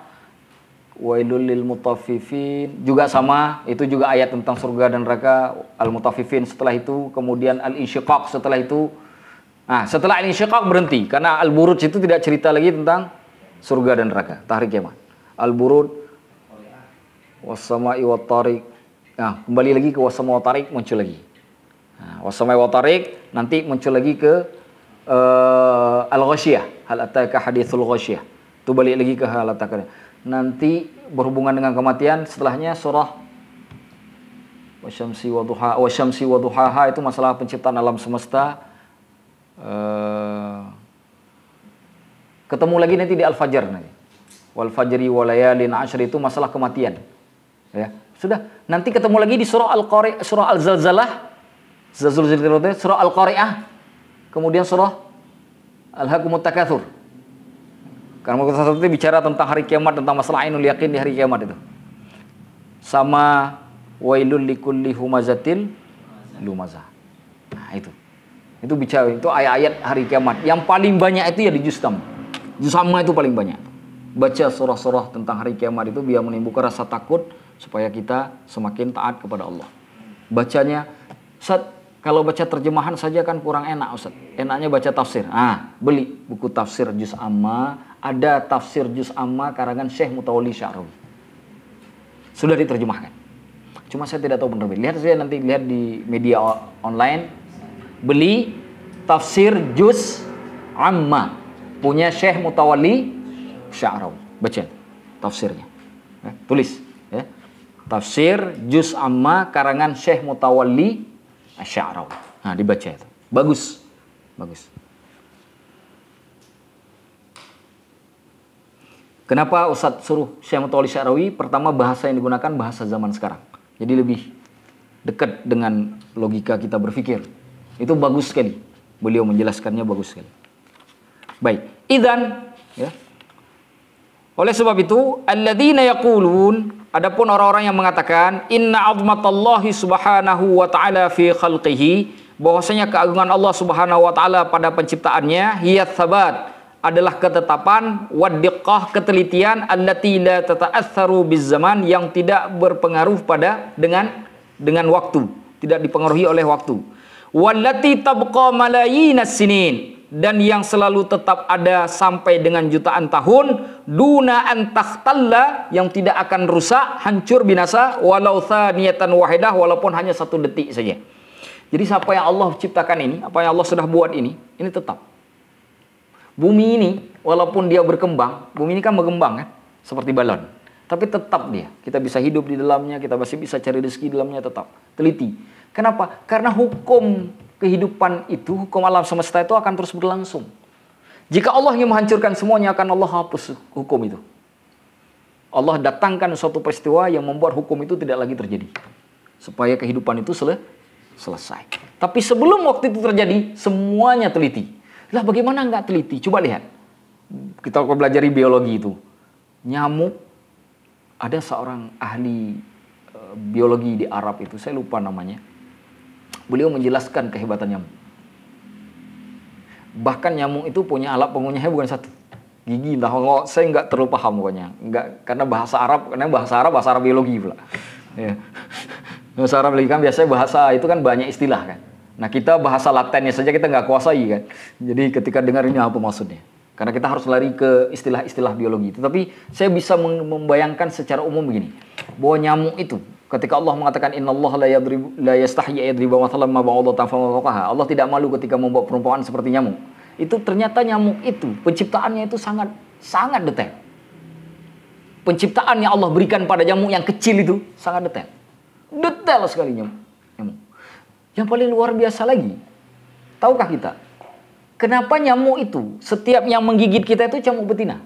wailul lil mutaffifin, juga sama, itu juga ayat tentang surga dan neraka, al-mutaffifin setelah itu, kemudian al-insyiqaq setelah itu. Nah, setelah al-insyiqaq berhenti karena al-buruj itu tidak cerita lagi tentang surga dan neraka, hari kiamat. Al-buruj, was-sama'i wat-tariq. Nah, kembali lagi ke was-sama'i wat-tariq, muncul lagi. Nah, was-sama'i wat-tariq nanti muncul lagi ke Al-Ghasyiyah, hal ataka hadithul Ghasyiyah. Itu balik lagi ke hal ataka. Nanti berhubungan dengan kematian, setelahnya surah Wasyamsi wa duhaha, itu masalah penciptaan alam semesta. Ketemu lagi nanti di Al-Fajr nanti. Wal fajri wa layalin ashr, itu masalah kematian. Ya, sudah. Nanti ketemu lagi di surah Al-Qari'ah, surah Al-Zalzalah, surah Al-Qari'ah. Kemudian surah Al-Hakumut Takatsur. Karena Al-Takatsur itu bicara tentang hari kiamat, tentang masalah ainul yakin di hari kiamat itu. Sama wailul likulli humazatil lumazah. Nah, itu. Itu bicara, itu ayat-ayat hari kiamat. Yang paling banyak itu ya di juz 6. Juz Amma itu paling banyak. Baca surah-surah tentang hari kiamat itu biar menimbulkan rasa takut supaya kita semakin taat kepada Allah. Bacanya kalau baca terjemahan saja kan kurang enak, Ustaz. Enaknya baca tafsir. Beli buku tafsir juz Amma. Ada tafsir juz Amma karangan Syekh Mutawalli Sya'rawi. Sudah diterjemahkan. Cuma saya tidak tahu penerbit. Lihat saja nanti, lihat di media online. Beli tafsir juz Amma punya Syekh Mutawalli Sya'rawi. Baca tafsirnya. Tulis. Ya. Tafsir juz Amma karangan Syekh Mutawalli Sya'rawi. Nah, dibaca itu. Bagus. Bagus. Kenapa Ustaz suruh Syekh Mutawalli Sya'rawi? Pertama, bahasa yang digunakan bahasa zaman sekarang. Jadi lebih dekat dengan logika kita berpikir. Itu bagus sekali. Beliau menjelaskannya bagus sekali. Baik. Idzan, ya. Oleh sebab itu, alladzina yaqulun, adapun orang-orang yang mengatakan inna 'azmatallahi subhanahu wa ta'ala fi khalqihi, bahwasanya keagungan Allah subhanahu wa ta'ala pada penciptaannya, hiya tsabat, adalah ketetapan, wadiqqah, ketelitian, allati la tata'atsaru bizzaman, yang tidak berpengaruh dengan waktu, tidak dipengaruhi oleh waktu. Wallati tabqa malayinas sinin, dan yang selalu tetap ada sampai dengan jutaan tahun, duna an takhtalla, yang tidak akan rusak, hancur, binasa, walau thaniyatan wahidah, walaupun hanya 1 detik saja. Jadi siapa yang Allah ciptakan ini, apa yang Allah sudah buat ini tetap. Bumi ini walaupun dia berkembang, bumi ini kan berkembang kan, seperti balon, tapi tetap dia, kita bisa hidup di dalamnya, kita masih bisa cari rezeki di dalamnya, tetap teliti. Kenapa? Karena hukum kehidupan itu, hukum alam semesta itu akan terus berlangsung. Jika Allah ingin menghancurkan semuanya, akan Allah hapus hukum itu. Allah datangkan suatu peristiwa yang membuat hukum itu tidak lagi terjadi, supaya kehidupan itu selesai. Tapi sebelum waktu itu terjadi, semuanya teliti. Lah bagaimana nggak teliti? Coba lihat. Kita belajar biologi itu. Nyamuk, ada seorang ahli biologi di Arab itu, saya lupa namanya. Beliau menjelaskan kehebatan nyamuk. Bahkan nyamuk itu punya alat pengunyahnya bukan 1 gigi. Nah, saya nggak terlalu paham pokoknya. Nggak, karena bahasa Arab biologi pula. Ya. Bahasa Arab lagi kan biasanya bahasa itu kan banyak istilah kan. Nah, kita bahasa Latennya saja kita nggak kuasai kan. Jadi ketika dengar ini apa maksudnya? Karena kita harus lari ke istilah-istilah biologi. Tetapi saya bisa membayangkan secara umum begini, bahwa nyamuk itu, ketika Allah mengatakan innallaha la yastahyi yadriba mathalan ma ba'udatan fama fawqaha, Allah tidak malu ketika membuat perumpamaan seperti nyamuk. Itu ternyata nyamuk itu penciptaannya itu sangat detail. Penciptaan yang Allah berikan pada nyamuk yang kecil itu sangat detail. Detail sekali nyamuk. Yang paling luar biasa lagi, tahukah kita kenapa nyamuk itu setiap yang menggigit kita itu nyamuk betina?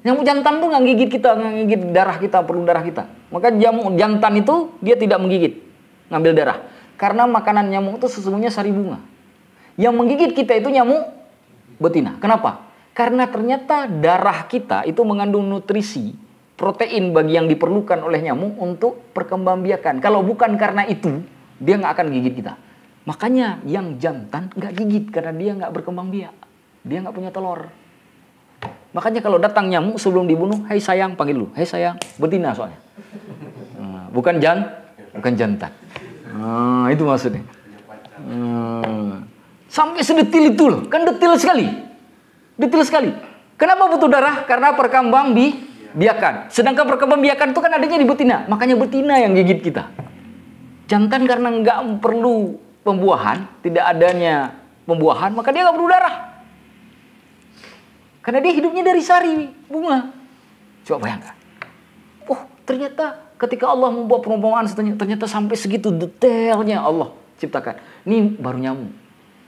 Nyamuk jantan tuh nggak gigit kita, nggak gigit darah kita, perlu darah kita. Maka nyamuk jantan itu dia tidak menggigit, ngambil darah. Karena makanan nyamuk itu sesungguhnya sari bunga. Yang menggigit kita itu nyamuk betina. Kenapa? Karena ternyata darah kita itu mengandung nutrisi, protein bagi yang diperlukan oleh nyamuk untuk perkembangbiakan. Kalau bukan karena itu, dia nggak akan gigit kita. Makanya yang jantan nggak gigit karena dia nggak berkembang biak. Dia nggak punya telur. Makanya kalau datang nyamuk sebelum dibunuh, hei sayang, panggil dulu. Hei sayang, betina soalnya. Bukan jantan. Itu maksudnya. Sampai sedetil itu loh. Kan detil sekali. Detil sekali. Kenapa butuh darah? Karena perkembangbiakan. Sedangkan perkembangbiakan itu kan adanya di betina. Makanya betina yang gigit kita. Jantan karena nggak perlu pembuahan, tidak adanya pembuahan, maka dia nggak perlu darah. Karena dia hidupnya dari sari bunga. Coba bayangkan. Oh, ternyata ketika Allah membuat perumpamaan, ternyata sampai segitu detailnya Allah ciptakan. Ini baru nyamuk.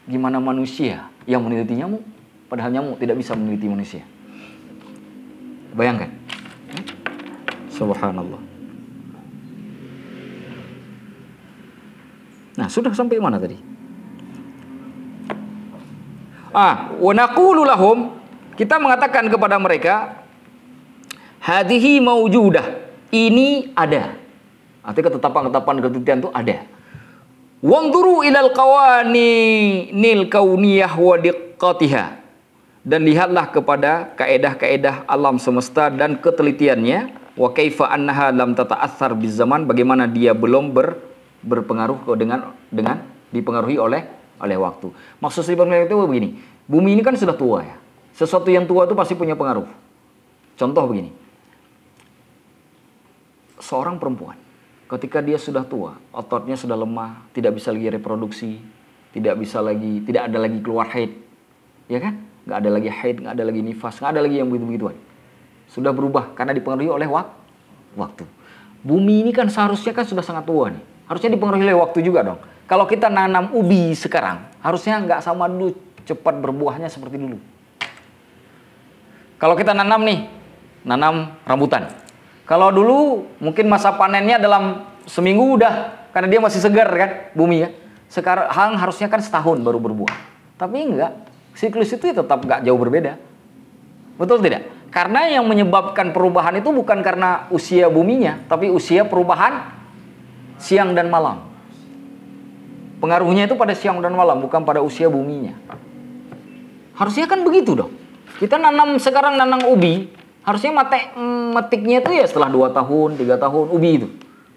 Gimana manusia yang meneliti nyamuk? Padahal nyamuk tidak bisa meneliti manusia. Bayangkan. Subhanallah. Nah, sudah sampai mana tadi? Wa naqulu lahum, kita mengatakan kepada mereka, hadhihi maujudah, ini ada. Artinya ketetapan-ketetapan ketelitian itu ada. Wanzuru ilal qawaninil kauniyah wa diqqatiha. Dan lihatlah kepada kaedah-kaedah alam semesta dan ketelitiannya. Wa kaifa annaha lam tata'athar bizaman, bagaimana dia belum berpengaruh dengan dipengaruhi oleh waktu. Maksud saya itu begini. Bumi ini kan sudah tua ya. Sesuatu yang tua itu pasti punya pengaruh. Contoh begini. Seorang perempuan, ketika dia sudah tua, ototnya sudah lemah, tidak bisa lagi reproduksi, tidak ada lagi keluar haid. Ya kan? Nggak ada lagi haid, nggak ada lagi nifas, nggak ada lagi yang begitu-begituan. Sudah berubah karena dipengaruhi oleh waktu. Bumi ini kan seharusnya kan sudah sangat tua nih. Harusnya dipengaruhi oleh waktu juga dong. Kalau kita nanam ubi sekarang, harusnya nggak sama dulu cepat berbuahnya seperti dulu. Kalau kita nanam rambutan. Kalau dulu mungkin masa panennya dalam seminggu udah, karena dia masih segar kan bumi ya. Sekarang harusnya kan setahun baru berbuah. Tapi enggak, siklus itu tetap nggak jauh berbeda. Betul tidak? Karena yang menyebabkan perubahan itu bukan karena usia buminya, tapi usia perubahan siang dan malam. Pengaruhnya itu pada siang dan malam, bukan pada usia buminya. Harusnya kan begitu dong. Kita sekarang nanam ubi, harusnya metiknya itu ya setelah 2 tahun, 3 tahun ubi itu.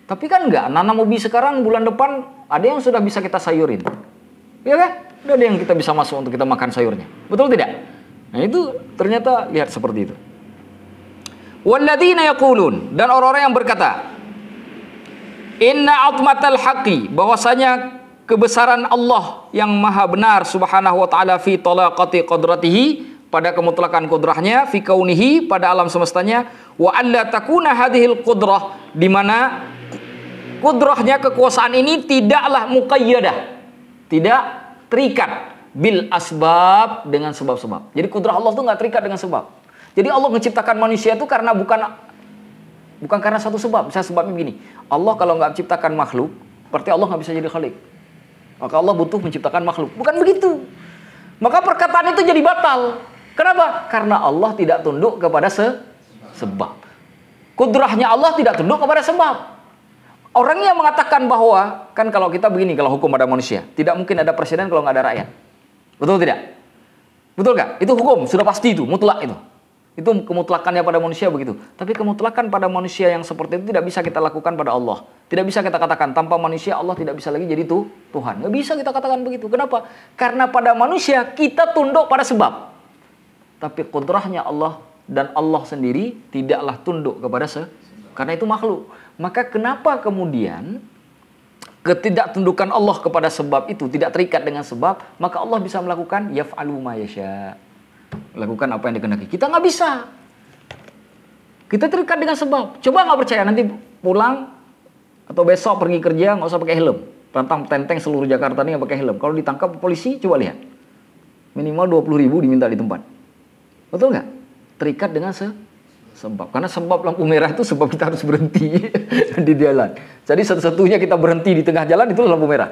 Tapi kan enggak, nanam ubi sekarang bulan depan ada yang sudah bisa kita sayurin. Iya kan? Udah ada yang kita bisa masuk untuk kita makan sayurnya. Betul tidak? Nah itu ternyata lihat seperti itu. Walladzina yaqulun, dan orang-orang yang berkata, inna atmatal haqqi, bahwasanya kebesaran Allah yang maha benar subhanahu wa ta'ala fi talaqati qadratihi, pada kemutlakan kudrahnya, fi kaunihi, pada alam semestanya, wa alla takuna hadhil qudrah, di mana kudrahnya, kekuasaan ini tidaklah muqayyadah, tidak terikat bil asbab, dengan sebab-sebab. Jadi kudrah Allah itu nggak terikat dengan sebab. Jadi Allah menciptakan manusia itu karena bukan karena satu sebab. Misalnya sebabnya begini, Allah kalau nggak menciptakan makhluk, berarti Allah nggak bisa jadi khalik. Maka Allah butuh menciptakan makhluk. Bukan begitu. Maka perkataan itu jadi batal. Kenapa? Karena Allah tidak tunduk kepada sebab. Kudrahnya Allah tidak tunduk kepada sebab. Orang yang mengatakan bahwa, kan kalau kita begini, kalau hukum pada manusia, tidak mungkin ada presiden kalau nggak ada rakyat. Betul tidak? Betul nggak? Itu hukum, sudah pasti itu, mutlak itu. Itu kemutlakannya pada manusia begitu. Tapi kemutlakan pada manusia yang seperti itu tidak bisa kita lakukan pada Allah. Tidak bisa kita katakan tanpa manusia Allah tidak bisa lagi jadi Tuhan. Nggak bisa kita katakan begitu. Kenapa? Karena pada manusia kita tunduk pada sebab. Tapi kudrahnya Allah dan Allah sendiri tidaklah tunduk kepada karena itu makhluk. Maka kenapa kemudian ketidaktundukan Allah kepada sebab itu tidak terikat dengan sebab, maka Allah bisa melakukan yaf'alu ma yasha. Lakukan apa yang dikehendaki. Kita nggak bisa. Kita terikat dengan sebab. Coba nggak percaya, nanti pulang atau besok pergi kerja nggak usah pakai helm. Tenteng seluruh Jakarta ini nggak pakai helm. Kalau ditangkap polisi, coba lihat. Minimal 20.000 diminta di tempat. Betul nggak? Terikat dengan Sebab. Karena sebab lampu merah itu sebab kita harus berhenti di jalan. Jadi satu-satunya kita berhenti di tengah jalan itu lampu merah.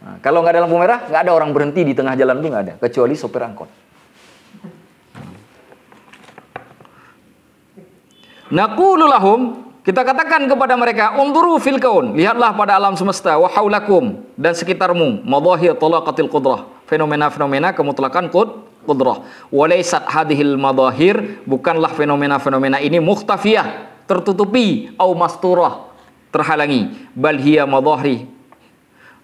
Nah, kalau nggak ada lampu merah, nggak ada orang berhenti di tengah jalan itu nggak ada, kecuali sopir angkot. Naqulu lahum, kita katakan kepada mereka, unduru fil kaun, lihatlah pada alam semesta, wa haulakum, dan sekitarmu, madahir talaqatil qudrah, fenomena-fenomena kemutlakan qudrah. Walaysat hadhil madahir, bukanlah fenomena-fenomena ini mukhtafiyah, tertutupi, au masturah, terhalangi, bal hiya madahri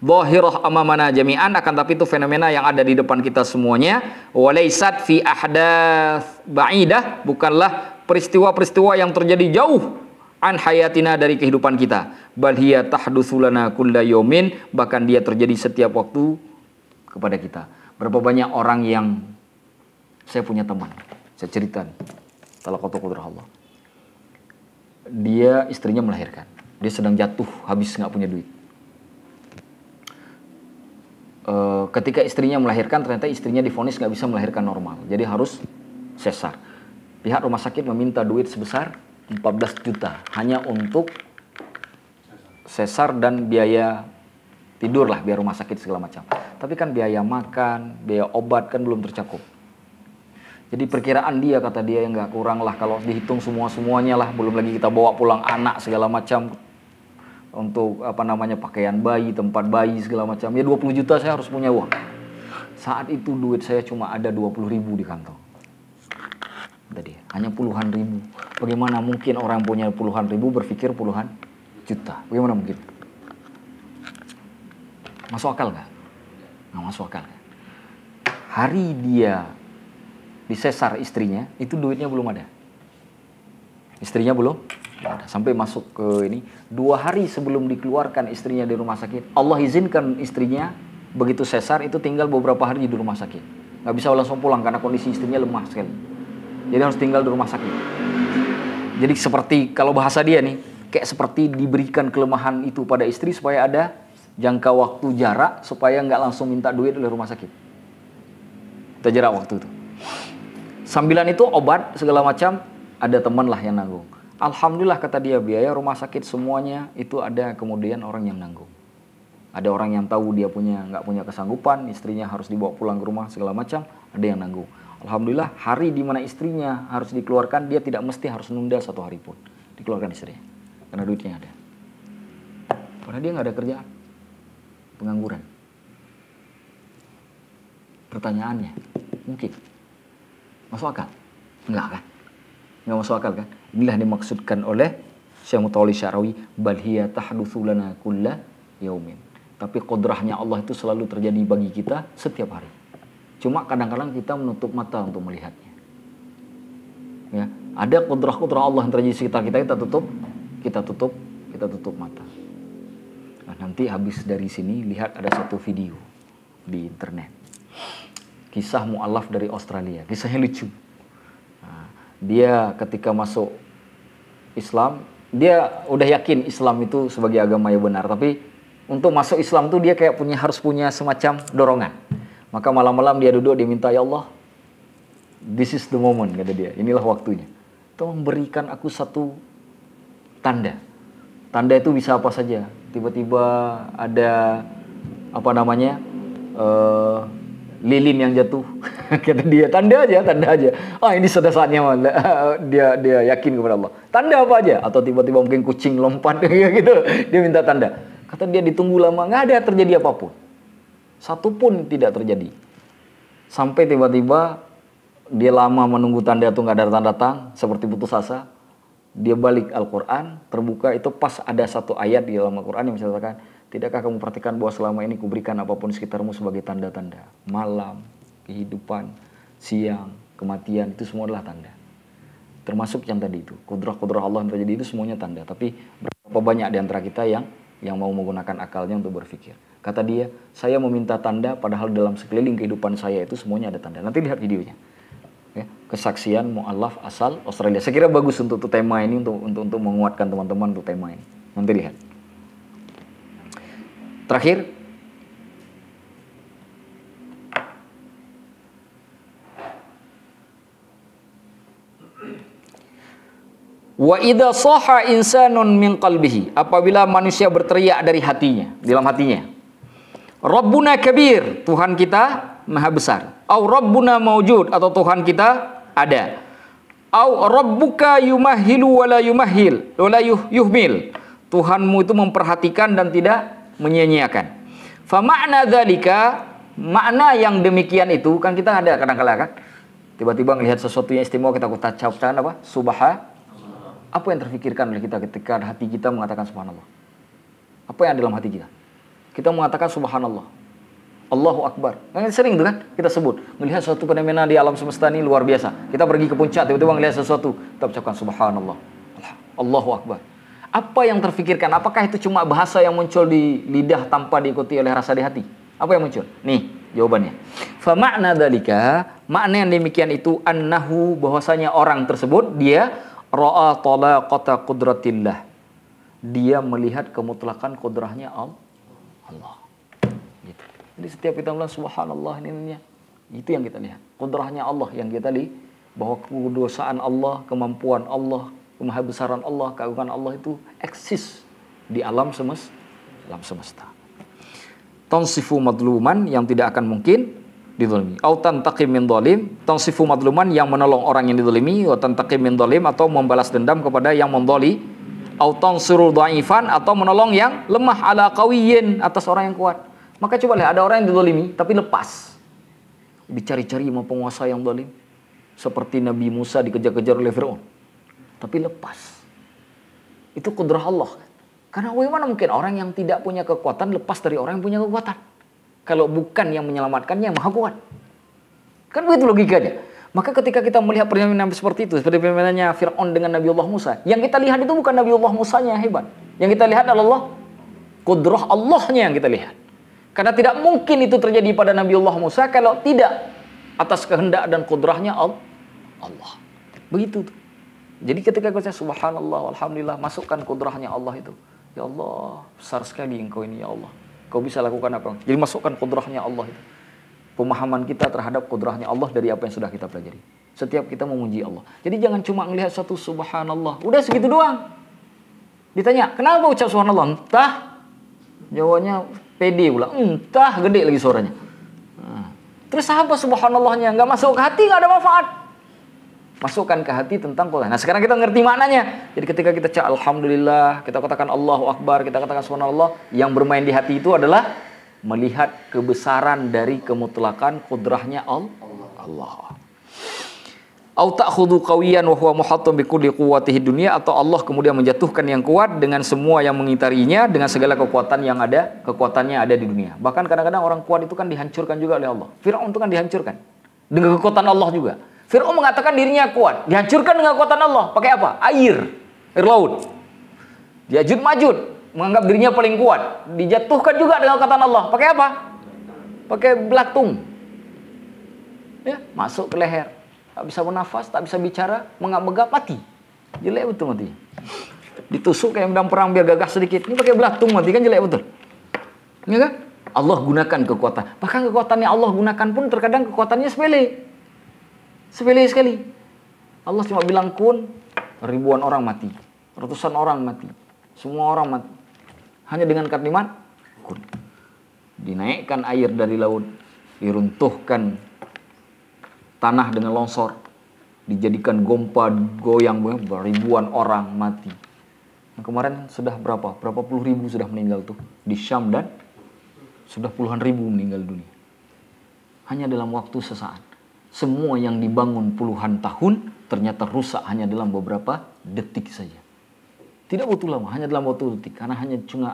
zahirah amamana jami'an, akan tapi itu fenomena yang ada di depan kita semuanya. Walaysat fi ahdats ba'idah, bukanlah peristiwa-peristiwa yang terjadi jauh an hayatina, dari kehidupan kita. Bal hiya tahdutsu lana kulla yaumin, bahkan dia terjadi setiap waktu kepada kita. Berapa banyak orang yang, saya punya teman, saya cerita nih, talaqatu qudrah Allah. Dia istrinya melahirkan, dia sedang jatuh, habis nggak punya duit. Ketika istrinya melahirkan, ternyata istrinya divonis nggak bisa melahirkan normal, jadi harus sesar. Pihak rumah sakit meminta duit sebesar 14 juta hanya untuk sesar dan biaya tidur lah, biar rumah sakit segala macam. Tapi kan biaya makan, biaya obat kan belum tercakup. Jadi perkiraan dia, kata dia, yang nggak kurang lah kalau dihitung semuanya lah, belum lagi kita bawa pulang anak segala macam, untuk pakaian bayi, tempat bayi segala macam, ya 20 juta saya harus punya uang. Saat itu duit saya cuma ada 20 ribu di kantong. Tadi hanya puluhan ribu. Bagaimana mungkin orang punya puluhan ribu berpikir puluhan juta? Bagaimana mungkin? Masuk akal nggak? Nggak masuk akal. Hari dia disesar istrinya, itu duitnya belum ada. Istrinya belum ada. Sampai masuk ke ini, 2 hari sebelum dikeluarkan istrinya di rumah sakit, Allah izinkan istrinya begitu sesar itu tinggal beberapa hari di rumah sakit. Nggak bisa langsung pulang karena kondisi istrinya lemah sekali. Jadi harus tinggal di rumah sakit. Jadi seperti, kalau bahasa dia nih, kayak seperti diberikan kelemahan itu pada istri supaya ada jangka waktu jarak, supaya nggak langsung minta duit oleh rumah sakit. Kita jarak waktu itu. Sambilan itu obat segala macam, ada teman lah yang nanggung. Alhamdulillah, kata dia, biaya rumah sakit semuanya itu ada kemudian orang yang nanggung. Ada orang yang tahu dia nggak punya kesanggupan, istrinya harus dibawa pulang ke rumah segala macam, ada yang nanggung. Alhamdulillah, hari di mana istrinya harus dikeluarkan, dia tidak mesti harus nunda 1 hari pun dikeluarkan istrinya, karena duitnya ada. Karena dia nggak ada kerjaan, pengangguran. Pertanyaannya, mungkin masuk akal? Enggak kan? Enggak masuk akal kan? Inilah dimaksudkan oleh Syekh Mutawalli Sya'rawi, bal hiya tahdutsu lana kulla yaumin. Tapi kodrahnya Allah itu selalu terjadi bagi kita setiap hari. Cuma kadang-kadang kita menutup mata untuk melihatnya. Ya, ada kodrah-kodrah Allah yang terjadi di sekitar kita, kita tutup mata. Nah, nanti habis dari sini lihat ada satu video di internet. Kisah mu'alaf dari Australia, kisahnya lucu. Dia ketika masuk Islam, dia udah yakin Islam itu sebagai agama yang benar, tapi untuk masuk Islam tuh dia kayak harus punya semacam dorongan. Maka malam-malam dia duduk, dia minta, ya Allah, this is the moment, kata dia, inilah waktunya. Tolong berikan aku satu tanda. Tanda itu bisa apa saja. Tiba-tiba ada lilin yang jatuh. Kata dia, tanda aja. Ini sudah saatnya. Dia yakin kepada Allah. Tanda apa aja? Atau tiba-tiba mungkin kucing lompat gitu. Dia minta tanda. Kata dia, ditunggu lama, nggak ada terjadi apapun. Satu pun tidak terjadi. Sampai tiba-tiba dia lama menunggu tanda itu nggak datang, seperti putus asa. Dia balik Al-Quran, terbuka, itu pas ada satu ayat di dalam Al-Quran yang menceritakan, tidakkah kamu perhatikan bahwa selama ini kuberikan apapun sekitarmu sebagai tanda-tanda. Malam, kehidupan, siang, kematian, itu semua adalah tanda. Termasuk yang tadi itu, kudrah-kudrah Allah yang terjadi itu semuanya tanda. Tapi berapa banyak di antara kita yang mau menggunakan akalnya untuk berpikir. Kata dia, saya meminta tanda padahal dalam sekeliling kehidupan saya itu semuanya ada tanda. Nanti lihat videonya. Ya, kesaksian mu'alaf asal Australia. Saya kira bagus untuk tema ini, untuk menguatkan teman-teman untuk tema ini. Nanti lihat. Terakhir, Wa idza saha insanun min qalbihi, apabila manusia berteriak dari hatinya, dalam hatinya. Rabbuna kabir, Tuhan kita maha besar. Au Rabbuna maujud, atau Tuhan kita ada. Au Rabbuka yumahilu wala yumahil, wala yuhmil. Tuhanmu itu memperhatikan dan tidak menyia-nyiakan. Fa makna dzalika, makna yang demikian itu kan kita ada kadang-kadang kan tiba-tiba melihat sesuatu yang istimewa kita ucapkan apa? Subhanallah. Apa yang terfikirkan oleh kita ketika hati kita mengatakan subhanallah? Apa yang ada dalam hati kita? Kita mengatakan subhanallah, Allahu Akbar. Kan sering tuh kan kita sebut melihat suatu fenomena di alam semesta ini luar biasa. Kita pergi ke puncak tiba-tiba melihat sesuatu, kita ucapkan subhanallah, Allahu Akbar. Apa yang terfikirkan? Apakah itu cuma bahasa yang muncul di lidah tanpa diikuti oleh rasa di hati? Apa yang muncul? Nih jawabannya. Fa makna dzalika, makna yang demikian itu annahu, bahwasanya orang tersebut dia ra'a talaqata qudratillah. Dia melihat kemutlakan kudrahnya Allah. Gitu. Jadi setiap kita bilang subhanallah ini itu yang kita lihat. Kudrahnya Allah yang kita lihat, bahwa kedosaan Allah, kemampuan Allah, kemahabesaran Allah, keagungan Allah itu eksis di alam semesta. Tansifu madluman, yang tidak akan mungkin dizalimi. Au tantaqim min dhalim, tansifu madluman, yang menolong orang yang dizalimi, wa tantaqim min dhalim, atau membalas dendam kepada yang mendoli. Au tansiru dhaifan, atau menolong yang lemah, ala qawiyyin, atas orang yang kuat. Maka coba lihat, ada orang yang dizalimi tapi lepas. Dicari-cari sama penguasa yang zalim. Seperti Nabi Musa dikejar-kejar oleh Firaun. Tapi lepas. Itu kudrah Allah. Karena bagaimana mungkin orang yang tidak punya kekuatan lepas dari orang yang punya kekuatan? Kalau bukan yang menyelamatkannya yang maha kuat. Kan begitu logikanya. Maka ketika kita melihat pernyataan seperti itu, seperti pernyataannya Fir'aun dengan Nabi Allah Musa, yang kita lihat itu bukan Nabi Allah Musanya yang hebat. Yang kita lihat adalah kudrah Allahnya yang kita lihat. Karena tidak mungkin itu terjadi pada Nabi Allah Musa kalau tidak atas kehendak dan kudrahnya Allah. Begitu tuh. Jadi ketika kita subhanallah, alhamdulillah, masukkan kudrahnya Allah itu. Ya Allah, besar sekali engkau ini ya Allah. Kau bisa lakukan apa? Jadi masukkan kudrahnya Allah itu. Pemahaman kita terhadap kudrahnya Allah dari apa yang sudah kita pelajari. Setiap kita memuji Allah. Jadi jangan cuma melihat satu subhanallah. Udah segitu doang. Ditanya, kenapa ucap subhanallah? Entah. Jawabannya pede pula. Entah, gede lagi suaranya. Terus apa subhanallahnya? Nggak masuk ke hati, nggak ada manfaat. Masukkan ke hati tentang Quran. Nah sekarang kita ngerti maknanya. Jadi ketika kita cakap alhamdulillah, kita katakan Allahu Akbar, kita katakan subhanallah, yang bermain di hati itu adalah melihat kebesaran dari kemutlakan kudrahnya Allah. Au ta'khudhu qawiyan wa huwa muhattam bi kulli quwwatihi dunya, atau Allah kemudian menjatuhkan yang kuat dengan semua yang mengitarinya, dengan segala kekuatan yang ada, kekuatannya ada di dunia. Bahkan kadang-kadang orang kuat itu kan dihancurkan juga oleh Allah. Firaun itu kan dihancurkan dengan kekuatan Allah juga. Firaun mengatakan dirinya kuat, dihancurkan dengan kekuatan Allah. Pakai apa? Air laut. Ya'juj Ma'juj menganggap dirinya paling kuat, dijatuhkan juga dengan kekuatan Allah. Pakai apa? Pakai belatung. Ya, masuk ke leher. Tak bisa bernafas, tak bisa bicara, mengap-megap, mati. Jelek betul mati. Ditusuk kayak medan perang biar gagah sedikit. Ini pakai belatung mati, kan jelek betul. Ya kan? Allah gunakan kekuatan. Bahkan kekuatannya Allah gunakan pun terkadang kekuatannya sepele. Sepele sekali. Allah cuma bilang kun, ribuan orang mati. Ratusan orang mati. Semua orang mati. Hanya dengan kalimat kun. Dinaikkan air dari laut. Diruntuhkan tanah dengan longsor. Dijadikan gompa, goyang, ribuan orang mati. Yang kemarin sudah berapa? Berapa puluh ribu sudah meninggal tuh. Di Syam dan sudah puluhan ribu meninggal dunia. Hanya dalam waktu sesaat. Semua yang dibangun puluhan tahun ternyata rusak hanya dalam beberapa detik saja. Tidak butuh lama, hanya dalam waktu detik. Karena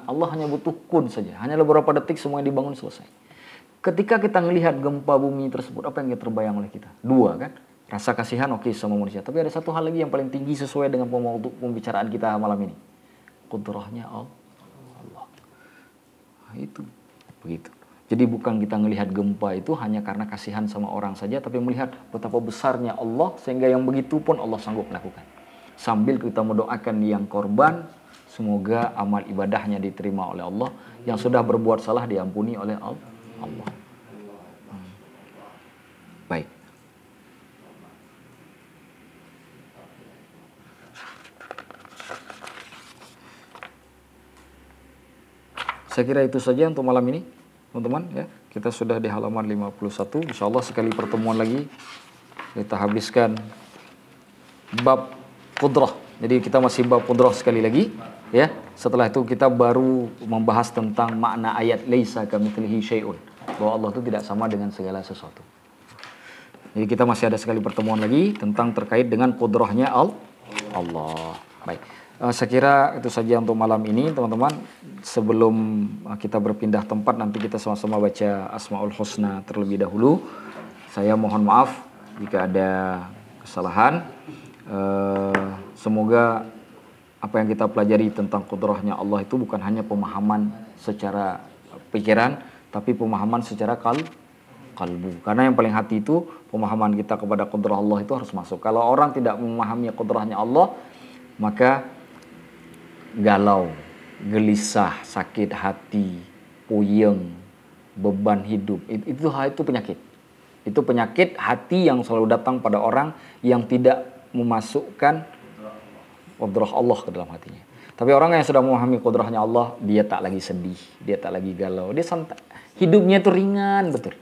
Allah hanya butuh kun saja. Hanya beberapa detik semua yang dibangun selesai. Ketika kita melihat gempa bumi tersebut, apa yang terbayang oleh kita? Dua kan? Rasa kasihan oke sama manusia. Tapi ada satu hal lagi yang paling tinggi sesuai dengan pembicaraan kita malam ini. Kudrahnya Allah. Nah, itu. Begitu. Jadi bukan kita melihat gempa itu hanya karena kasihan sama orang saja, tapi melihat betapa besarnya Allah sehingga yang begitu pun Allah sanggup melakukan. Sambil kita mendoakan yang korban, semoga amal ibadahnya diterima oleh Allah, yang sudah berbuat salah diampuni oleh Allah. Baik. Saya kira itu saja untuk malam ini, teman-teman ya. Kita sudah di halaman 51. Insyaallah sekali pertemuan lagi kita habiskan bab qudrah. Jadi kita masih bab qudrah sekali lagi ya. Setelah itu kita baru membahas tentang makna ayat laisa kamitslihi syai'un, bahwa Allah itu tidak sama dengan segala sesuatu. Jadi kita masih ada sekali pertemuan lagi tentang terkait dengan qudrahnya Allah. Baik. Saya kira itu saja untuk malam ini, teman-teman. Sebelum kita berpindah tempat, nanti kita sama-sama baca Asmaul Husna terlebih dahulu. Saya mohon maaf jika ada kesalahan. Semoga apa yang kita pelajari tentang qudrahnya Allah itu bukan hanya pemahaman secara pikiran, tapi pemahaman secara kalbu. Karena yang paling hati itu pemahaman kita kepada qudrah Allah itu harus masuk. Kalau orang tidak memahami qudrahnya Allah, maka galau, gelisah, sakit hati, puyeng, beban hidup, itu penyakit. Itu penyakit hati yang selalu datang pada orang yang tidak memasukkan qudrah Allah ke dalam hatinya. Tapi orang yang sudah memahami qudrahnya Allah, dia tak lagi sedih, dia tak lagi galau, dia santai. Hidupnya itu ringan betul.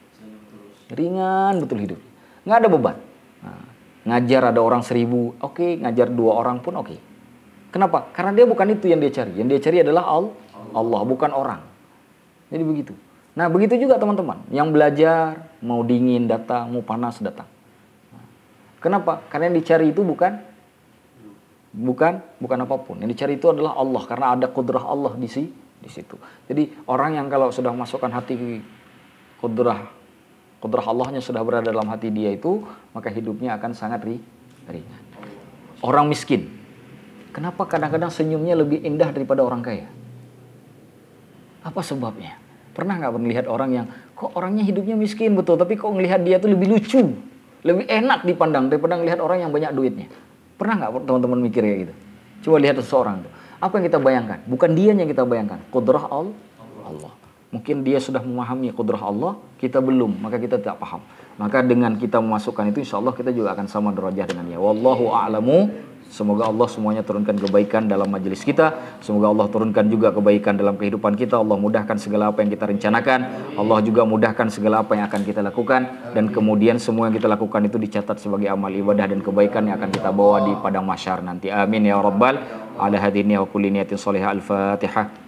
Ringan betul hidup. Nggak ada beban. Nah, ngajar ada orang 1000, oke. Ngajar 2 orang pun oke. Kenapa? Karena dia bukan itu yang dia cari. Yang dia cari adalah Allah, bukan orang. Jadi begitu. Nah, begitu juga teman-teman. Yang belajar, mau dingin datang, mau panas datang. Kenapa? Karena yang dicari itu bukan apapun. Yang dicari itu adalah Allah, karena ada qudrah Allah di situ. Jadi orang yang kalau sudah masukkan hati qudrah Allahnya sudah berada dalam hati dia itu, maka hidupnya akan sangat ringan. Orang miskin, kenapa kadang-kadang senyumnya lebih indah daripada orang kaya? Apa sebabnya? Pernah nggak melihat orang yang kok orangnya hidupnya miskin betul, tapi kok ngelihat dia tuh lebih lucu, lebih enak dipandang daripada ngelihat orang yang banyak duitnya? Pernah nggak teman-teman mikir kayak gitu? Coba lihat seseorang tuh. Apa yang kita bayangkan? Bukan dia yang kita bayangkan. Qudrah Allah. Mungkin dia sudah memahami qudrah Allah, kita belum, maka kita tidak paham. Maka dengan kita memasukkan itu, insya Allah kita juga akan sama derajah dengannya. Wallahu a'lamu. Semoga Allah semuanya turunkan kebaikan dalam majelis kita. Semoga Allah turunkan juga kebaikan dalam kehidupan kita. Allah mudahkan segala apa yang kita rencanakan. Allah juga mudahkan segala apa yang akan kita lakukan. Dan kemudian semua yang kita lakukan itu dicatat sebagai amal ibadah dan kebaikan yang akan kita bawa di padang mahsyar nanti. Amin ya rabbal ala hadini wa kulli niyatin salihah. Al-Fatihah.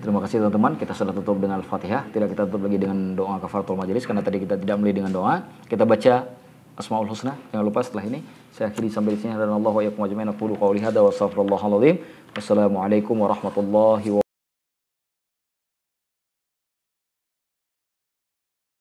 Terima kasih teman-teman, kita sudah tutup dengan Al-Fatihah. Tidak kita tutup lagi dengan doa kafaratul majelis, karena tadi kita tidak mulai dengan doa. Kita baca Asmaul Husna. Jangan lupa setelah ini saya akhiri sampai di sini. Allahu wa iyyakum ajmain. Aqulu qouli hadza wa astaghfirullahal azim. Wassalamualaikum warahmatullahi wabarakatuh.